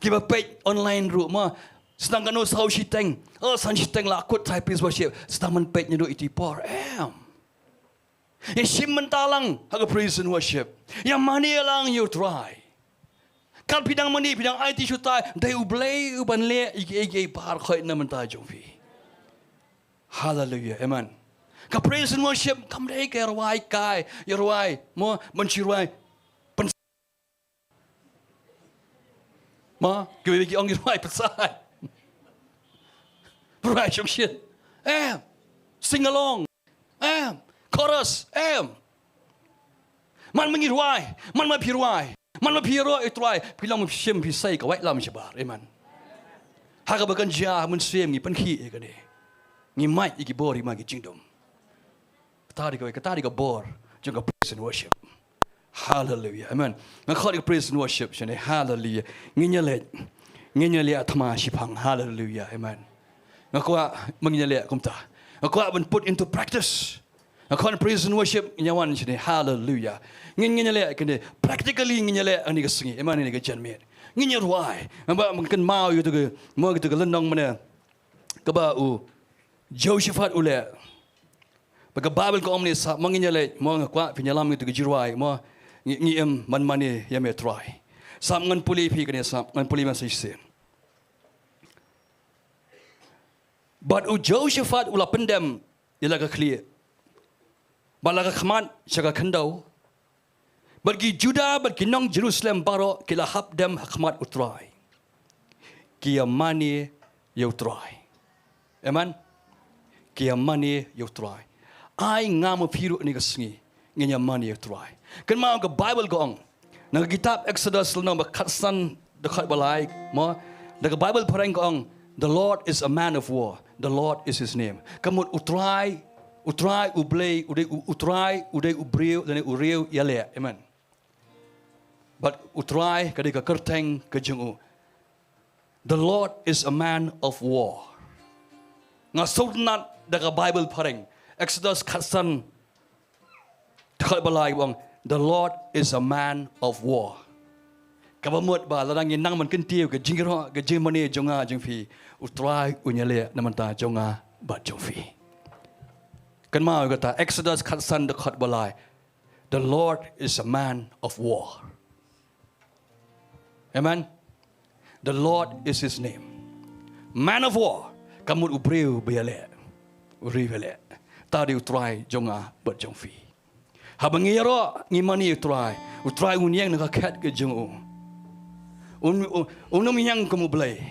Kiba page online rumah. Sedang kanu sahu shiteng. Oh san shiteng la akut type is worship. Sedang man page nyedo iti por. Yang sim mentalang haga praise and worship. Yang mani lang you try. Kan pidang mani pidang IT syutai. Dai Blei uban le igi par khoi na mentai jongfi. Hallelujah. Amen. Ka praise and worship kam dai ke rawai kai. Ya rawai mo mencirai Ma, kau bagi orang ramai pesai. Right, some shit. Sing along. Chorus. Man mengiruai, man mapiruai, man mapiro itrai. Pilang sim pisai kau lam sebar. Amen. Haga bagan jah mun sim ni penki ikani. Ni mai iki bor imagi Jingdom. Ketari kau bor. Jangan praise and worship. Hallelujah. Amen. Ngakho praise and worship shane. Hallelujah. Nginyale Thma shipang. Hallelujah. Amen. Ngakho menginyale kumta. Ngakho ben put into practice. Ngakho praise and worship nyawan shane. Hallelujah. Nginyale kene practically nginyale ani kasengi. Amen ni ka janmet. Nginyarwai. Amba mungkin mau you to mo gitu ke lenong mana. Kaba Josephat ule. Bagi Bible ko omni sa menginyale mo ngakwa pinyalam itu ke Jowai mo ngiem man mani ya me try sam ngan puli phi kene sam ngan puli masih sen but Josephat ula pendam ilaga clear balaga khman syaga khynnah bagi Juda bagi nong Jerusalem baro kila habdam khmat utrai kia mani ya utrai amen kia mani ya utrai ai ngam phiru ni ka sngi ngenya mani ya utrai kan mau ke Bible gong nang kitab Exodus no bakatsan dekat balai mo nang Bible parang gong the Lord is a man of war the Lord is his name kamut utrai ublei udai ubriu dan uriu yale amen but utrai kadika kerteng kejungu the Lord is a man of war ngasudnat daga Bible parang Exodus katsan dekat balai gong the Lord is a man of war. Kabamut ba larang nang man kentiu ke jingro ke Jingmane jonga jingfi utrai unyale namanta jonga ba jongfi. Kan mau kata Exodus katsan dekat balai. The Lord is a man of war. Amen. The Lord is His name. Man of war. Kamut ubreu biale. Uri biale. Tadi utrai jonga but jongfi. Habangiro ngimani utrai unyang nak kat ke jongu. Unum yang kamu Blei.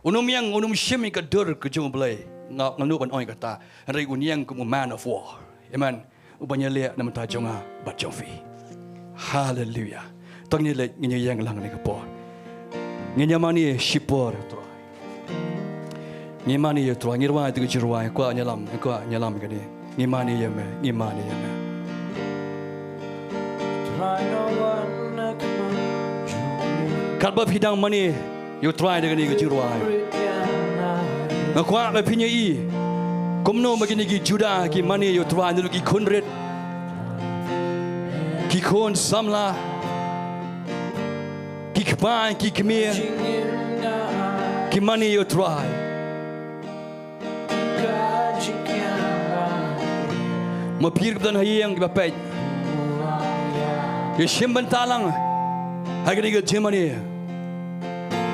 Unum shimi ke dur ke jongu Blei. Ngak nganu ban oi kata. Hari unyang kamu man of war. Amen. Ubanya le nama ta jonga but jongfi. Hallelujah. Tong ni le yang lang ni kapo. Nginyamani shipor utrai. Ngimani utrai ngirwa tu jirwai kwa nyalam kani. Ngimani yeme. Kalba pidang mani you try dengan ni jirwai. Ngakwa ke pinya I. Komno begini ki Juda ki mani you try dulu ki kunrit. Ki kon samla. Ki kpan ki kemir. Ki mani you try. Mapir kedan hayang ki bapai. Ki shimban talang. Hari ni ke Jingmane.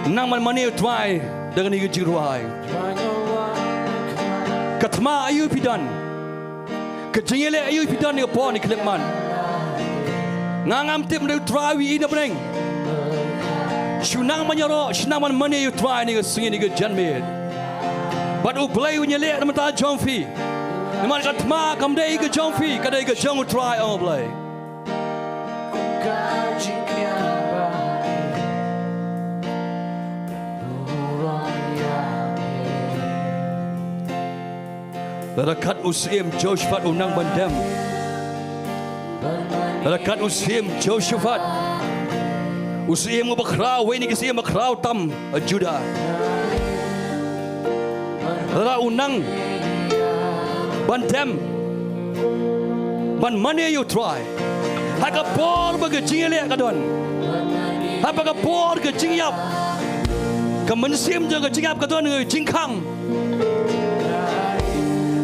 Nang mani try dengan ni ke Jingduwai. Ke Thma ayu pidan. Ke Jingiasyllok ayu pidan ni apa ni kelepman. Ngangam tim ni try wi ina breng. Shunang manyaro, shunang mani try ni ke Sngi ni ke Jinmane. But Blei unyalek nama ta Jongfi. Nama ke Thma kamdai ke Jongfi, kadai ke Jong try on Blei. Rakat usim Joshua unang bandam. Rakat usim Joshua. Usim bakrau, ini usim bakrau tam Juda. Ra unang bandam. Ban mana you try? Haka por bagi Jingiasyllok kadon. Haka por ke Jingiap. Kemensim je ke Jingiap kadon ke Nyngkong.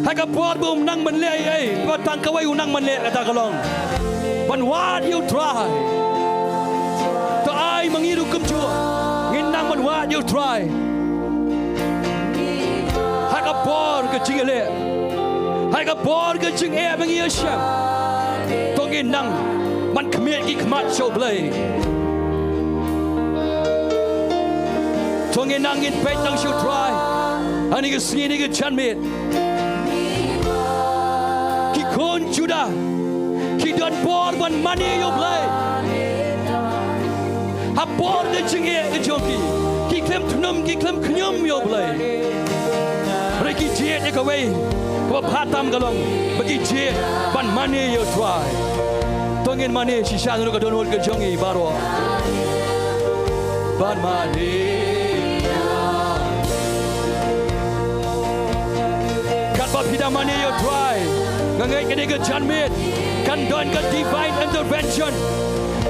Haka por bum nang man le ai. Ba tang kawai unang man le kata kalong. Ban what you try? To ai mangiru kumjua. Nginang ban what you try? Haka por ke Jingiasyllok. Haka por ke Jingiasyllok Jingiasyeng. Tongin nang man kemit ki kemat show Blei. Tongin nang in pet nang show try. Ani ke Sngi ni ke Jinmane. Ki kon Juda. Ki donbor ban mani yo Blei. Ha bor de Jingiasyllok ke Joki. Ki klem tnum ki klem knyum yo Blei. Reki je ni ka wei. Ko phatam galong. Bagi je ban mani yo try. Tongin mani shisha dulu ke donol ke Jongi baro. Ban mani. Kat bab hidang mani yo try. Ngangai ke ke Jinmane. Kan don ke divine intervention.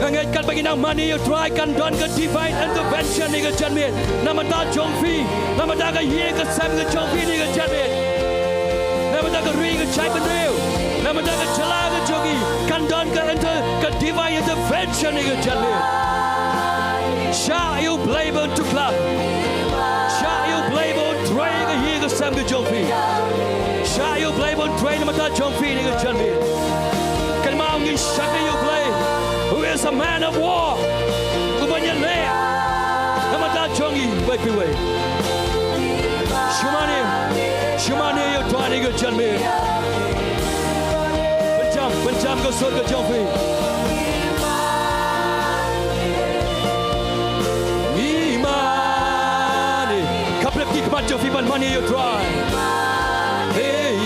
Ngangai kat bagi nang mani yo try kan don ke divine intervention ni ke Jinmane. Nama ta Jongfi. Nama ta ke ye ke sam ke Jongfi ni ke Jinmane. Nama ta ke ri ke chai benreu. Nama ta ke jala ke Jongi. Kan don ke divine intervention ni ke Jinmane. Sha you Blei to club. Sha you Blei try ke ye ke sam ke Jongfi. Sha you Blei try nama ta Jongfi ni ke Jinmane. Kan mau ngi shaka you Blei. Who is a man of war. Ubanya le. Nama ta Jongi baik way. Shumani you try ni ke Jinmane. Benjam ke sur ke Jongfi. Ngimani. Kaplep ki kemat Jongfi ban mani you try. Hey.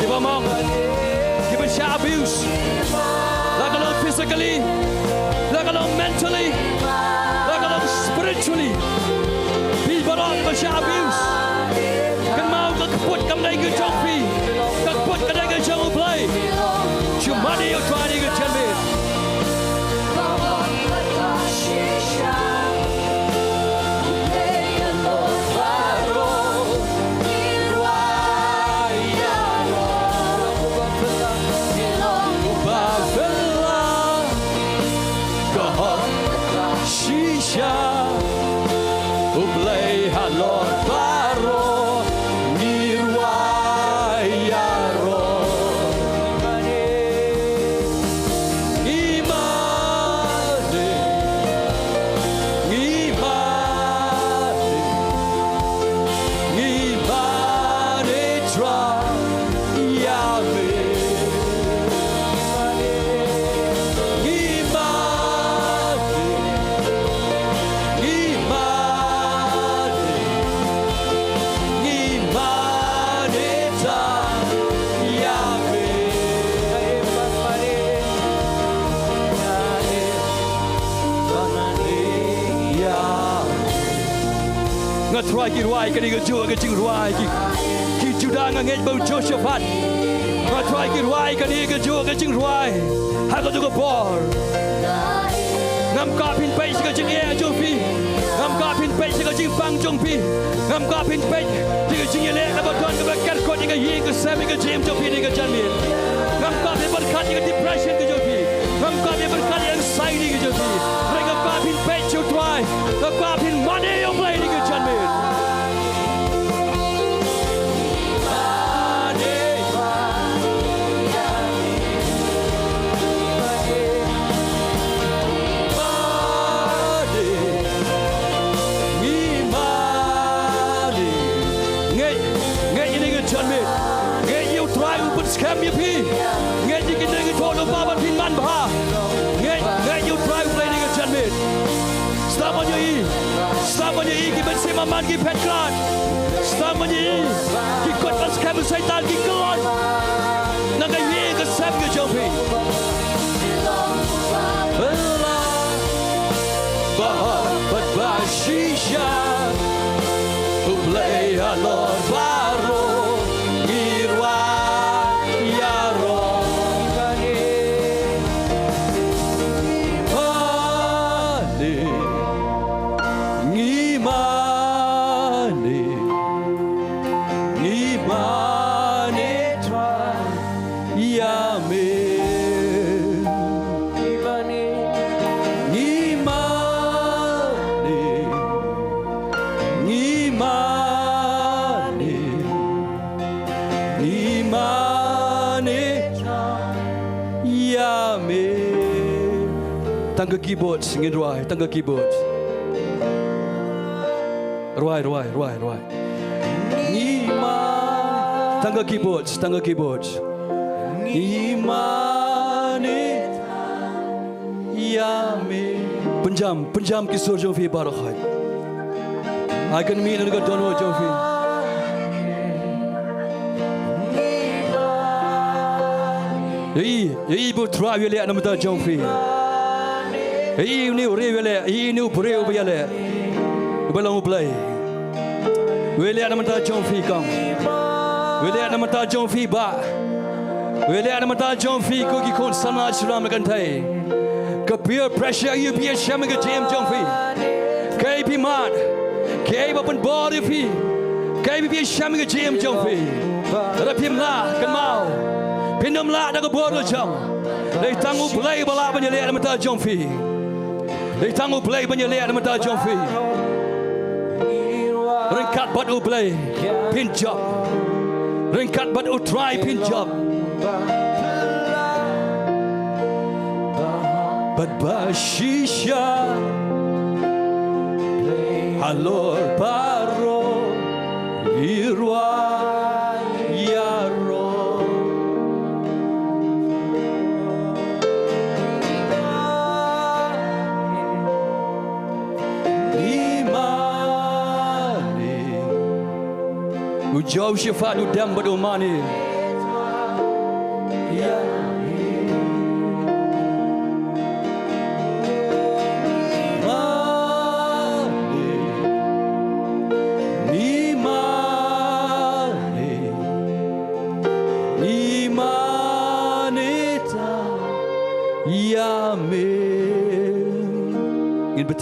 Tiba mong. Given share abuse. Like alone physically. Like alone mentally. Like alone spiritually. People don't share abuse. Kan mau ke keput kamdai ke Jongfi. Keput kadai ke Jong Blei. Shumani you try ni ke Jinmane. try ki ruai ka ni ka ju ka jing ruai ki juda nga ngai bau Josephat ma try ki ruai ka ni ka ju ka jing ruai ha ka tu ka bor ngam ka pin pai ka jing e jong pi ngam ka pin pai ka jing pang jong pi ngam ka pin pai ka jing le na ba don ka kan ko ni ka yi ka sa mi ka jim jong pi ni ka jan mi ngam ka pin berkat ni ka depression ka jong pi ngam ka pin berkat ni anxiety ka jong pi ngam ka pin pai chu try ngam ka pin money yo play ni ka jan mi Scam you pi, get you getting it all over pin man bha, get you try playing a janmit. Stop on your e, stop on your e, give it same a man give pet card. Stop on your e, keep got us scam and Satan keep on. Naga ye ka sab ka jumping. But by Shisha, who play a Lord Baro. Tangga keyboards, ngin ruai, tangga keyboards. Ruai. Nima. Tangga keyboards. Imane. Yame. Punjam kisor jofi barakhai. I can mean and go donbor jofi. Yei bu try wele anamata jofi. He knew Rivele, he knew Breu Biale, Balang Blei. We let Amata John Fee come. We let Amata John Fee ba. We let Amata John Fee cookie called Sanach Ramagante. Kapir pressure, you be a Shamaga Jam John Fee. KP man, cave up and body fee. KP be a Shamaga Jam John Fee. Rapim la, Kamau. Pinum la, the border jump. They tango play Balab and you let Amata John Fee. They tango play when you lay at the Mata John Fee. Ring cut but who play, pin job. Ring cut but who try pin job. But Bashisha, Halor Paro, Irwa Yaro. Josephat who damn but money.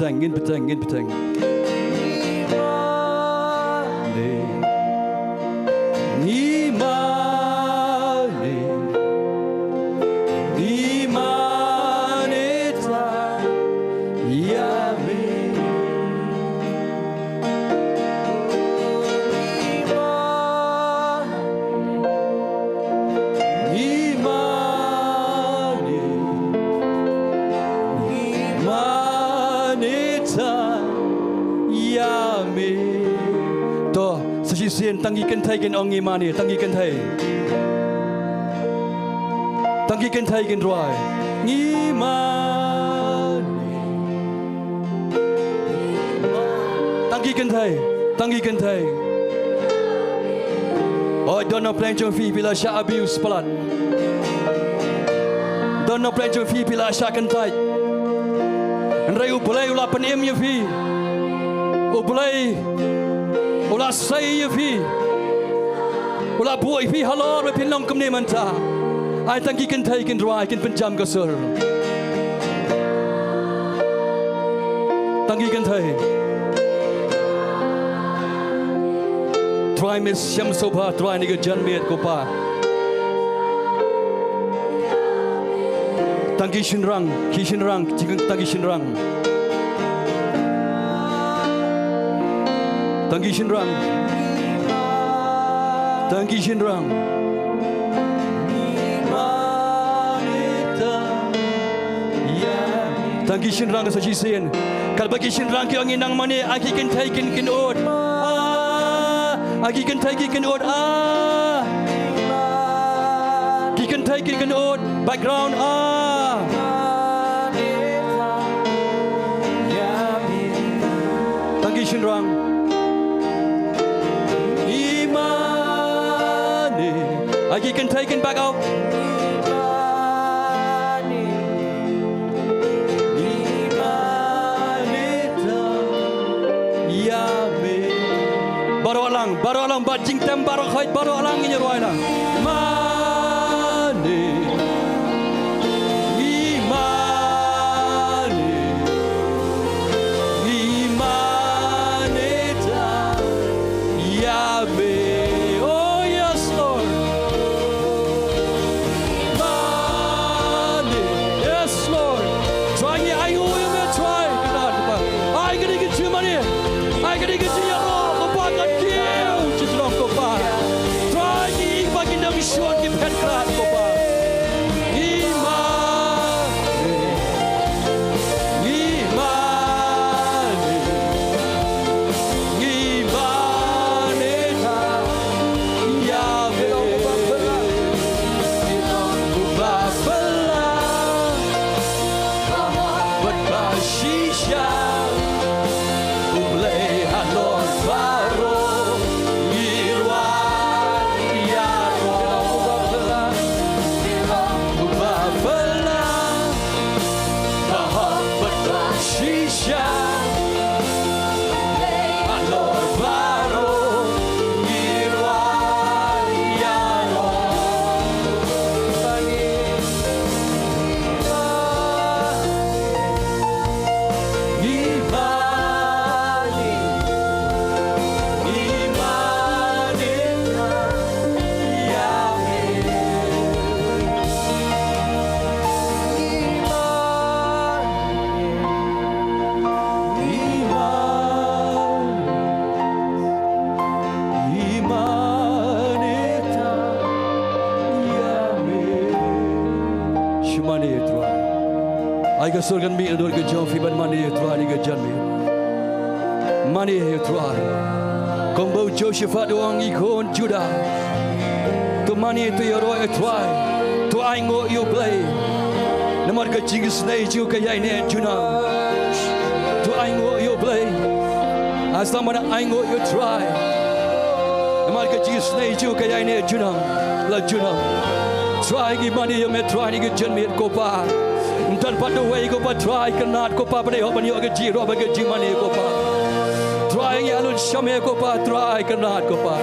Ngin petang. Tangi kan thai kan ongi mani tangi kan thai kan roi ngi mani tangi kan thai oh don't know plan jong fi bila sha abuse pelat don't know plan jong fi bila sha kan thai an rai u bolai ula pan em ya fi u bolai Ula say fi. Ula boy fi halor we pin long kum ne manta. Ai tang ki kan thai kan dry kan pen jam ka sir. Tang ki kan thai. Try miss sham sobha try ni ga jan met ko pa. Tang ki shin rang jing tang ki shin rang. Tang ki shin rang. Tang ki shin rang. Tang ki shin rang sa chi sen. Kal bagi shin rang ki angin nang mane aki kan thai kin od. Aki kan thai kin od ki kan thai kin od background Tang ki shin rang. Aki kan thai kin back out. Baru alang bat jing tem baru khait baru alang ini roi lang. Mane, imane ta, yabe. Oh yes Lord. Mane, yes Lord. Try ni ayu me try. I gonna get you money. I gonna get you your roll. Sure give head clap ko pa. Ai ka surgan mi ador ke jom fi ban mani tuari ke jan mi mani tuari kombo Joshua doang ikon Judah tu mani tu yoro tuari tu aingo yo Blei namar ke Jingiasyllok ju ke yai ne junam tu aingo yo Blei asam mana aingo yo tuari namar ke Jingiasyllok ju ke yai ne junam la junam tuari ki mani yo me tuari ke jan mi ko pa dan pada way ko pa try kanat ko pa pada hoban yo ke jiro ba ke Jingmane ko pa try yalun shame ko pa try kanat ko pa.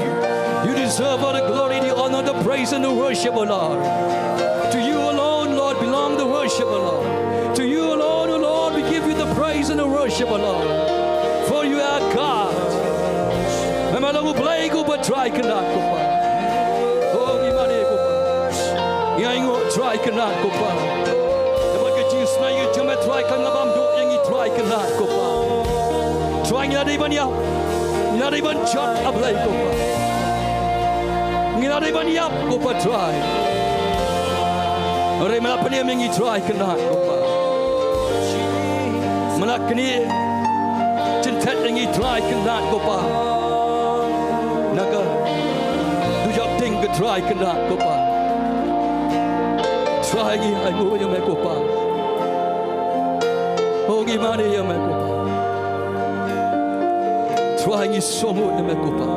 You deserve all the glory, the honor, the praise and the worship, O Lord. To you alone, Lord, belong the worship, O Lord. To you alone, O Lord, we give you the praise and the worship, O Lord. For you are God. Memang Blei ko pa try kanat ko pa. Oh Jingmane ko pa. Yang try kanat ko pa. Sngi jame try kan labam do yang I try kan lat ko pa try ngina dei ban ya ngina dei ban chat ablai ko pa ngina dei ban ya ko pa try ore mala pani yang I try kan lat ko pa mala kini cintat yang I try kan lat ko pa naga du job ting ke try kan lat ko pa try ngi ai mo yang me ko pa Jingmane ya me ko pa try ngi somo ya me ko pa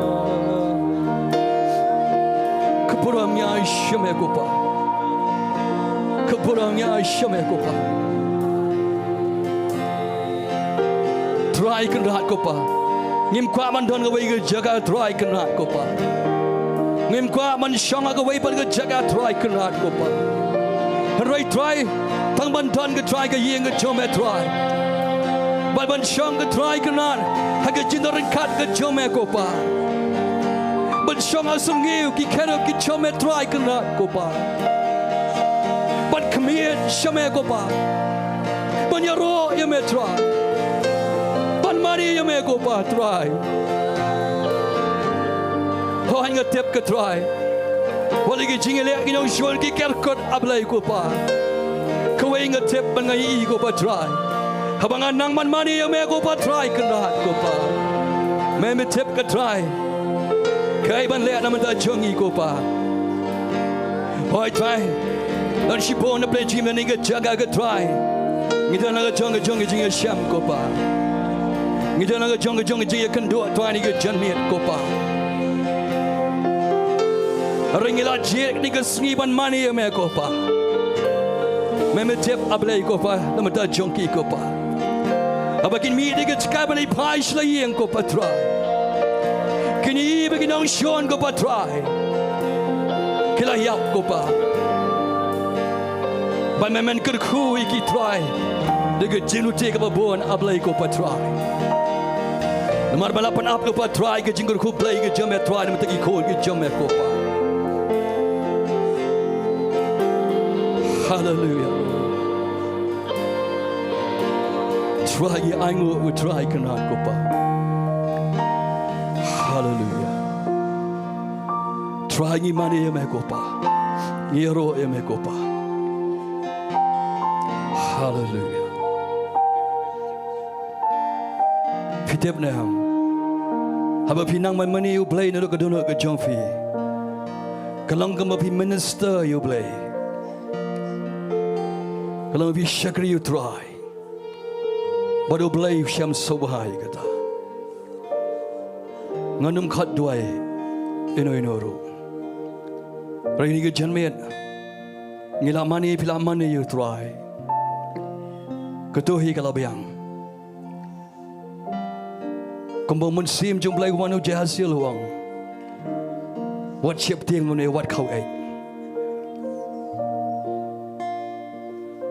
kapuram ya shame ko pa kapuram ya shame ko pa try kan rat ko pa ngim kwa man don ga wei ga jaga try kana ko pa ngim kwa man shong ga wei ban ga jaga try kana ko pa rai try thang ban don ga try ga yeng ga chome try ban ban shong ga try kana ha ga jin don kat ga chome ko pa ban shong a Sngi ki kero ki chome try kana ko pa ban khmie chome ko pa ban yaro ye me try Mari yang aku pa try, oh hanya tiap ke try, walau kita Jingiasyllok kita usul kita kerkot ablai aku pa, kau ingat tiap bangai aku pa try, habangan nang man mari yang aku pa try kena aku pa, me tiap ke try, kai ban leh nama dah Jong aku pa, oh try, dan si pon Blei Jingmane kita jaga ke try, kita nak Jong Jingiasyam aku pa. Kita nak Jong kynduh tuan ni ke janmiat kopa. Ringila jek ni ke Sngi ban mani me kopa. Me tep ablai kopa, nama dah Jong ki kopa. Abakin mi ni ke cakap ni pai selai yang kopa try. Kini bagi nong Sean kopa try. Kila yap kopa. Ban memen kerku iki try. Dekat jinute ke babon ablai kopa try. Namar balapan up ko pa try ke jinggur ko Blei ke jam try ni matagi ko ke jam ko pa. Hallelujah. Try ye aingo we try kana ko pa. Hallelujah. Try ni mani ye me ko pa. Ni ro ye me ko pa. Hallelujah. Pitep na ham. Haba pinang man mani you Blei nalo kadono ka Jong fi. Kalang ka mapi minister you Blei. Kalang mapi shakri you try. Bado Blei syam sobahai kata. Nganum khat duai ino ro. Rai ni ka janmet. Ngila mani pila mani you try. Katuhi kalabayang. Kembang mensim jom Blei wanu Jingiasyllok. Wat siap tiang mune wat kau ai.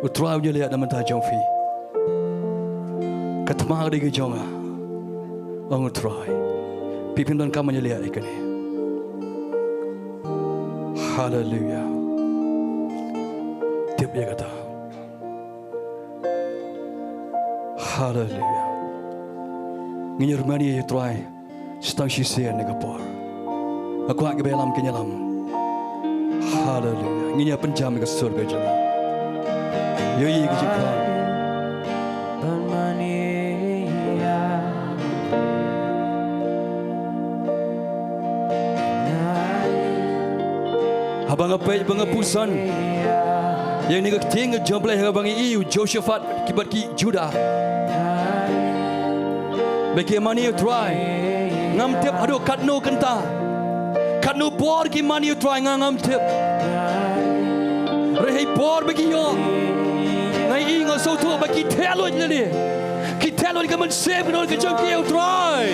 Utrau je lihat nama ta Jong fi. Thma di ke Jong ah. Ang utrai. Pipin dan kamu je lihat ikan ni. Hallelujah. Tiap dia kata. Hallelujah. Nginyur mani ye try stang si sen ne kapor aku ak belam kenyalam hallelujah nginya penjam ke surga jana yo ye ke jikwa mani ya abang apa bang pusan yang ni ke ting jomblai abang iu Josephat kibat ki Judah bagi mani you try ngam tip ado katno kenta katno por ki mani you try ngam tip rehai por bagi yo ngai ingo so to bagi telo ni ki telo ka man save no ka Jong ki you try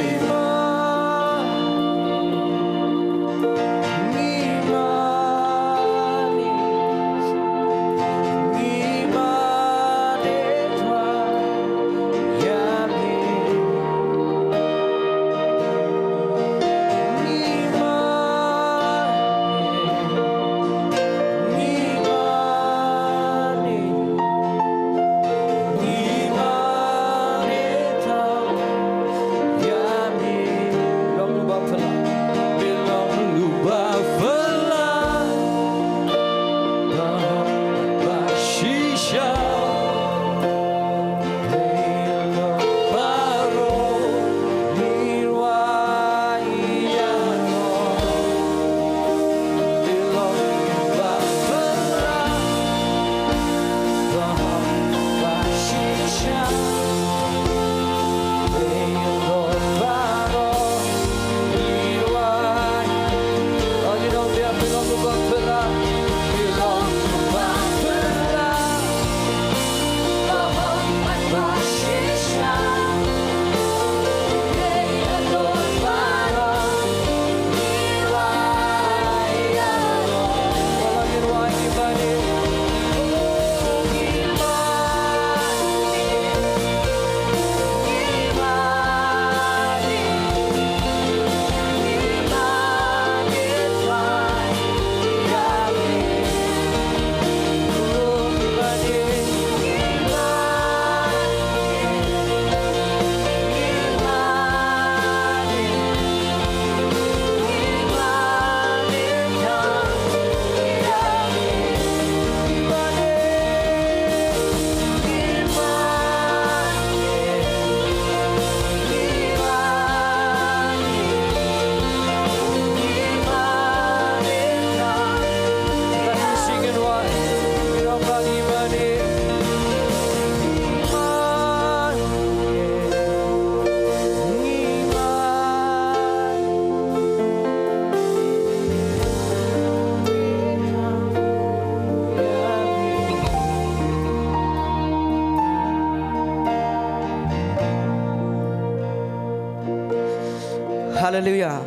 Hallelujah.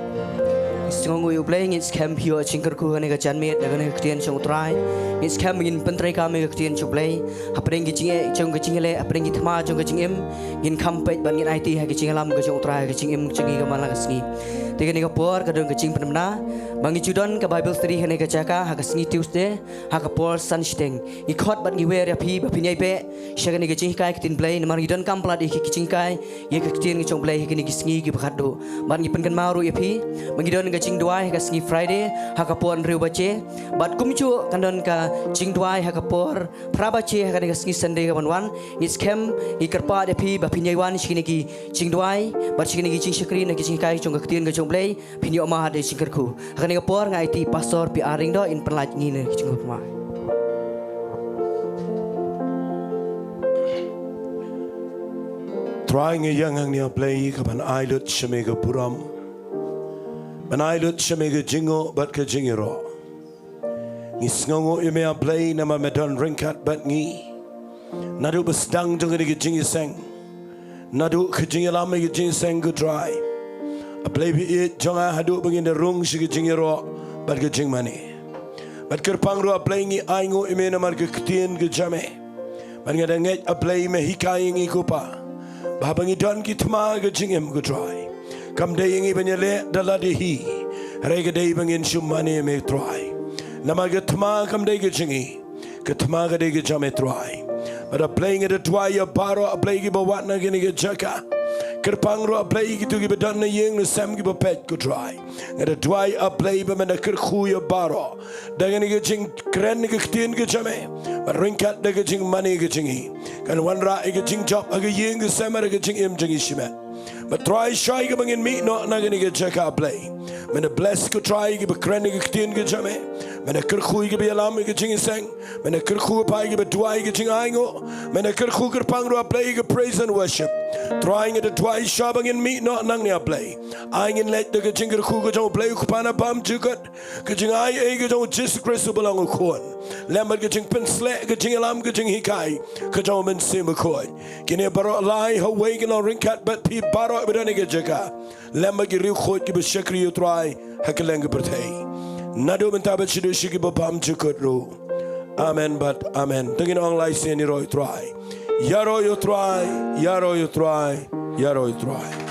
Sngongu yu Blei ngin scam pure chingkerku hane ka janmet daga ne ktien chong trai. Ngin scam ngin pentrai kami ka ktien chong Blei. Apreng gi jinge chong ka jingele apreng gi Thma chong ka jingem. Ngin kampet ban ngin IT ha ka jingalam ka chong trai ka jingem chingi ka malang Sngi. Tiga ni ka por ka don ka jing penamna. Bangi judon ka Bible study hane ka jaka ha ka Sngi Tuesday ha ka por sunsteng. Ngi khot ban ngi wer ya pi ba pinyai pe. Shaga ni ka jing kai ka tin Blei namar ngidon kamplat ki jing kai. Ye ka ktien ngi chong Blei ka ni Sngi ki bakado. Ban ngi penkan maru ya pi. Mangidon ka Jingduwai ka Sngi Friday hakapon Ri-Bhoi bat kumcu kandon ka Jingduwai hakapor prabache ka Sngi Sunday ka banwan is kem ikerpa de pi ba pinyaiwan shikini ki Jingduwai bat shikini ki Jingshakri na ki Jingkai chong ka ktien ka chong Blei pinyo ma de singkerku hakani ka por ngai ti pastor pi aring do in penlaj ngine ki Jingmane. Trying a young hangne Blei ka ban ailut shemega puram. Manailut shemega jingo but ka jingiro. Ni sngongo ime a Blei nama medon ringkat but ngi. Nadu besdang jong ka Jingiaseng. Nadu ka jingilam ka Jingiaseng go dry. A Blei bi it jonga hadu bangin the rung shi ka jingiro but ka Jingmane. But kerpang ro a Blei ngi aingo ime nama ka ktien ka jame. Man ngada nget a Blei me hikai ngi kupa. Babangi don ki Thma ka jingem go dry. Kam day ingi banyale dalade hi rega day bangin shumani me try nama ga Thma kam day ga jingi ga Thma ga day ga jame try but a playing at a twy a baro a play gi ba wat na gini ga jaka kerpang ro a play gi tu gi ba dan na yeng na sam gi ba pet go try at a twy a play ba man a ker khu ya baro da gini ga jing kren ga ktien ga jame but rinkat da ga jing money ga jingi kan wan ra ga jing job ga yeng ga sam ga jing im jingi shimet. But try shy ga bangin meet not nagani ga check out Blei. Men a bless go try ga bekrenning ga ktien ga jame. Men a kerkhu ga be alam ga Jingiaseng. Men a kerkhu pa ga bedwai ga jingaingo. Men a kerkhu ga pangro Blei ga praise and worship. Trying at a twice shy bangin meet not nangni Blei. Aing in let the ga jingerkhu ga jong Blei kupana bam jugat. Ga jingai e ga jong Jesus Christ balang ukon. Lemmer ga jing pen sle ga jingalam ga jing hikai. Ga jong men simakoi. Gine baro lai hawaii ga no rinkat but pi baro berani ke jaga lamba ki riu khot ki beshakri utrai hakeleng berthei nado Bynta bechidu shiki bapam chukut ru amen but amen tengin online seni roi utrai yaro utrai yaro utrai yaro utrai